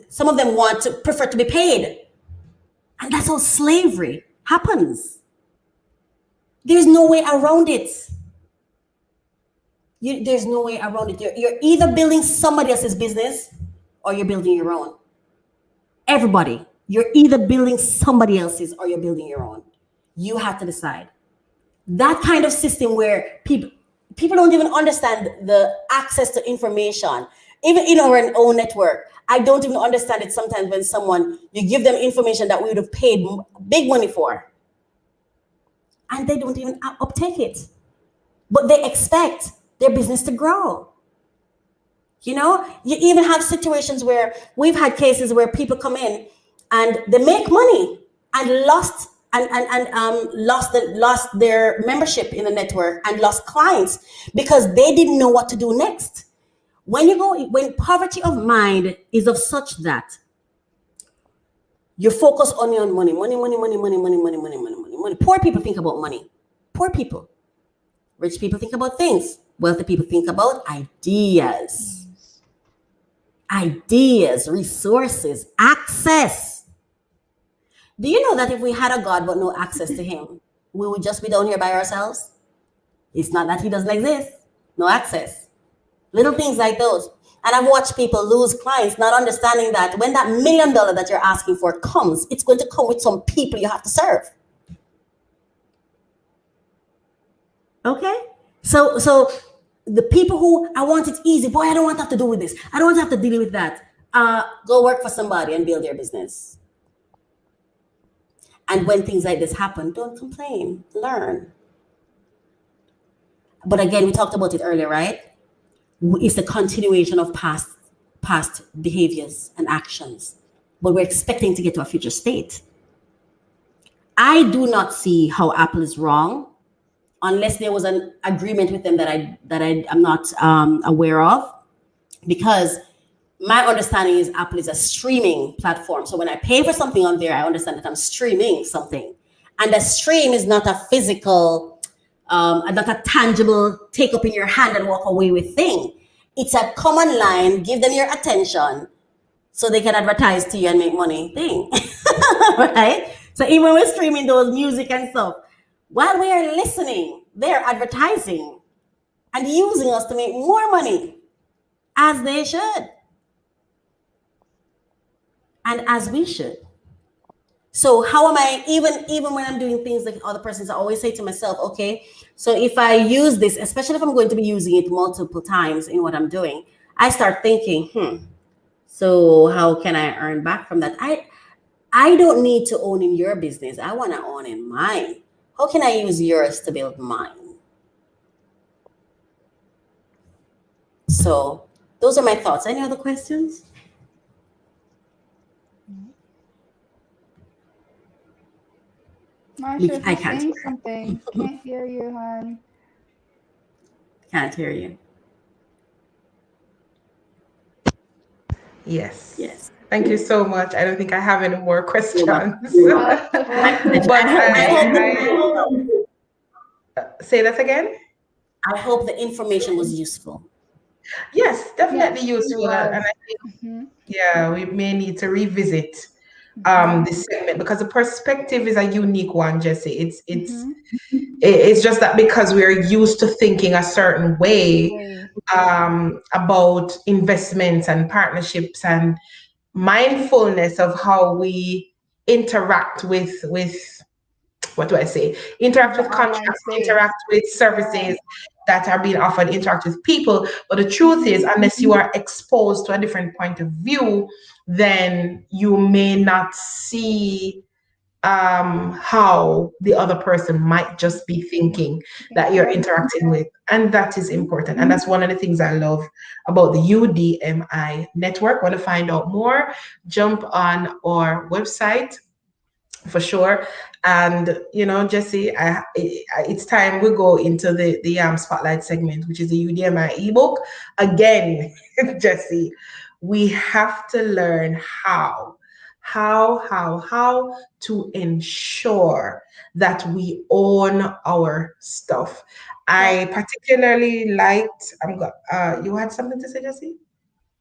some of them prefer to be paid. And that's how slavery happens. There's no way around it. There's no way around it. You're either building somebody else's business or you're building your own. Everybody, you're either building somebody else's or you're building your own. You have to decide. That kind of system where people don't even understand the access to information, even in our own network. I don't even understand it sometimes when you give them information that we would have paid big money for, and they don't even uptake it, but they expect their business to grow. You even have situations where we've had cases where people come in and they make money and lost their membership in the network and lost clients because they didn't know what to do next. When poverty of mind is of such that you focus only on money. Poor people think about money. Poor people. Rich people think about things. Wealthy people think about ideas. Ideas, resources, access. Do you know that if we had a God but no access to him, we would just be down here by ourselves? It's not that he doesn't exist. No access. Little things like those. And I've watched people lose clients not understanding that when that $1 million that you're asking for comes, it's going to come with some people you have to serve. Okay? So the people who, I want it easy. Boy, I don't want to have to do with this. I don't want to have to deal with that. Go work for somebody and build your business. And when things like this happen, don't complain. Learn. But again, we talked about it earlier, right? It's the continuation of past behaviors and actions, but we're expecting to get to a future state. I do not see how Apple is wrong unless there was an agreement with them that I'm not aware of, because my understanding is Apple is a streaming platform. So when I pay for something on there, I understand that I'm streaming something, and a stream is not a physical, not a tangible take up in your hand and walk away with thing. It's a common line, give them your attention so they can advertise to you and make money thing. Right? So even when we're streaming those music and stuff, while we are listening, they're advertising and using us to make more money, as they should. And as we should. So how am I, even when I'm doing things like other persons, I always say to myself, okay, so if I use this, especially if I'm going to be using it multiple times in what I'm doing, I start thinking, so how can I earn back from that? I don't need to own in your business. I want to own in mine. How can I use yours to build mine? So those are my thoughts. Any other questions? Marsha, if you're saying something, can't hear you, hon. Can't hear you. Yes. Thank you so much. I don't think I have any more questions. Say that again. I hope the information was useful. Yes, definitely useful. And I think, we may need to revisit this segment, because the perspective is a unique one, Jesse. It's just that because we're used to thinking a certain way about investments and partnerships and mindfulness of how we interact with what do I say? Interact with contracts, interact with services that are being offered, interact with people. But the truth is, unless you are exposed to a different point of view, then you may not see how the other person might just be thinking that you're interacting with. And that is important. And that's one of the things I love about the UDMI network. Want to find out more? Jump on our website for sure. And Jesse, it's time we go into the spotlight segment, which is the UDMI ebook. Again, Jesse, we have to learn how to ensure that we own our stuff. I particularly liked. You had something to say, Jesse?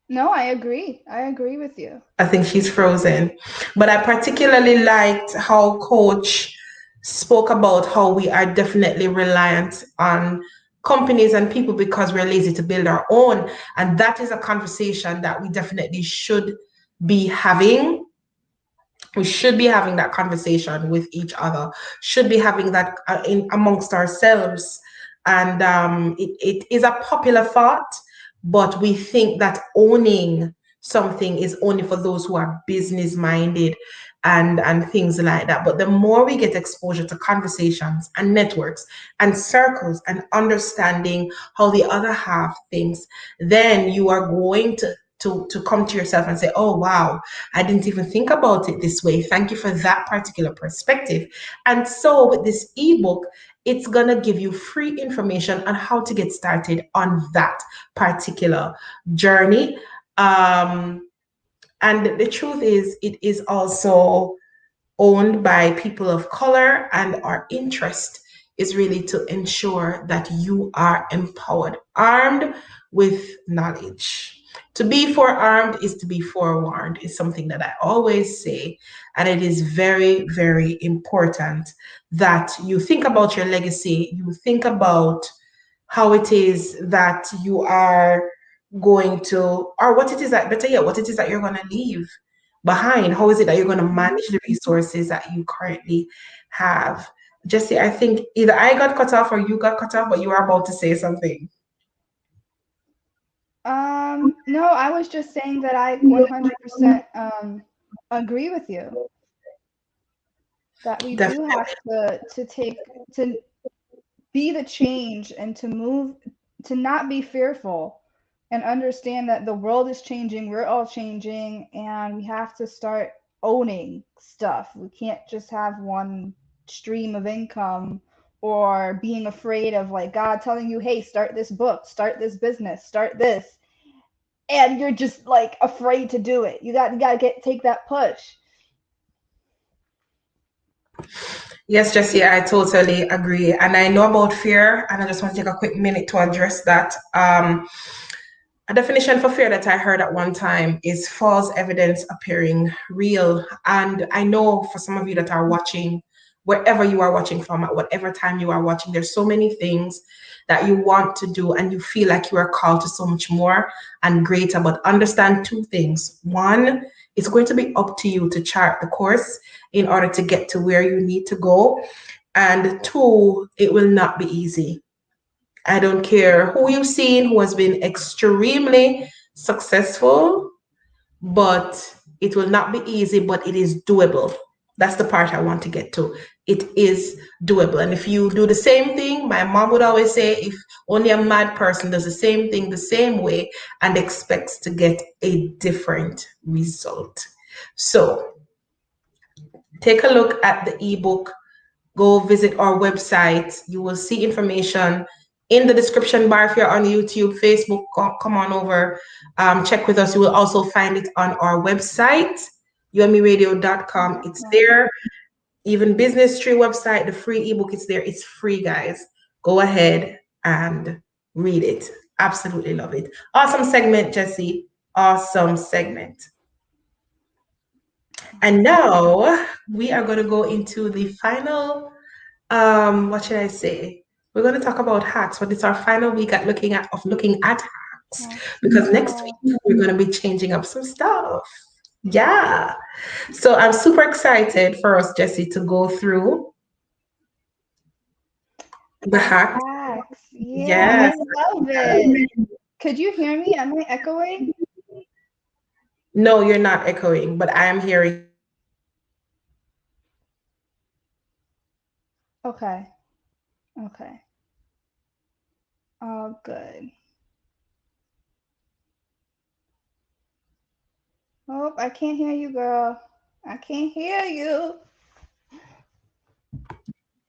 No, I agree. I agree with you. I think she's frozen. But I particularly liked how Coach spoke about how we are definitely reliant on companies and people because we're lazy to build our own. And that is a conversation that we definitely should be having. We should be having that conversation with each other, should be having that amongst ourselves. And it is a popular thought, but we think that owning something is only for those who are business minded and things like that. But the more we get exposure to conversations and networks and circles and understanding how the other half thinks, then you are going to come to yourself and say, oh, wow, I didn't even think about it this way. Thank you for that particular perspective. And so with this ebook, it's going to give you free information on how to get started on that particular journey. And the truth is, it is also owned by people of color, and our interest is really to ensure that you are empowered, armed with knowledge. To be forearmed is to be forewarned, is something that I always say. And it is very, very important that you think about your legacy. You think about how it is that you are going to, or what it is that, better yet, what it is that you're going to leave behind. How is it that you're going to manage the resources that you currently have? Jesse, I think either I got cut off or you got cut off, but you are about to say something. No, I was just saying that I 100% agree with you. That we do have to be the change and to move, to not be fearful and understand that the world is changing, we're all changing, and we have to start owning stuff. We can't just have one stream of income or being afraid of like God telling you, hey, start this book, start this business, start this. And you're just like afraid to do it. You gotta take that push. Yes, Jessie, I totally agree. And I know about fear, and I just want to take a quick minute to address that. A definition for fear that I heard at one time is false evidence appearing real. And I know for some of you that are watching, wherever you are watching from, at whatever time you are watching, there's so many things that you want to do and you feel like you are called to so much more and greater. But understand two things. One, it's going to be up to you to chart the course in order to get to where you need to go. And two, it will not be easy. I don't care who you've seen who has been extremely successful, but it will not be easy, but it is doable. That's the part I want to get to. It is doable. And if you do the same thing, my mom would always say, if only a mad person does the same thing the same way and expects to get a different result. So take a look at the ebook. Go visit our website. You will see information in the description bar. If you're on YouTube, Facebook, come on over, check with us. You will also find it on our website, umeradio.com. It's there. Even Business Tree website, the free ebook is there. It's free, guys. Go ahead and read it. Absolutely love it. Awesome segment, Jesse. Awesome segment. And now we are going to go into the final, what should I say? We're going to talk about hacks, but it's our final week at looking at hacks, because next week we're going to be changing up some stuff. Yeah. So I'm super excited for us, Jesse, to go through the hacks. Yeah, Yes. I love it. Could you hear me? Am I echoing? No, you're not echoing, but I am hearing. Okay. Okay. Oh, good. Oh, I can't hear you, girl. I can't hear you.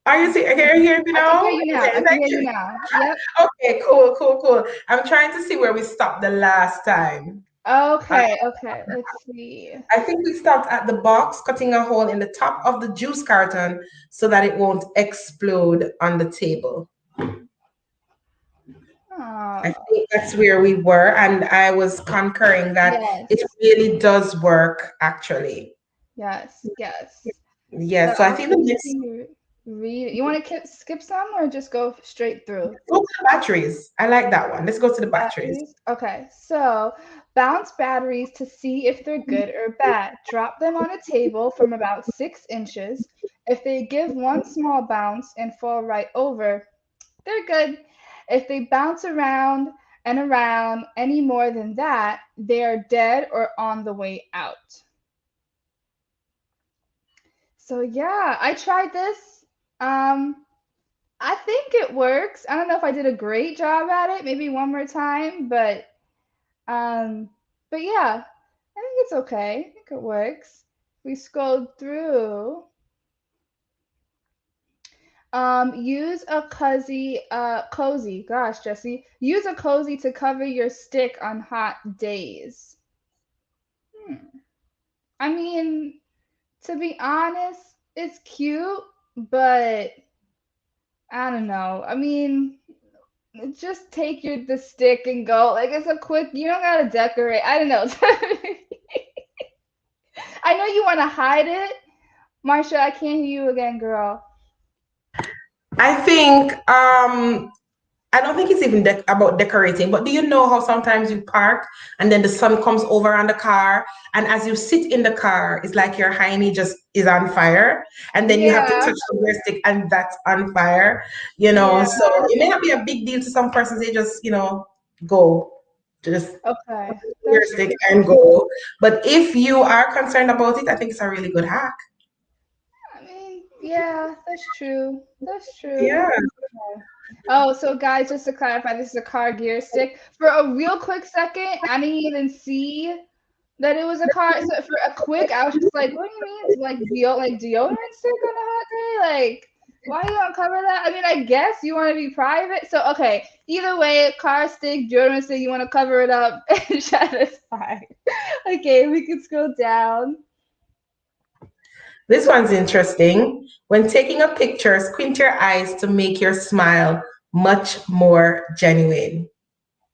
Are you see? Can you hear me now? I can hear you now. Okay, I can thank hear you. you now. Yep. Okay, cool. I'm trying to see where we stopped the last time. Okay. Okay. Let's see. I think we stopped at the box, cutting a hole in the top of the juice carton so that it won't explode on the table. I think that's where we were, and I was concurring that it really does work, actually. Yes. Yeah, so I think the next read. You want to skip some or just go straight through? go to the batteries. I like that one. Let's go to the batteries. Okay, so bounce batteries to see if they're good or bad. Drop them on a table from about 6 inches. If they give one small bounce and fall right over, they're good. If they bounce around and around any more than that, they are dead or on the way out. So yeah, I tried this. I think it works. I don't know if I did a great job at it. Maybe one more time, but yeah, I think it's okay. I think it works. We scrolled through. Use a cozy. Gosh, Jesse, use a cozy to cover your stick on hot days. I mean, to be honest, it's cute, but I don't know. I mean, just take the stick and go. Like, it's a quick, you don't gotta decorate. I don't know. I know you want to hide it. Marsha, I can't hear you again, girl. I think I don't think it's even about decorating, but do you know how sometimes you park and then the sun comes over on the car, and as you sit in the car, it's like your hiney just is on fire, and then you have to touch the rear stick and that's on fire, So it may not be a big deal to some persons. They just, go. Just rear stick and go. But if you are concerned about it, I think it's a really good hack. I mean, yeah, that's true. Yeah. Oh, so guys, just to clarify, this is a car gear stick. For a real quick second, I didn't even see that it was a car. So for a quick, I was just like, what do you mean? It's like deodorant stick on a hot day? Like, why you don't cover that? I mean, I guess you want to be private. So okay, either way, car stick, deodorant stick, you want to cover it up and satisfy. Okay, we can scroll down. This one's interesting. When taking a picture, squint your eyes to make your smile much more genuine.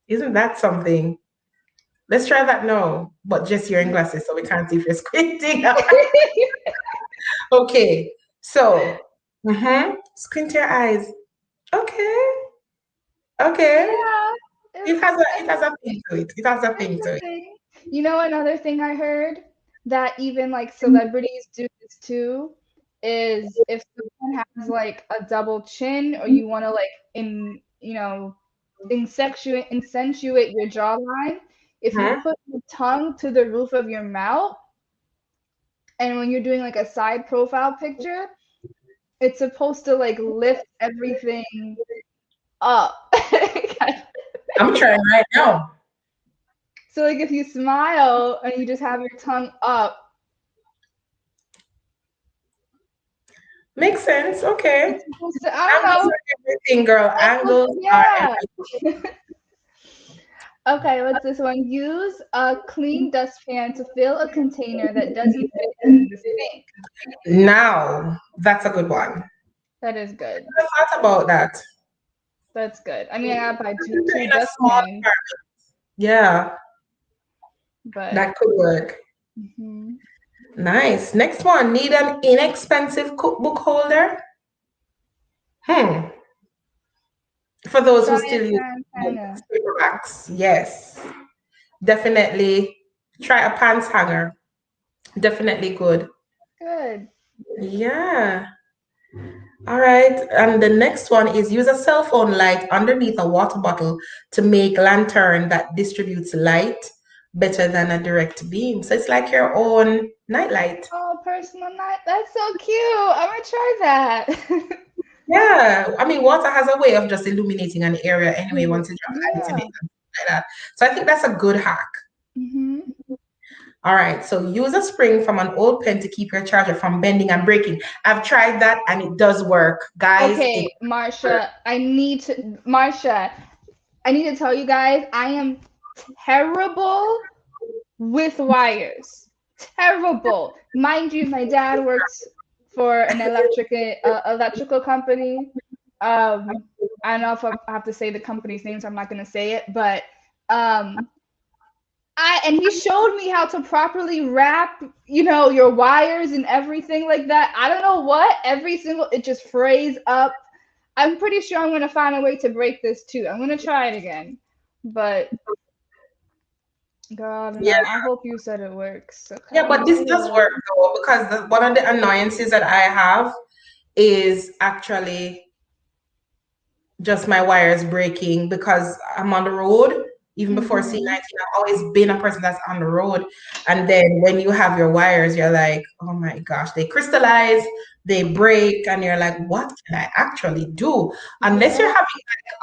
Isn't that something? Let's try that now, but just you're in glasses, so we can't see if you're squinting. Okay, so squint your eyes. Okay. Yeah, it has a thing to it. It has a thing to it. You know, another thing I heard that even like celebrities do this too is if someone has like a double chin, or you want to accentuate your jawline, if you put your tongue to the roof of your mouth, and when you're doing like a side profile picture, it's supposed to like lift everything up. I'm trying right now. So like if you smile and you just have your tongue up. Makes sense. Okay. I don't know. Everything, girl. Angles are everything. Okay, what's this one? Use a clean dustpan to fill a container that doesn't fit in the sink. Now, that's a good one. That is good. I thought about that. That's good. I mean, I gotta buy two dustpans. Yeah. But that could work. Nice. Next one. Need an inexpensive cookbook holder? For those who still use paperbacks, yes. Definitely try a pants hanger. Definitely good. Good. Yeah. All right. And the next one is use a cell phone light underneath a water bottle to make lantern that distributes light better than a direct beam. So it's like your own night light. Oh, personal night. That's so cute. I'm gonna try that. Yeah. I mean, water has a way of just illuminating an area anyway once you drop light in it and like that. So I think that's a good hack. Mm-hmm. All right, so use a spring from an old pen to keep your charger from bending and breaking. I've tried that and it does work, guys. Okay, Marsha, I need to tell you guys, I am terrible with wires. Terrible. Mind you, my dad works for an electrical company. I don't know if I have to say the company's name, so I'm not going to say it, but and he showed me how to properly wrap, your wires and everything like that. I don't know what, it just frays up. I'm pretty sure I'm going to find a way to break this too. I'm going to try it again. But, God, Yeah. I hope you said it works. Okay. Yeah, but this does work though, because one of the annoyances that I have is actually just my wires breaking because I'm on the road. Even before C19, I've always been a person that's on the road. And then when you have your wires, you're like, oh my gosh, they crystallize, they break, and you're like, what can I actually do? Unless you're having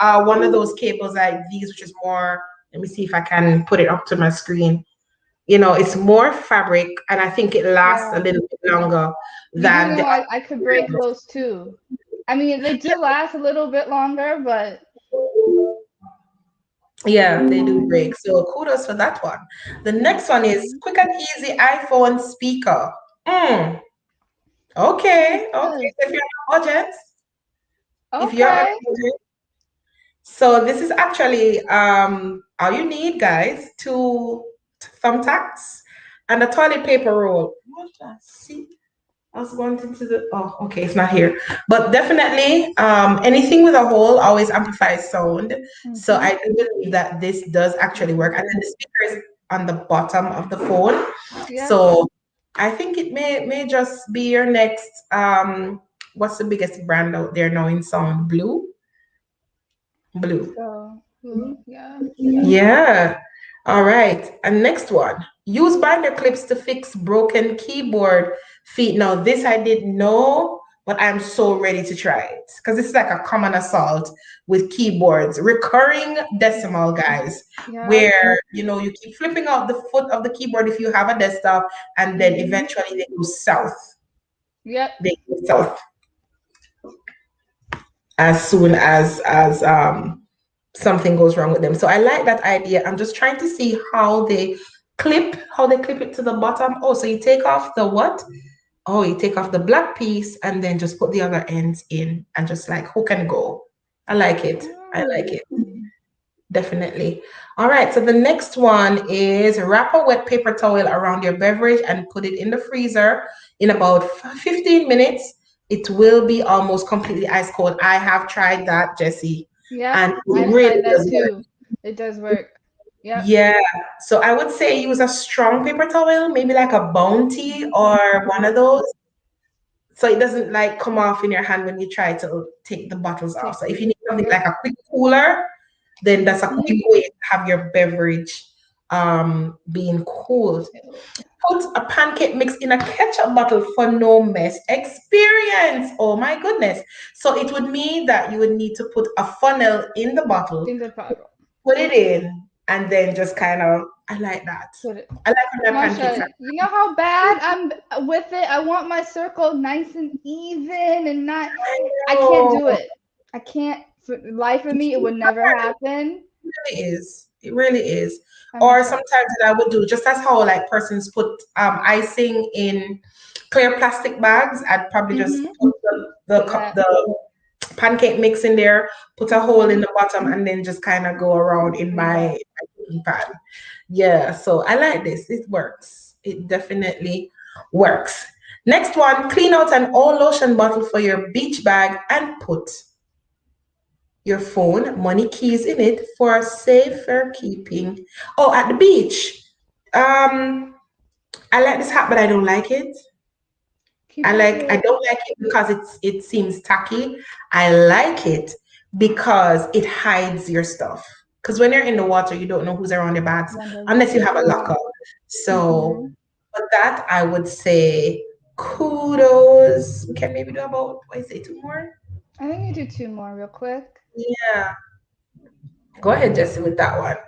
like one of those cables like these, which is more, let me see if I can put it up to my screen. It's more fabric, and I think it lasts a little bit longer than I could break those too. I mean, they do last a little bit longer, but yeah, they do break. So kudos for that one. The next one is quick and easy iPhone speaker. Okay. So if you're on a budget, so this is actually all you need, guys: two thumbtacks and a toilet paper roll. See, I was wanting to okay, it's not here, but definitely anything with a hole always amplifies sound. So I do believe that this does actually work. And then the speaker is on the bottom of the phone. So I think it may just be your next what's the biggest brand out there now in sound? Blue. Yeah. All right. And next one. Use binder clips to fix broken keyboard feet. Now, this I didn't know, but I'm so ready to try it because this is like a common assault with keyboards. Recurring decimal, guys, where you keep flipping out the foot of the keyboard if you have a desktop, and then eventually they go south. Yep. They go south as soon as something goes wrong with them. So I like that idea. I'm just trying to see how they clip it to the bottom. Oh, so you take off the what? Oh, you take off the black piece and then just put the other ends in and just like hook and go. I like it. Definitely. All right. So the next one is wrap a wet paper towel around your beverage and put it in the freezer in about 15 minutes. It will be almost completely ice cold. I have tried that, Jesse. Yeah, and I've tried that too. It does work. Yep. Yeah. So I would say use a strong paper towel, maybe like a Bounty or one of those. So it doesn't like come off in your hand when you try to take the bottles off. So if you need something like a quick cooler, then that's a quick way to have your beverage being cooled. Put a pancake mix in a ketchup bottle for no mess experience. Oh my goodness. So it would mean that you would need to put a funnel in the bottle. Put it in and then just kind of, I like that. I like when my pancakes are. You know how bad I'm with it? I want my circle nice and even and not, I can't do it. I can't, for the life of me, it would never happen. It really is. It really is. Or sometimes that I would do, just as how like persons put icing in clear plastic bags, I'd probably just put the pancake mix in there, put a hole in the bottom, and then just kind of go around in my cooking pan. Yeah, so I like this. It works. It definitely Works. Next one, clean out an old lotion bottle for your beach bag and put your phone, money, keys in it for safer keeping. Oh, at the beach. I like this hat, but I don't like it. I don't like it because it seems tacky. I like it because it hides your stuff. Because when you're in the water, you don't know who's around your bags unless you have a locker. So for that, I would say kudos. We can maybe do about, what I say, 2 more? I think you do 2 more real quick. Yeah. Go ahead, Jesse, with that one.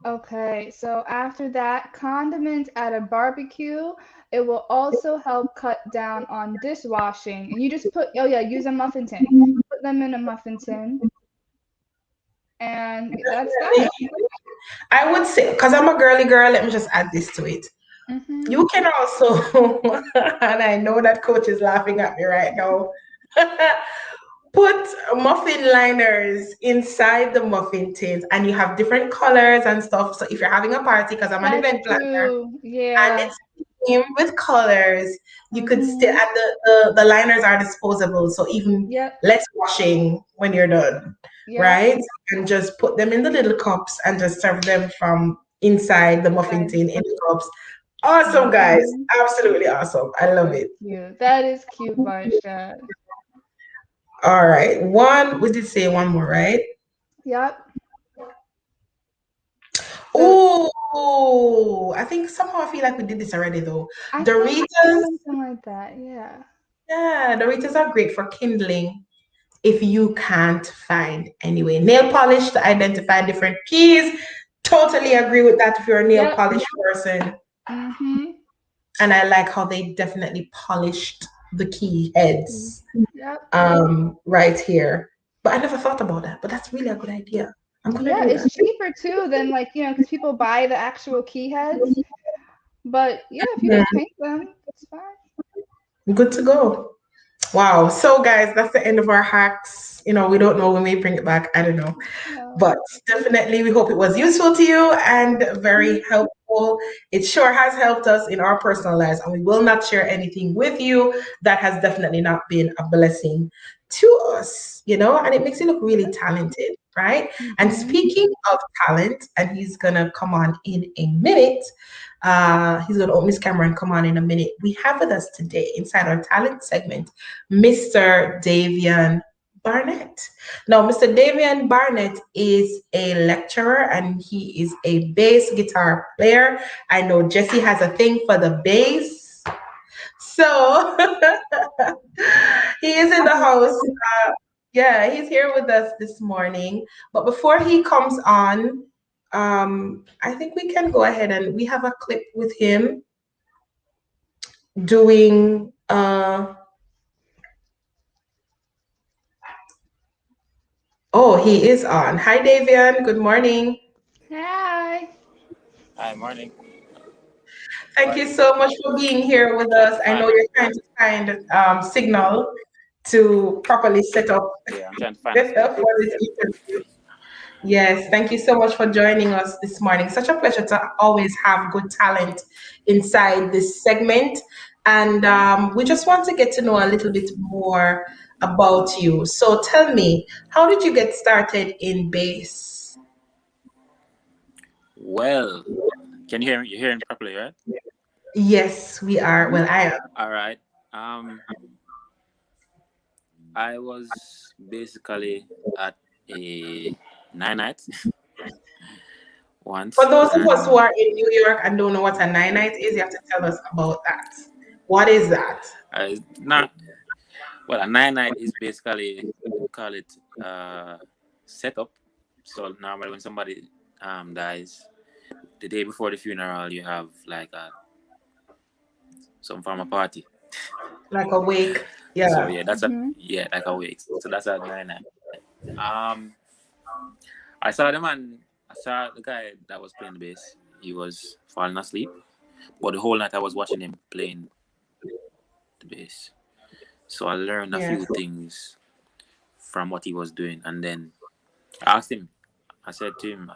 Okay, so after that, condiments at a barbecue. It will also help cut down on dishwashing. And you just use a muffin tin. Put them in a muffin tin. And that's that. I would say, because I'm a girly girl, let me just add this to it. You can also, and I know that coach is laughing at me right now, put muffin liners inside the muffin tins, and you have different colors and stuff. So if you're having a party, because I'm an event planner, and it's themed with colors, you could still, and the liners are disposable, so even less washing when you're done, right? And just put them in the little cups and just serve them from inside the muffin tin in the cups. Awesome, guys. Absolutely awesome. I love it. That is cute, Marsha. All right. We did say one more, right? Yep. Oh, I think somehow I feel like we did this already though. Doritos. Something like that, yeah. Yeah, Doritos are great for kindling if you can't find anyway. Nail polish to identify different keys. Totally agree with that if you're a nail polish person. And I like how they definitely polished the key heads right here. But I never thought about that. But that's really a good idea. I'm gonna do it's cheaper too than because people buy the actual key heads. But if you just paint them, it's fine. Good to go. Wow. So guys, that's the end of our hacks. We don't know when we bring it back. I don't know. But definitely we hope it was useful to you and very helpful. It sure has helped us in our personal lives, and we will not share anything with you that has definitely not been a blessing to us, and it makes you look really talented, right? And speaking of talent, and he's gonna come on in a minute. He's going to open his camera and come on in a minute. We have with us today inside our talent segment, Mr. Davian Barnett. Now, Mr. Davian Barnett is a lecturer and he is a bass guitar player. I know Jesse has a thing for the bass. So he is in the house. He's here with us this morning. But before he comes on, I think we can go ahead and we have a clip with him doing he is on. Hi Davian, good morning. Hi. Hi, morning. Thank you so much for being here with us. I know you're trying to find signal to properly set up. Yeah, I'm trying to find it. Yes, thank you so much for joining us this morning. Such a pleasure to always have good talent inside this segment. And we just want to get to know a little bit more about you. So tell me, how did you get started in bass? Well, can you hear me? You're hearing properly, right? Yes, we are. Well, I am. All right. I was basically at a 9-night once. For those of us who are in New York and don't know what a 9-night is, you have to tell us about that. What is that? A 9-night is basically, we call it setup. So normally when somebody dies, the day before the funeral, you have like some form of party. Like a wake. Yeah. So that's like a wake. So that's a 9-night. I saw the guy that was playing the bass. He was falling asleep, but the whole night I was watching him playing the bass. So I learned a few things from what he was doing, and then I asked him. I said to him,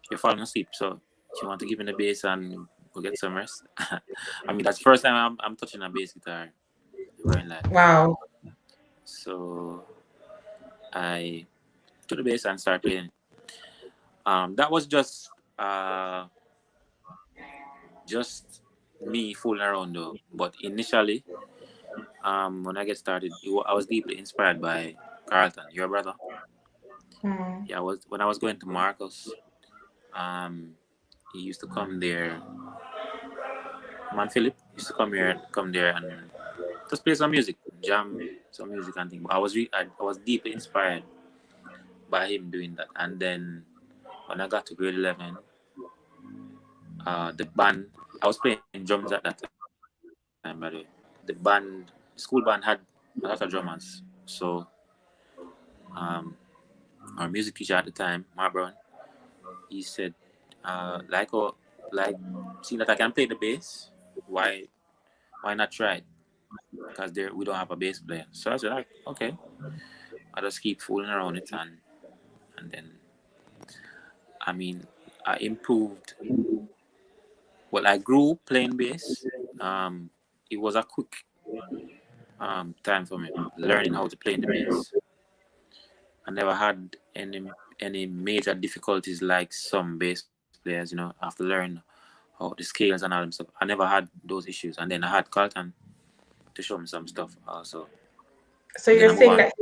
"You're falling asleep, so do you want to give me the bass and go get some rest. I mean, that's the first time I'm touching a bass guitar ever in life. Wow. So I took the bass and started playing. That was just me fooling around though. But initially, when I get started, I was deeply inspired by Carlton, your brother. Yeah, when I was going to Marcus. He used to come there. Man Philip used to come there and just play some music, jam some music and things. But I was deeply inspired by him doing that. And then when I got to grade 11, the band, I was playing drums at that time, by the way. School band had a lot of drummers. So our music teacher at the time, Mark Brown, he said, like, seeing that I can play the bass, why not try it? Because we don't have a bass player. So I said, like, okay, I just keep fooling around it, and then, I mean, I improved. Well, I grew playing bass. It was a quick time for me learning how to play the bass. I never had any major difficulties like some bass players, after learning how the scales and all that stuff. I never had those issues, and then I had Carlton to show me some stuff also. So you're saying that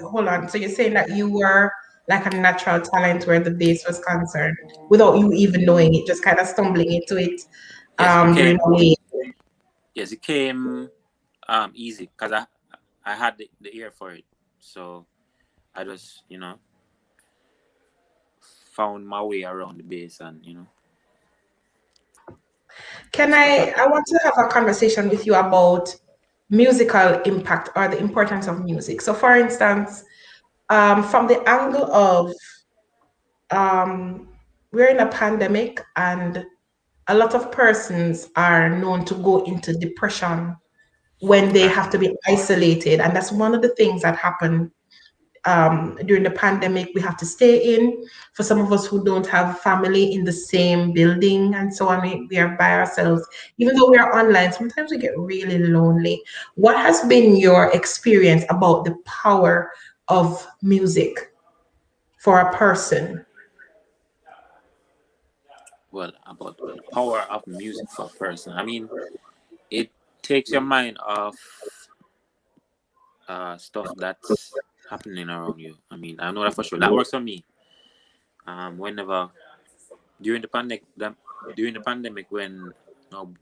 hold on. So you're saying that you were like a natural talent where the bass was concerned, without you even knowing it, just kind of stumbling into it, during the way. Yes, it came easy because I had the ear for it, so I just found my way around the bass and I want to have a conversation with you about musical impact or the importance of music. So for instance, from the angle of we're in a pandemic and a lot of persons are known to go into depression when they have to be isolated. And that's one of the things that happened during the pandemic. We have to stay in. For some of us who don't have family in the same building and so on, we are by ourselves. Even though we are online, sometimes we get really lonely. What has been your experience about the power of music for a person? Well, about the power of music for a person. I mean, it takes your mind off stuff that's happening around you. I mean, I know that for sure. That works for me. Whenever during the pandemic when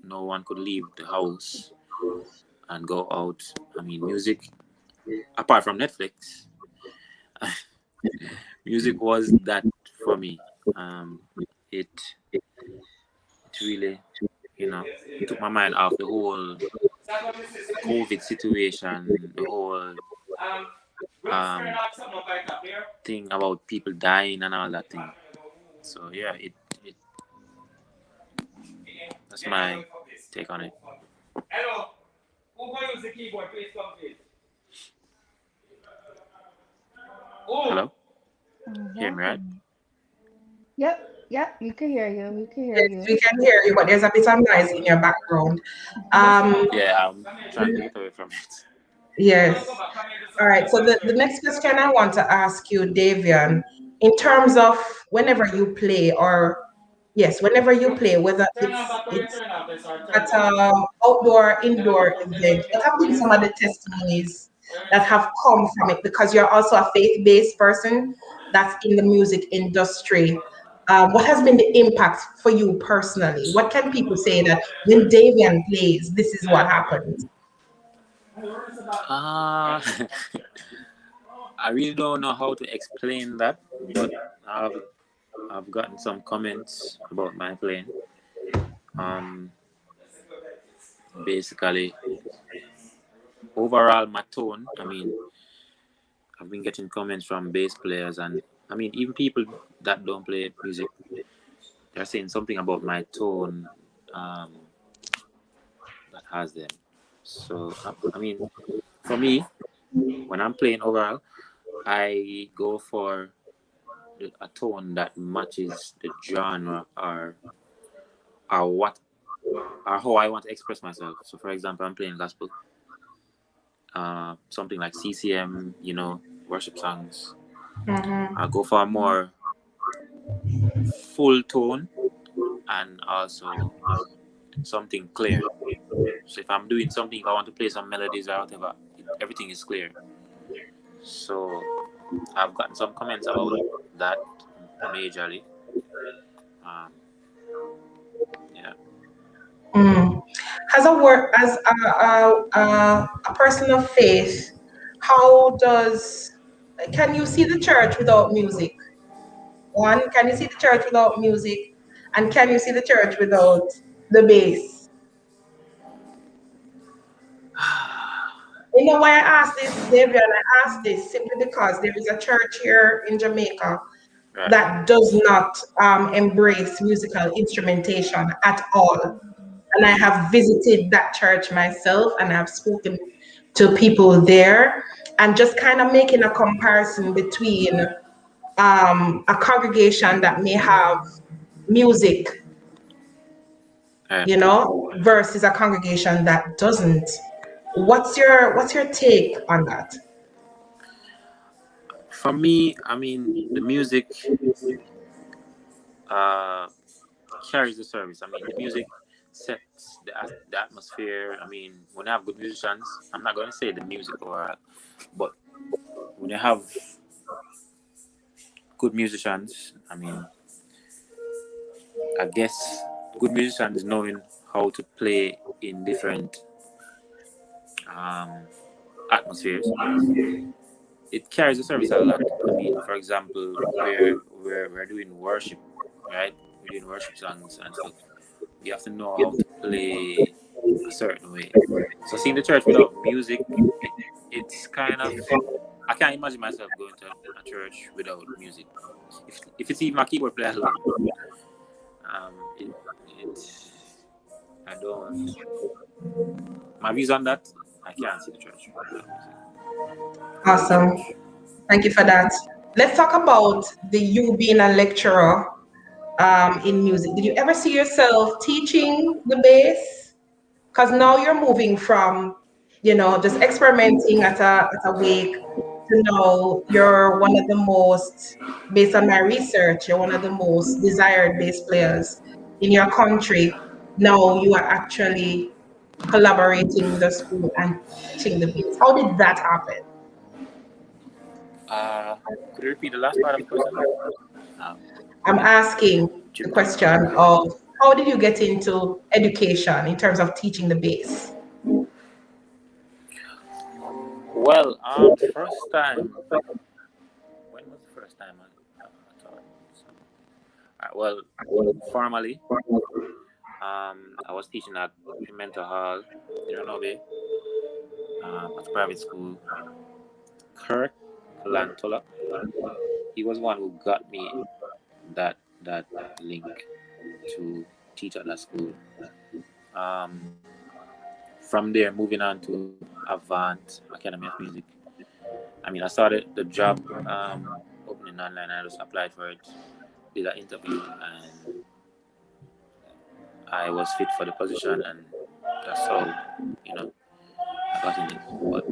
no one could leave the house and go out. I mean, music, apart from Netflix, music was that for me. It really, took my mind off the whole COVID situation, the whole thing about people dying and all that thing. So yeah, it that's my take on it. Hello, who going to use the keyboard? Please come, please. Hello? Hear me, right? Yep, we can hear you. We can hear Yes, you. we can hear you, but there's a bit of noise in your background. Yeah, I'm trying to get away from it. Yes. All right. So the next question I want to ask you, Davian, in terms of whenever you play, whenever you play, whether it's at a outdoor, indoor event, what have been some of the testimonies that have come from it? Because you're also a faith-based person that's in the music industry. What has been the impact for you personally? What can people say that when Davian plays, this is what happens? I really don't know how to explain that, but I've gotten some comments about my playing. Basically, overall, my tone. I mean, I've been getting comments from bass players, and I mean, even people that don't play music, they're saying something about my tone that has them. So, I mean, for me, when I'm playing overall, I go for a tone that matches the genre or how I want to express myself. So, for example, I'm playing gospel, something like CCM, worship songs. I'll go for a more full tone and also something clear. So if I'm doing something, if I want to play some melodies or whatever, everything is clear. So I've gotten some comments about that majorly. Yeah. As a person of faith, can you see the church without music? One, can you see the church without music? And can you see the church without the bass? You know why I asked this, David? I asked this simply because there is a church here in Jamaica that does not embrace musical instrumentation at all. And I have visited that church myself, and I've spoken to people there, and just kind of making a comparison between a congregation that may have music, versus a congregation that doesn't. What's your take on that? For me, the music carries the service. The music sets the atmosphere. When I have good musicians, I'm not going to say the music overall, but when you have good musicians, I guess good musicians knowing how to play in different atmospheres. It carries the service a lot. For example, we're doing worship, right? We're doing worship songs and stuff. You have to know how to play a certain way. So seeing the church without music, it's kind of, I can't imagine myself going to a church without music. If it's even my keyboard player alone, I don't. My views on that, I can't see the church without music. Awesome. Thank you for that. Let's talk about you being a lecturer in music. Did you ever see yourself teaching the bass? Because now you're moving from, just experimenting at a wake to now you're one of the most, based on my research, you're one of the most desired bass players in your country. Now you are actually collaborating with the school and teaching the bass. How did that happen? Could you repeat the last part of the question? I'm asking the question of how did you get into education in terms of teaching the bass? Well, first time. When was the first time I taught? Well, formally, I was teaching at Mental Hall, at a private school. Kirk Lantola, he was one who got me that link to teach at that school. From there, moving on to Avant Academy of Music. I started the job opening online. I just applied for it, did an interview, and I was fit for the position, and that's how I got in it. But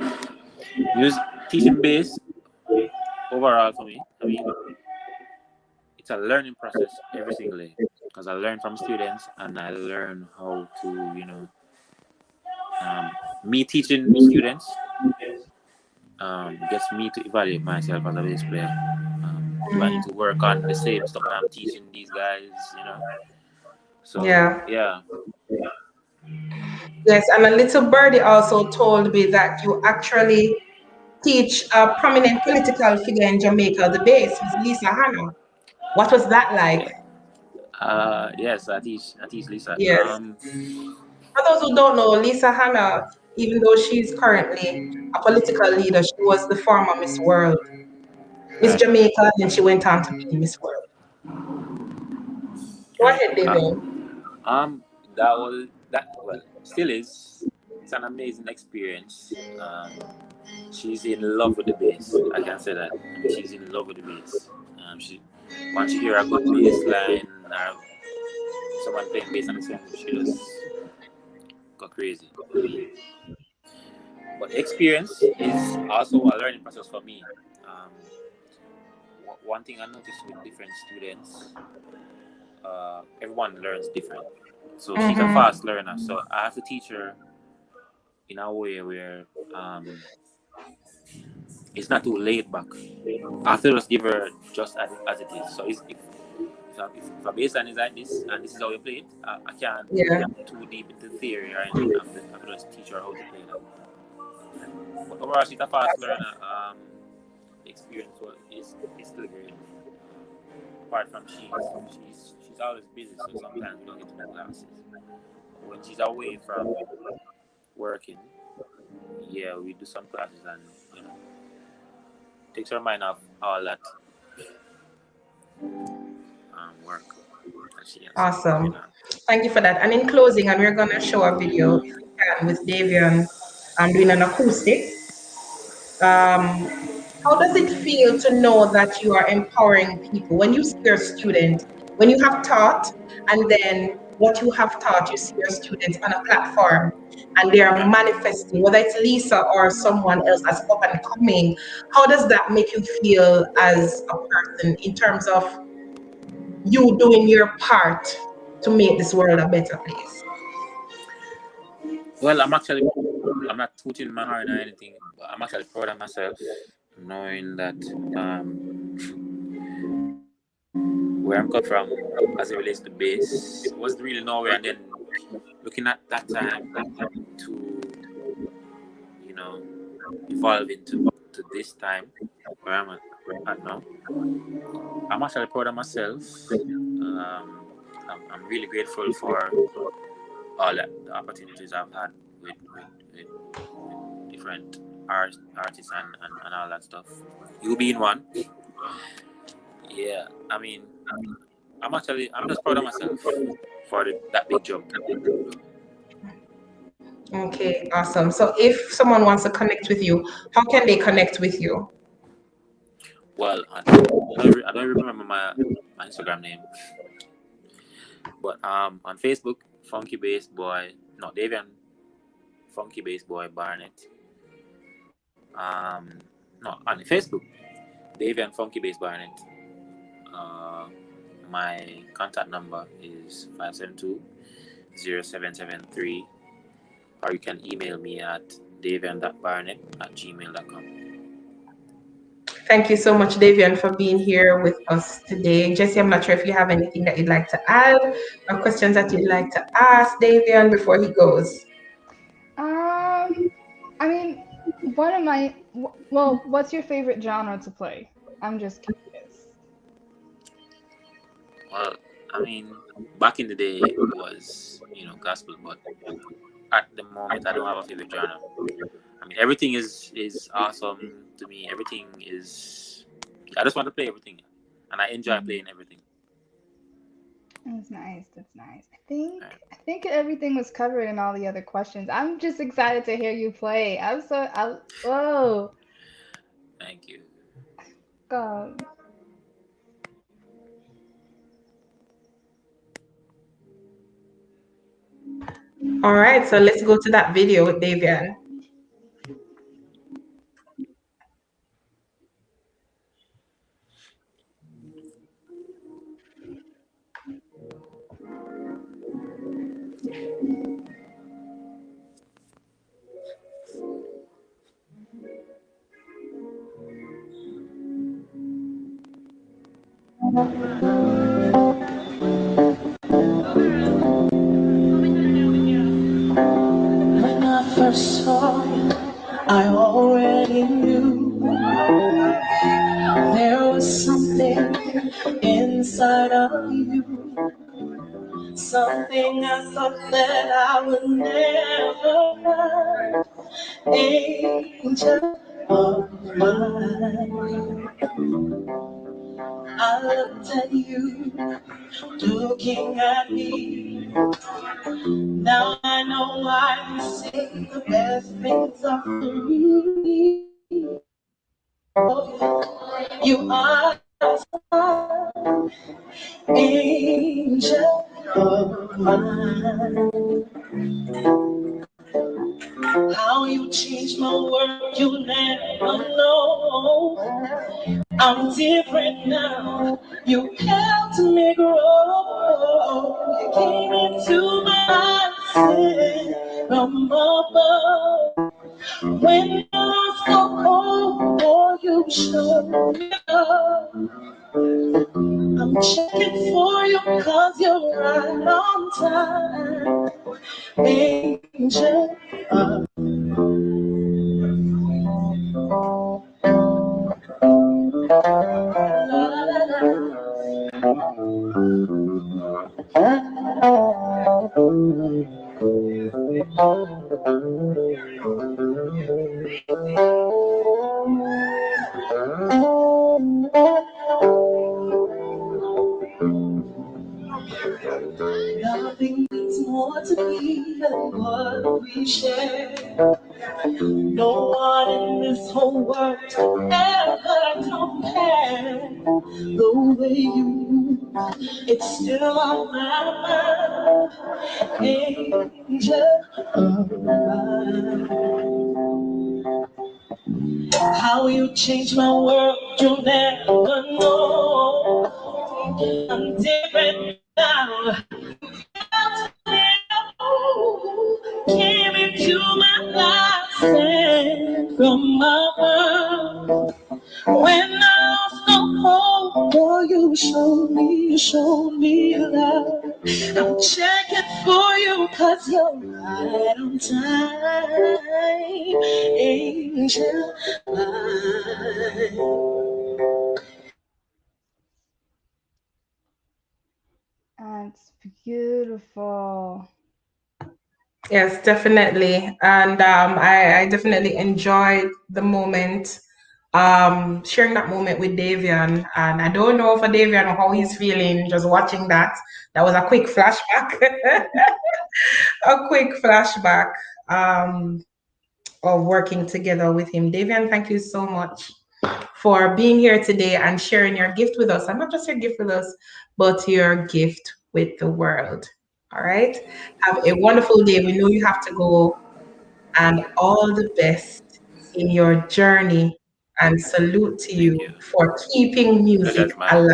teaching bass overall for me, it's a learning process every single day, because I learn from students and I learn how to me teaching students gets me to evaluate myself as a bass player. Do I need to work on the same stuff that I'm teaching these guys? So yeah. Yes, and a little birdie also told me that you actually teach a prominent political figure in Jamaica the bass, Lisa Hanna. What was that like? Yes, I teach Lisa. Yes. For those who don't know, Lisa Hanna, even though she's currently a political leader, she was the former Miss World, Miss Jamaica, and she went on to be Miss World. Go ahead, David. Still is. It's an amazing experience. She's in love with the bass. I can say that. She's in love with the bass. Once you hear a good bass line, someone playing bass on the song, she just go crazy. I mean, but experience is also a learning process for me. One thing I noticed with different students, everyone learns different. So she's a fast learner, so I have to teach her in a way where it's not too laid back. I have to just give her just as it is. So if a baseline is like this and this is how you play it, I can't get too deep into theory or anything. I have to just teach her how to play that. But overall, she's a fast learner. The experience is still great. Apart from she's always busy, so sometimes we don't get to do classes. When she's away from working, yeah, we do some classes and takes her mind off all that work. Awesome. Thank you for that. And in closing, and we're going to show a video if you can, with Davian doing an acoustic. How does it feel to know that you are empowering people? When you see your student, when you have taught, and then what you have taught, you see your students on a platform, and they are manifesting, whether it's Lisa or someone else as up and coming, how does that make you feel as a person in terms of you doing your part to make this world a better place? Well, I'm not tooting my horn or anything, but I'm actually proud of myself, knowing that where I'm coming from as it relates to bass wasn't really nowhere, and then looking at that time to evolve into this time where I'm at now. I'm actually proud of myself. I'm really grateful for all the opportunities I've had with different artists and all that stuff. You being one. Yeah, I mean, I'm just proud of myself for that big jump. Okay, awesome. So if someone wants to connect with you, how can they connect with you? Well, I don't remember my Instagram name, but on Facebook, Funky Bass Boy, no, Davian Funky Bass Boy Barnett. No, on Facebook, Davian Funky Bass Barnett. My contact number is 572-0773, or you can email me at davian.barnett@gmail.com. Thank you so much, Davian, for being here with us today. Jesse, I'm not sure if you have anything that you'd like to add or questions that you'd like to ask Davian before he goes. I mean, what's your favorite genre to play? I'm just curious. Well, I mean, back in the day it was, gospel, but at the moment I don't have a favorite genre. I mean, everything is awesome to me. Everything is, I just want to play everything, and I enjoy playing everything. That's nice. That's nice. I think everything was covered in all the other questions. I'm just excited to hear you play. Whoa. Thank you. God. All right, so let's go to that video with Davian. When I first saw you, I already knew there was something inside of you, something I thought that I would never find. Angel of mine, I looked at you, looking at me. Now I know I see the best things of me. You are an angel of mine. changed my world, you never know. I'm different now. You helped me grow. You came into my life from above. When I was so cold, boy, you showed me love. I'm checking for you 'cause you're right on time. Angel. Nothing means more to me than what we share. No one in this whole world can ever compare. The way you move, it's still on my mind. Angel of mine. How you changed my world, you'll never know. I'm different now. Came into my life and from above. When I was so cold, boy, you showed me love. I'm checking for you 'cause you're right on time. Angel That's beautiful. Yes, definitely. And I definitely enjoyed the moment, sharing that moment with Davian. And I don't know for Davian how he's feeling just watching that. That was a quick flashback. A quick flashback of working together with him. Davian, thank you so much for being here today and sharing your gift with us. And not just your gift with us, but your gift with the world. All right. Have a wonderful day. We know you have to go, and all the best in your journey. And salute to Thank you you. for keeping music Pleasure's mine. alive.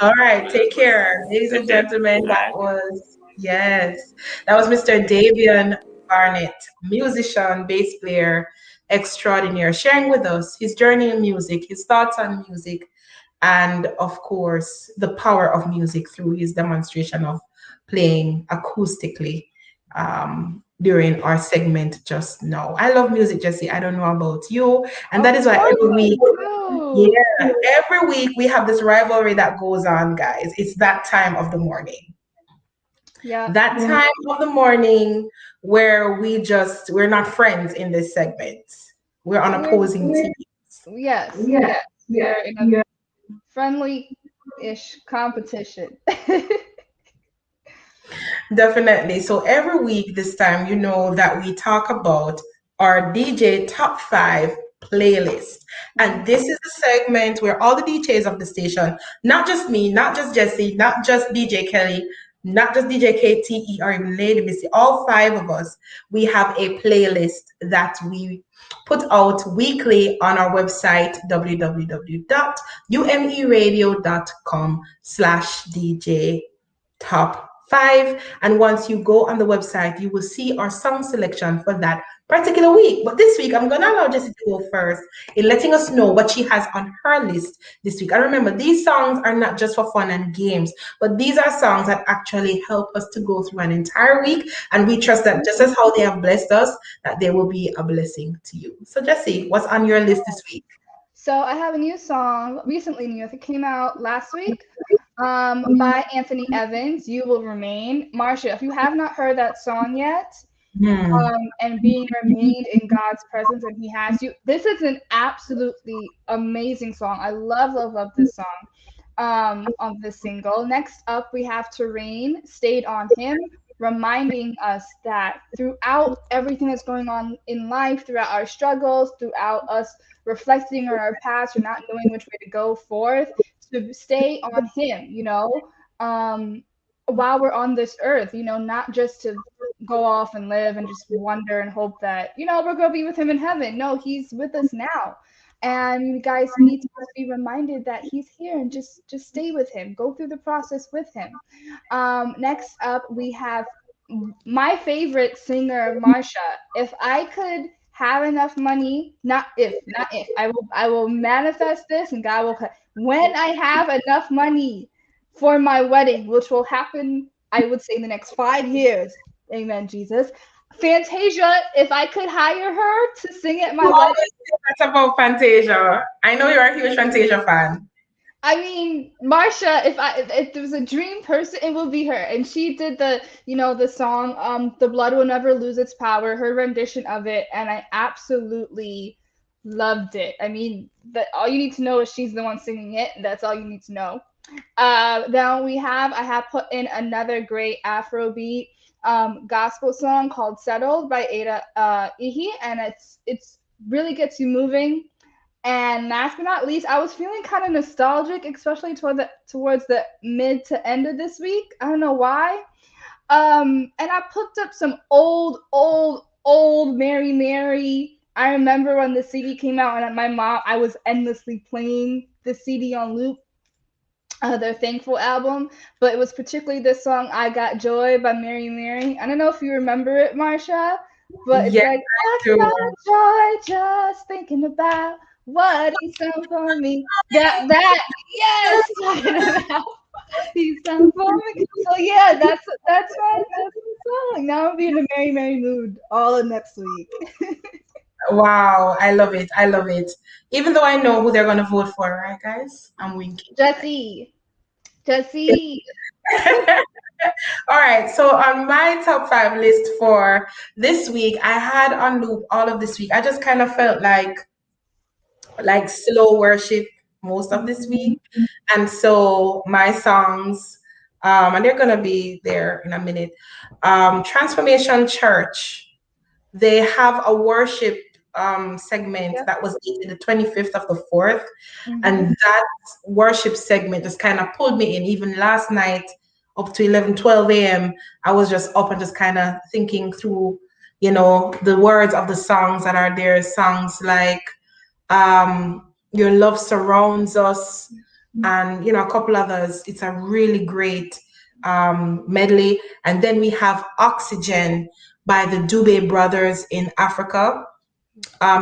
All right, Pleasure's take mine. care. Ladies Take and care. gentlemen, All that right. was, yes, that was Mr. Davian Barnett, musician, bass player extraordinaire, sharing with us his journey in music, his thoughts on music, and of course, the power of music through his demonstration of playing acoustically during our segment just now. I love music, Jesse. I don't know about you. And Of that is why course every week, you do. yeah, every week we have this rivalry that goes on, guys. It's that time of the morning. Yeah. That time of the morning where we're not friends in this segment. We're on opposing teams. Yes. Yes, We're yes, in a yes. friendly-ish competition. Definitely. So every week this time, you know that we talk about our DJ top 5 playlist. And this is the segment where all the DJs of the station, not just me, not just Jesse, not just DJ Kelly, not just DJ KTE or even Lady Missy, all 5 of us, we have a playlist that we put out weekly on our website, www.umeradio.com/DJ top 5. And once you go on the website, you will see our song selection for that particular week. But this week, I'm going to allow Jessie to go first in letting us know what she has on her list this week. And remember, these songs are not just for fun and games, but these are songs that actually help us to go through an entire week. And we trust that just as how they have blessed us, that they will be a blessing to you. So, Jessie, what's on your list this week? So I have a new song, recently new. I think it came out last week, by Anthony Evans. You Will Remain. Marsha, if you have not heard that song yet, and being remained in God's presence and He has you, this is an absolutely amazing song. I love this song. Of this single. Next up, we have Terrain, Stayed on Him, reminding us that throughout everything that's going on in life, throughout our struggles, throughout us reflecting on our past or not knowing which way to go forth, to stay on Him, while we're on this earth, not just to go off and live and just wonder and hope that, you know, we're going to be with him in heaven. No, he's with us now. And you guys need to just be reminded that he's here and just stay with him. Go through the process with him. Next up, we have my favorite singer, Marsha. If I could have enough money, not if, I will manifest this and God will, when I have enough money for my wedding, which will happen, I would say in the next 5 years. Amen, Jesus. Fantasia, if I could hire her to sing at my wedding. That's about Fantasia. I know you're a huge Fantasia fan. I mean, Marsha, if there was a dream person, it will be her. And she did the song, The Blood Will Never Lose Its Power, her rendition of it, and I absolutely loved it. I mean, all you need to know is she's the one singing it. That's all you need to know. Then I have put in another great Afrobeat gospel song called Settled by Ada Ihi, and it's really gets you moving. And last but not least, I was feeling kind of nostalgic, especially towards the mid to end of this week. I don't know why. And I picked up some old Mary Mary. I remember when the CD came out, and I was endlessly playing the CD on loop. Their Thankful album, but it was particularly this song, I Got Joy by Mary Mary. I don't know if you remember it, Marsha, but it's like, I got joy just thinking about what he's done for me. Yes, he's done for me. So yeah, that's my song. Now I'll be in a Mary Mary mood all of next week. Wow, I love it. I love it. Even though I know who they're gonna vote for, right, guys? I'm winking. Jesse. All right, so on my top 5 list for this week, I had on loop all of this week. I just kind of felt like slow worship most of this week. And so my songs, and they're gonna be there in a minute. Transformation Church, they have a worship segment that was dated the 25th of the 4th. And that worship segment just kind of pulled me in. Even last night up to 12 a.m., I was just up and just kind of thinking through, the words of the songs that are there. Songs like Your Love Surrounds Us, and a couple others. It's a really great medley. And then we have Oxygen by the Dube brothers in Africa.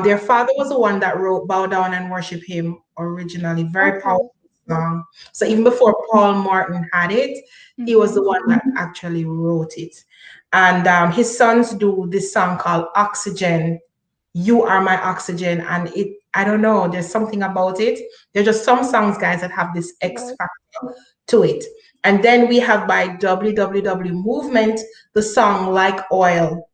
Their father was the one that wrote Bow Down and Worship Him originally. Very powerful song. So even before Paul Martin had it, he was the one that actually wrote it. And his sons do this song called Oxygen. You Are My Oxygen. And I don't know, there's something about it. There's just some songs, guys, that have this X factor to it. And then we have by WWW Movement, the song Like Oil.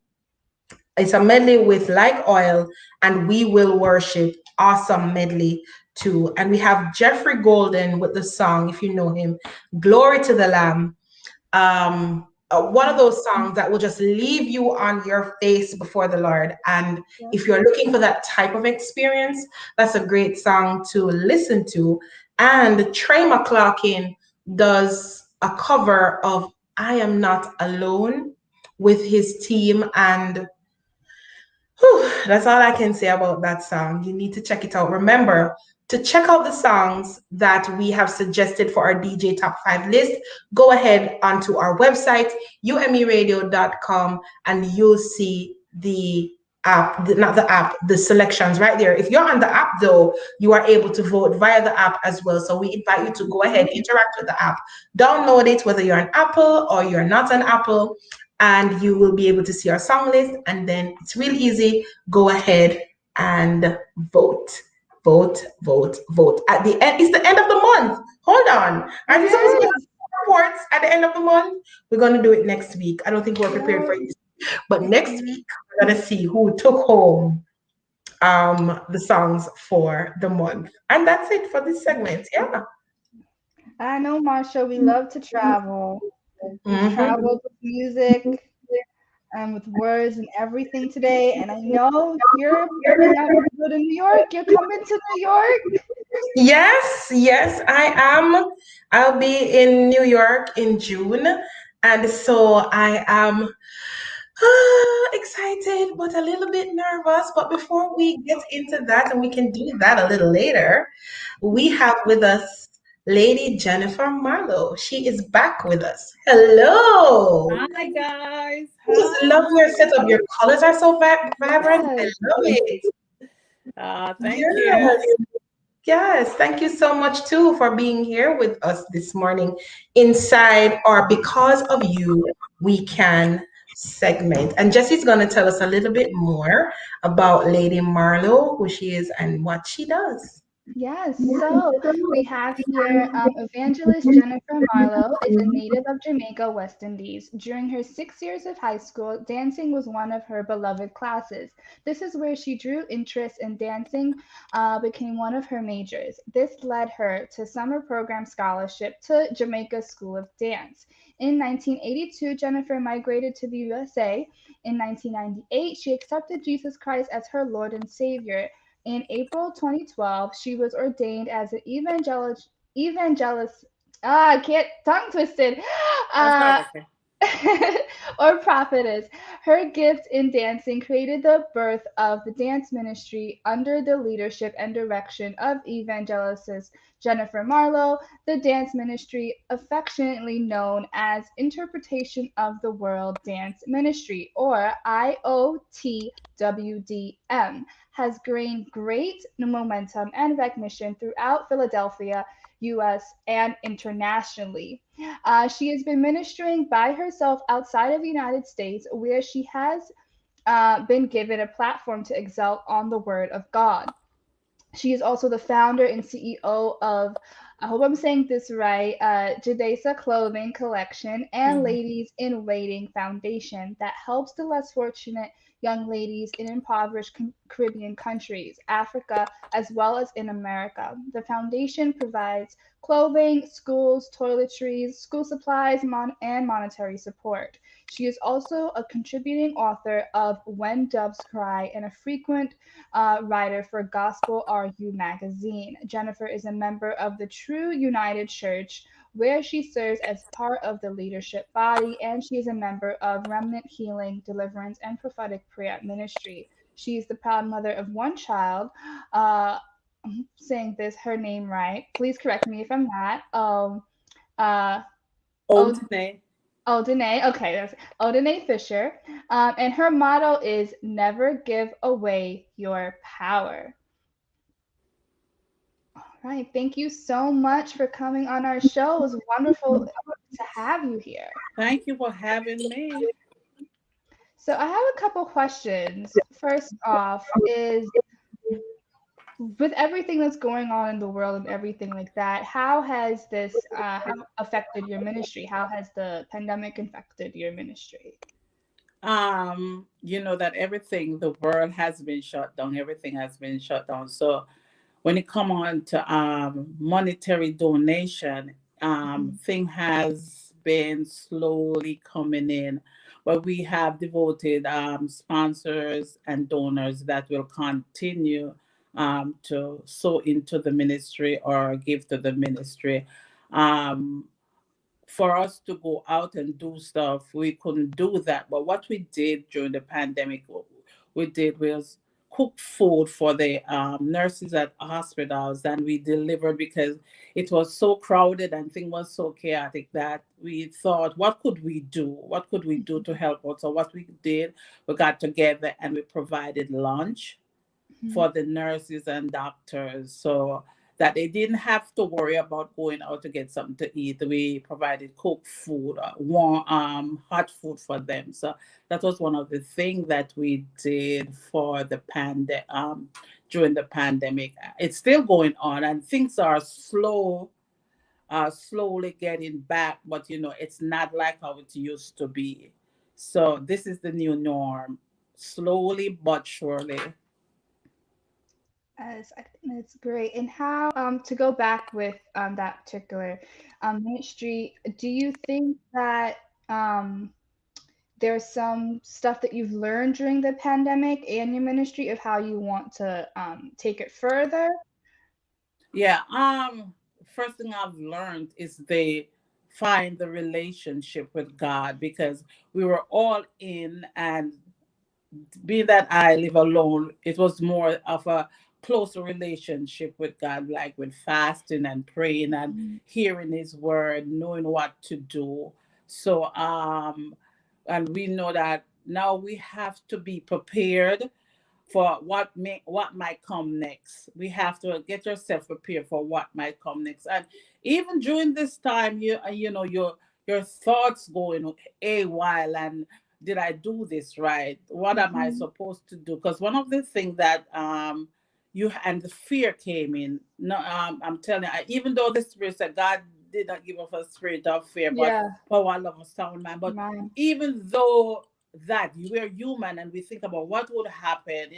It's a medley with Like Oil and We Will Worship. Awesome medley too. And we have Jeffrey Golden with the song, if you know him, Glory to the Lamb. One of those songs that will just leave you on your face before the Lord. And if you're looking for that type of experience, that's a great song to listen to. And Trey McClarkin does a cover of I Am Not Alone with his team, and that's all I can say about that song. You need to check it out. Remember to check out the songs that we have suggested for our DJ Top 5 list. Go ahead onto our website, umeradio.com, and you'll see the app, the selections right there. If you're on the app though, you are able to vote via the app as well. So we invite you to go ahead, interact with the app, download it, whether you're an Apple or you're not an Apple, and you will be able to see our song list. And then it's really easy. Go ahead and vote. At the end, it's the end of the month. Hold on. Aren't we supposed to get reports at the end of the month? We're going to do it next week. I don't think we're prepared for it. But next week, we're going to see who took home the songs for the month. And that's it for this segment. Yeah. I know, Marsha, we love to travel. Travel with music and with words and everything today. And I know you're planning out to go to New York. You're coming to New York? Yes, I am. I'll be in New York in June. And so I am Excited, but a little bit nervous. But before we get into that, and we can do that a little later, we have with us Lady Jennifer Marlowe. She is back with us. Hello. Hi, guys. I just love your setup. Your colors are so vibrant. I Yes. love it. Thank you. Yes, thank you so much too for being here with us this morning inside or because of you we can segment. And Jesse's going to tell us a little bit more about Lady Marlowe, who she is and what she does. Yes, so we have here evangelist Jennifer Marlowe is a native of Jamaica, West Indies. During her 6 years of high school, dancing was one of her beloved classes. This is where she drew interest in dancing, became one of her majors. This led her to summer program scholarship to Jamaica School of Dance. In 1982, Jennifer migrated to the USA. In 1998, she accepted Jesus Christ as her Lord and Savior. In April 2012, she was ordained as an evangelist. I can't tongue twisted. Uh, or prophetess. Her gift in dancing created the birth of the dance ministry under the leadership and direction of evangelist Jennifer Marlowe. The dance ministry, affectionately known as Interpretation of the World Dance Ministry, or IOTWDM, has gained great momentum and recognition throughout Philadelphia, US, and internationally. She has been ministering by herself outside of the United States, where she has been given a platform to excel on the Word of God. She is also the founder and CEO of, I hope I'm saying this right, Jadesa Clothing Collection and Ladies in Waiting Foundation that helps the less fortunate young ladies in impoverished Caribbean countries, Africa, as well as in America. The foundation provides clothing, schools, toiletries, school supplies, and monetary support. She is also a contributing author of When Doves Cry and a frequent writer for Gospel RU magazine. Jennifer is a member of the True United Church, where she serves as part of the leadership body, and she is a member of Remnant Healing, Deliverance, and Prophetic Prayer Ministry. She is the proud mother of one child. I'm saying this her name right. Please correct me if I'm not. Odene. Odene, okay, that's Odene Fisher. And her motto is never give away your power. All right, thank you so much for coming on our show. It was wonderful to have you here. Thank you for having me. So I have a couple questions. First off, is with everything that's going on in the world and everything like that, how has this affected your ministry? How has the pandemic affected your ministry? You know that everything, the world has been shut down. Everything has been shut down. So when it come on to monetary donation, thing has been slowly coming in, but we have devoted sponsors and donors that will continue to sow into the ministry or give to the ministry. For us to go out and do stuff, we couldn't do that. But what we did during the pandemic, we did was cook food for the nurses at hospitals, and we delivered because it was so crowded and things was so chaotic that we thought, what could we do? What could we do to help out? So what we did, we got together and we provided lunch for the nurses and doctors, so that they didn't have to worry about going out to get something to eat. We provided cooked food, warm, hot food for them. So that was one of the things that we did for the during the pandemic. It's still going on, and things are slowly getting back, but it's not like how it used to be. So this is the new norm, slowly but surely. Yes, I think that's great. And how, to go back with that particular ministry, do you think that there's some stuff that you've learned during the pandemic and your ministry of how you want to take it further? Yeah. First thing I've learned is the find the relationship with God, because we were all in, and being that I live alone, it was more of a closer relationship with God, like with fasting and praying and hearing His word, knowing what to do. So, and we know that now we have to be prepared for what might come next. We have to get yourself prepared for what might come next. And even during this time, you know your thoughts going a while, and did I do this right? What am I supposed to do? Because one of the things that you and the fear came in. No, I'm telling you, even though the Spirit said God did not give us a spirit of fear, but Yeah. power, love, a sound mind. But even though that we're human and we think about what would happen,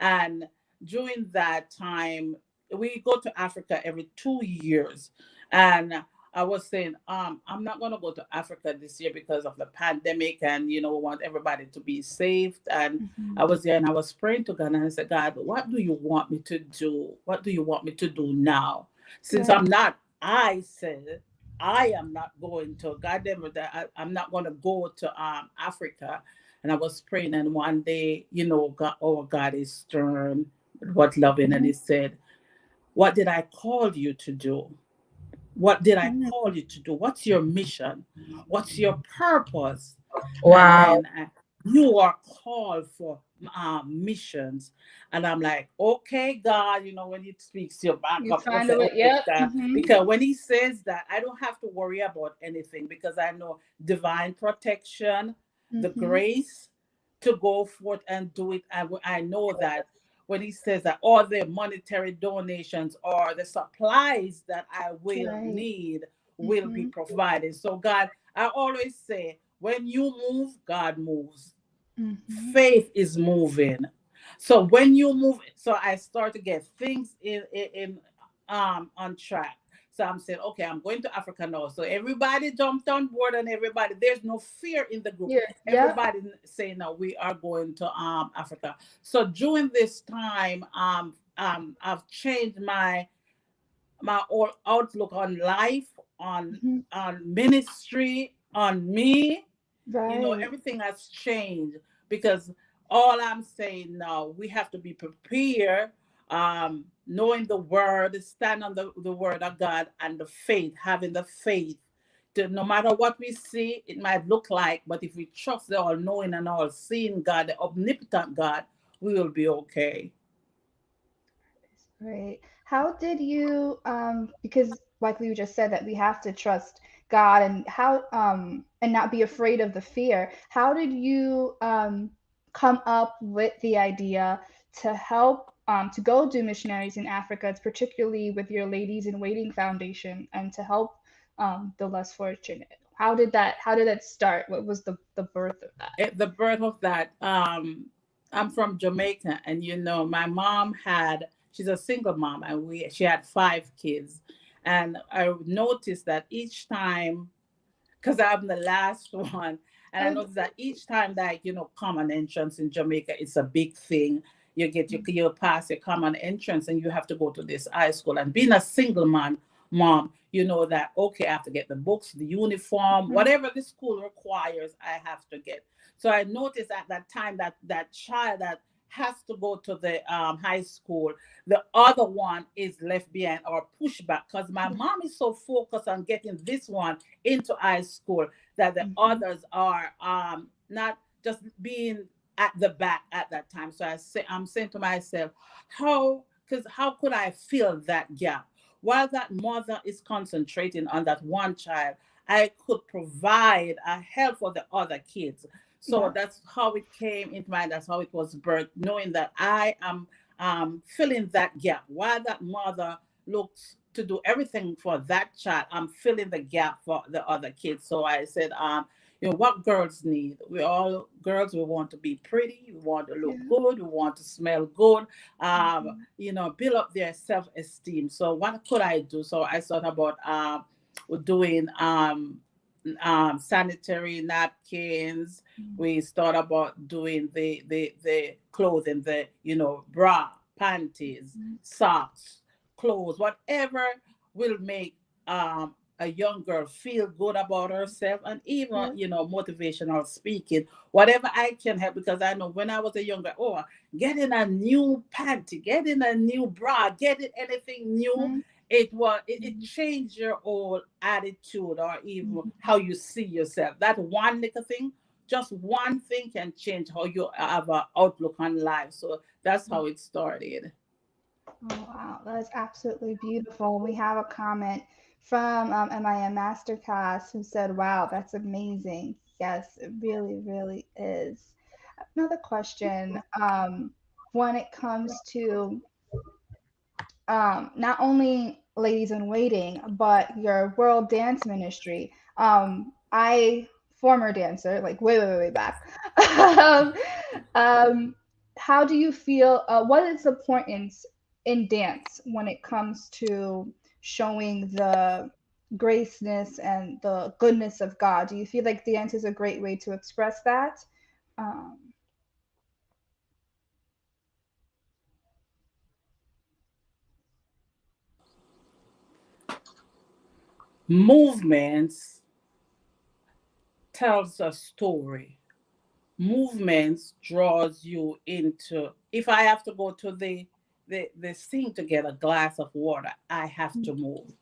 and during that time, we go to Africa every 2 years, and I was saying, I'm not gonna go to Africa this year because of the pandemic, and we want everybody to be safe. And I was there and I was praying to God, and I said, God, what do you want me to do? What do you want me to do now? Since I said I am not going to God, I'm not going to go to Africa. And I was praying, and one day, God is stern, but loving, and He said, "What did I call you to do? What did I call you to do? What's your mission? What's your purpose?" And Wow. then you are called for missions. And I'm like, okay, God, when He speaks, you back You up. I find say, a way. okay, Yep. God. Because when He says that, I don't have to worry about anything, because I know divine protection, the grace to go forth and do it. I know that when He says that all the monetary donations or the supplies that I will need will be provided. So God, I always say, when you move, God moves. Faith is moving. So when you move, so I start to get things in on track. So I'm saying, okay, I'm going to Africa now. So everybody jumped on board, and everybody, there's no fear in the group. Everybody saying, now we are going to Africa. So during this time, I've changed my whole outlook on life, on ministry, on me. Everything has changed, because all I'm saying now, we have to be prepared, knowing the word, stand on the word of God, and the faith, having the faith to, no matter what we see, it might look like, but if we trust the all knowing and all seeing God, the omnipotent God, we will be okay. Right. How did you because like we just said that we have to trust God, and how and not be afraid of the fear. How did you come up with the idea to help to go do missionaries in Africa, particularly with your Ladies in Waiting Foundation, and to help the less fortunate? How did that start? What was the birth of that? The birth of that, I'm from Jamaica, and my mom she's a single mom, and she had 5 kids. And I noticed that each time, because I'm the last one, and I noticed that each time that common entrance in Jamaica, it's a big thing. You pass your common entrance, and you have to go to this high school. And being a single mom, you know that, okay, I have to get the books, the uniform, whatever the school requires, I have to get. So I noticed at that time that child that has to go to the high school, the other one is left behind or pushed back, because my mom is so focused on getting this one into high school that the others are not just being at the back at that time. So I'm saying to myself, how could I fill that gap? While that mother is concentrating on that one child, I could provide a help for the other kids. So that's how it came into mind. That's how it was birthed, knowing that I am filling that gap. While that mother looks to do everything for that child, I'm filling the gap for the other kids. So I said, what girls need. We all girls, we want to be pretty, we want to look good, we want to smell good, build up their self-esteem. So what could I do? So I thought about doing sanitary napkins. We thought about doing the clothing, bra, panties, socks, clothes, whatever will make a young girl feel good about herself, and even motivational speaking, whatever I can help, because I know when I was a younger, getting a new panty, getting a new bra, getting anything new, it changed your whole attitude or even how you see yourself. That one little thing, just one thing can change how you have an outlook on life. So that's how it started. Oh, wow, that is absolutely beautiful. We have a comment from MIM Masterclass who said, wow, that's amazing. Yes, it really, really is. Another question, when it comes to not only ladies in waiting, but your world dance ministry. I former dancer, like way back. um, um, how do you feel? What is the importance in dance when it comes to showing the graceness and the goodness of God? Do you feel like dance is a great way to express that? Um, Movements tells a story. Movements draws you into. If I have to go to the sink to get a glass of water, I have to move.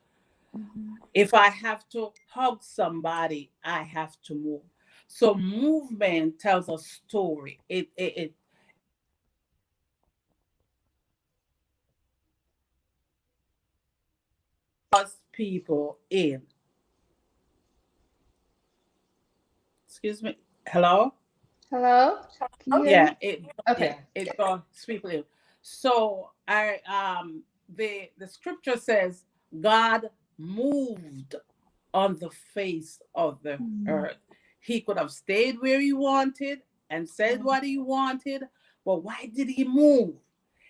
If I have to hug somebody, I have to move. So movement tells a story. It draws people in. Excuse me. Hello? Hello? Can you hear Yeah, me? it Okay. draws people in. So the scripture says God moved on the face of the earth. He could have stayed where he wanted and said what he wanted, but why did he move?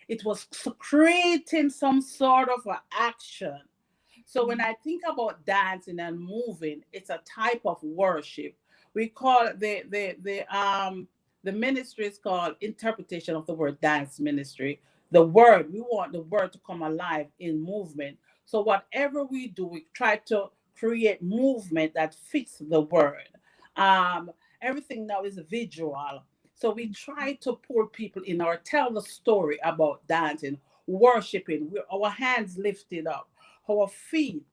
It was creating some sort of an action. So when I think about dancing and moving, it's a type of worship. We call it the ministry is called interpretation of the word dance ministry. The word, we want the word to come alive in movement. So whatever we do, we try to create movement that fits the word. Um, Everything now is visual. So we try to pull people in or tell the story about dancing, worshiping, with our hands lifted up, our feet,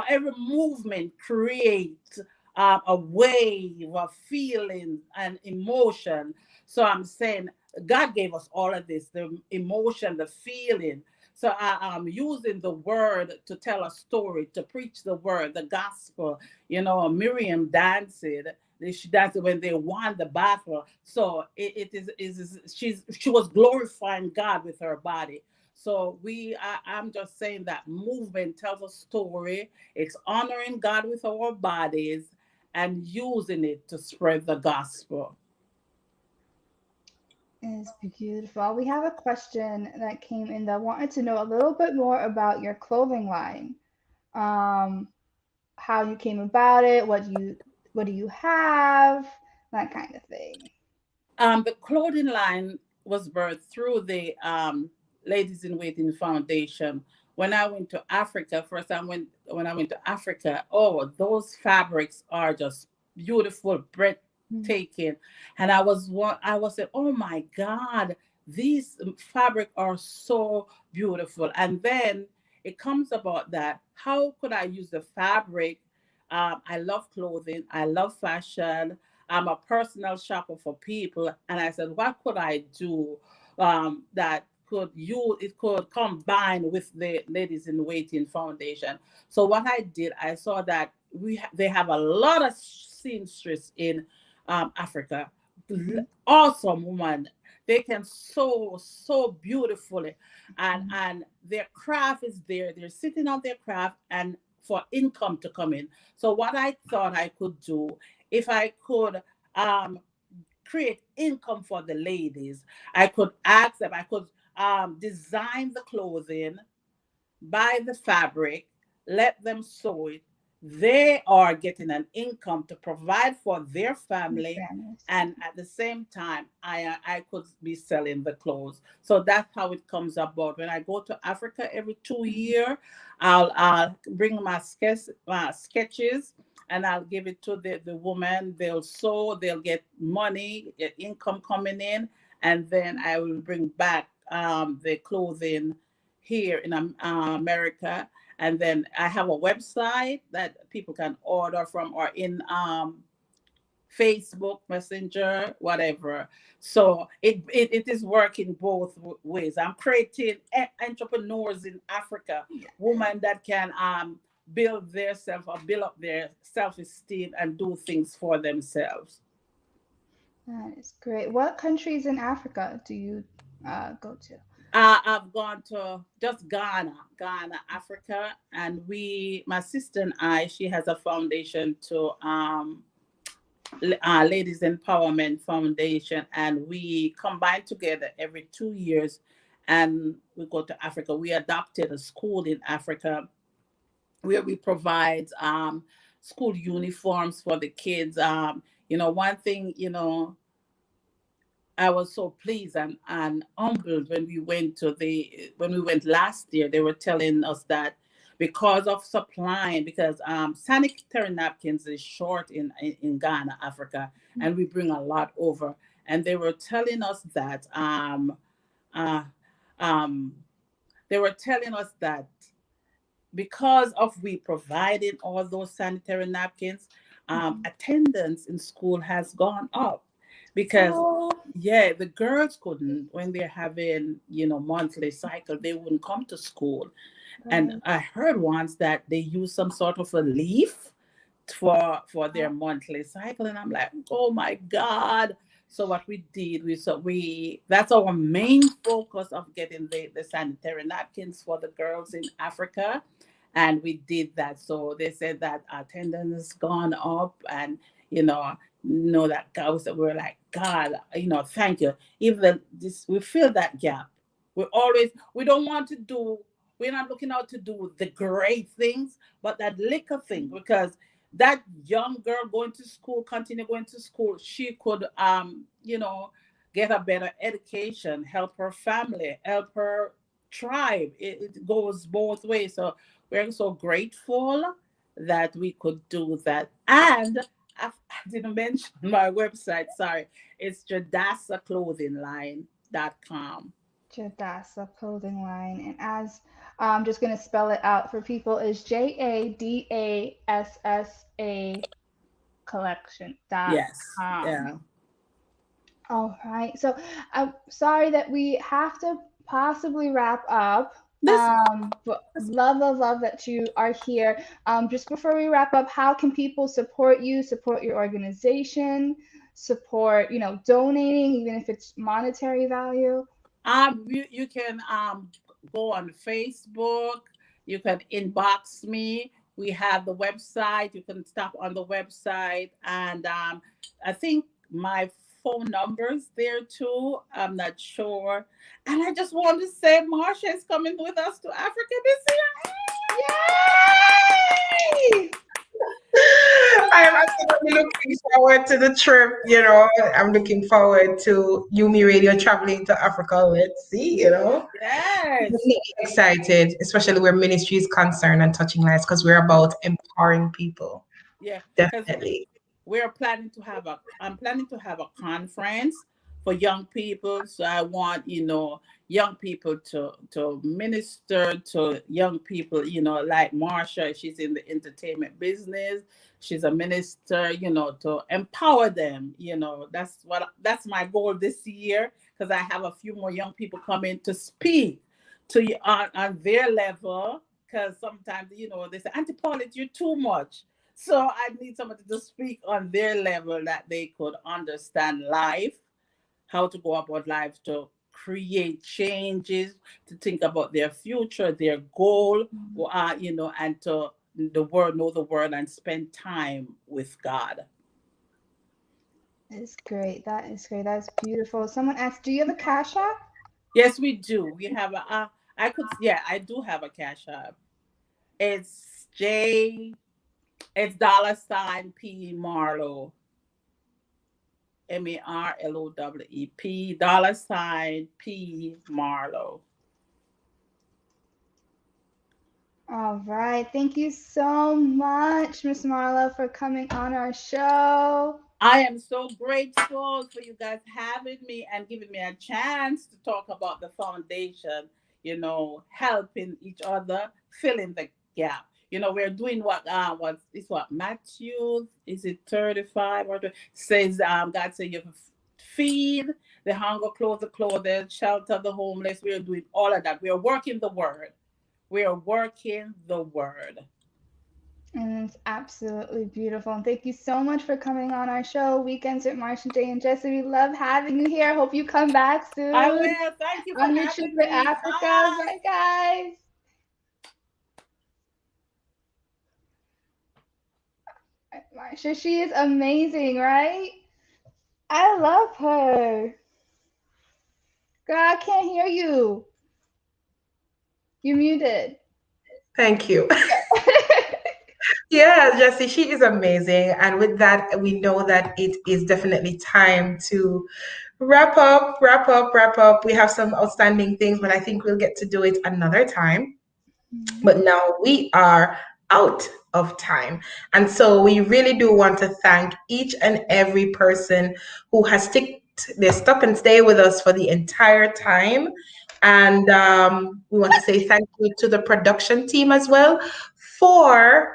every movement creates a wave of feeling and emotion. So I'm saying God gave us all of this, the emotion, the feeling. So I'm using the word to tell a story, to preach the word, the gospel. Miriam danced. She danced when they won the battle. So she was glorifying God with her body. So I'm just saying that movement tells a story. It's honoring God with our bodies and using it to spread the gospel. It's beautiful. We have a question that came in that wanted to know a little bit more about your clothing line. Um, how you came about it, what do you have, that kind of thing. The clothing line was birthed through the Ladies in Waiting Foundation. When I went to Africa, when I went to Africa, those fabrics are just beautiful, breathtaking. And I was saying, oh my God, these fabric are so beautiful. And then it comes about that, how could I use the fabric? I love clothing, I love fashion. I'm a personal shopper for people, and I said, what could I do that could combine with the Ladies in Waiting Foundation? So what I did, I saw that they have a lot of seamstress in Africa, awesome woman. They can sew so beautifully, and their craft is there. They're sitting on their craft and for income to come in. So what I thought I could do, if I could um, create income for the ladies, I could ask them, I could design the clothing, buy the fabric, let them sew it, they are getting an income to provide for their family, and at the same time I could be selling the clothes. So that's how it comes about. When I go to Africa every 2 years, I'll bring my sketches, and I'll give it to the woman. They'll sew, they'll get money, get income coming in, and then I will bring back the clothing here in America. And then I have a website that people can order from, or in Facebook Messenger, whatever. So it is working both ways. I'm creating entrepreneurs in Africa, women that can build build up their self-esteem and do things for themselves. That is great. What countries in Africa do you go to? I've gone to just Ghana, Africa, and my sister and I, she has a foundation to Ladies Empowerment Foundation, and we combine together every 2 years, and we go to Africa. We adopted a school in Africa where we provide school uniforms for the kids. One thing, I was so pleased and humbled when we went last year. They were telling us that because of supplying, because sanitary napkins is short in Ghana, Africa, and we bring a lot over. And they were telling us that because of we providing all those sanitary napkins, attendance in school has gone up. Because the girls couldn't, when they're having monthly cycle, they wouldn't come to school. And I heard once that they use some sort of a leaf for their monthly cycle, and I'm like, oh my God. So what we did, that's our main focus of getting the sanitary napkins for the girls in Africa. And we did that. So they said that attendance has gone up, and that God, we're like, God, thank you. Even we fill that gap. We don't want to do, we're not looking out to do the great things, but that little thing, because that young girl continue going to school, she could, get a better education, help her family, help her tribe. It goes both ways. So we're so grateful that we could do that. And I didn't mention my website, sorry. It's jadasaclothingline.com. Jadasa Clothing Line. And as I'm just going to spell it out for people, is JADASSA collection.com. Yes. Yeah. All right. So I'm sorry that we have to possibly wrap up. But love that you are here. Just before we wrap up, how can people support you, support your organization, support, donating, even if it's monetary value? You can go on Facebook. You can inbox me. We have the website. You can stop on the website, and I think my phone numbers there too. I'm not sure. And I just want to say Marsha is coming with us to Africa this year. Yay! I'm absolutely looking forward to the trip. I'm looking forward to UMERADIO traveling to Africa. Let's see, Yes. I'm really excited, especially where ministry is concerned and touching lives, because we're about empowering people. Yeah, definitely. I'm planning to have a conference for young people. So I want, young people to minister to young people, like Marsha, she's in the entertainment business. She's a minister, to empower them. That's my goal this year, because I have a few more young people coming to speak to you on their level. Because sometimes, they say, Auntie Paulette, you're too much. So I need somebody to speak on their level, that they could understand life, how to go about life, to create changes, to think about their future, their goal, and to know the word and spend time with God. That is great. That's beautiful. Someone asked, do you have a Cash App? Yes, we do. We have I do have a Cash App. It's It's $P Marlowe. MARLOWEP $P Marlowe. All right. Thank you so much, Miss Marla, for coming on our show. I am so grateful for you guys having me and giving me a chance to talk about the foundation, helping each other, filling the gap. We're doing what Matthew, is it 35 or says, God said you feed the hunger, clothe the clothed, shelter the homeless. We're doing all of that. We're working the word. We are working the word. And it's absolutely beautiful. And thank you so much for coming on our show, Weekends with Marsha J and Jesse. We love having you here. Hope you come back soon. I will. Thank you for on your trip to Africa. Bye, guys. Marsha, she is amazing, right? I love her. Girl, I can't hear you. You muted. Thank you. Yeah, Jesse, she is amazing. And with that, we know that it is definitely time to wrap up. We have some outstanding things, but I think we'll get to do it another time. But now we are out of time. And so we really do want to thank each and every person who has stuck and stay with us for the entire time. And we want to say thank you to the production team as well for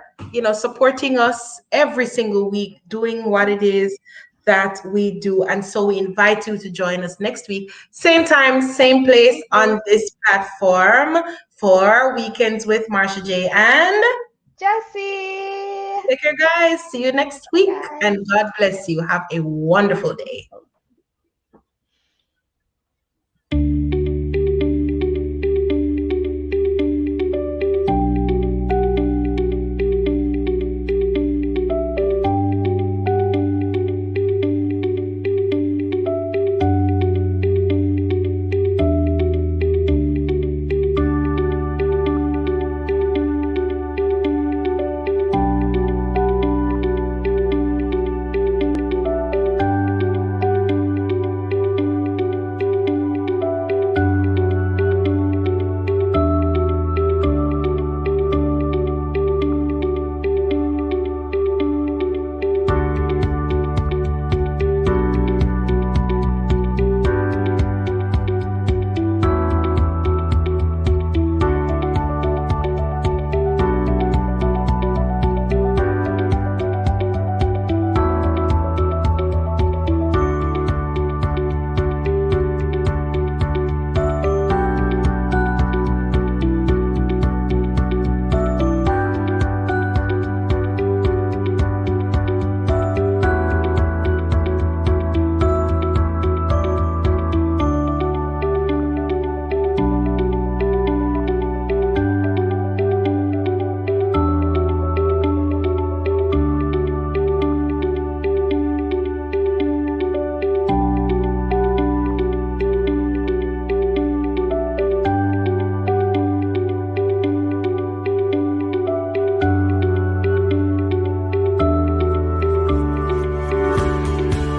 supporting us every single week, doing what it is that we do. And so we invite you to join us next week, same time, same place on this platform for Weekends with Marsha J and Jesse. Take care, guys. See you next week. And God bless you. Have a wonderful day.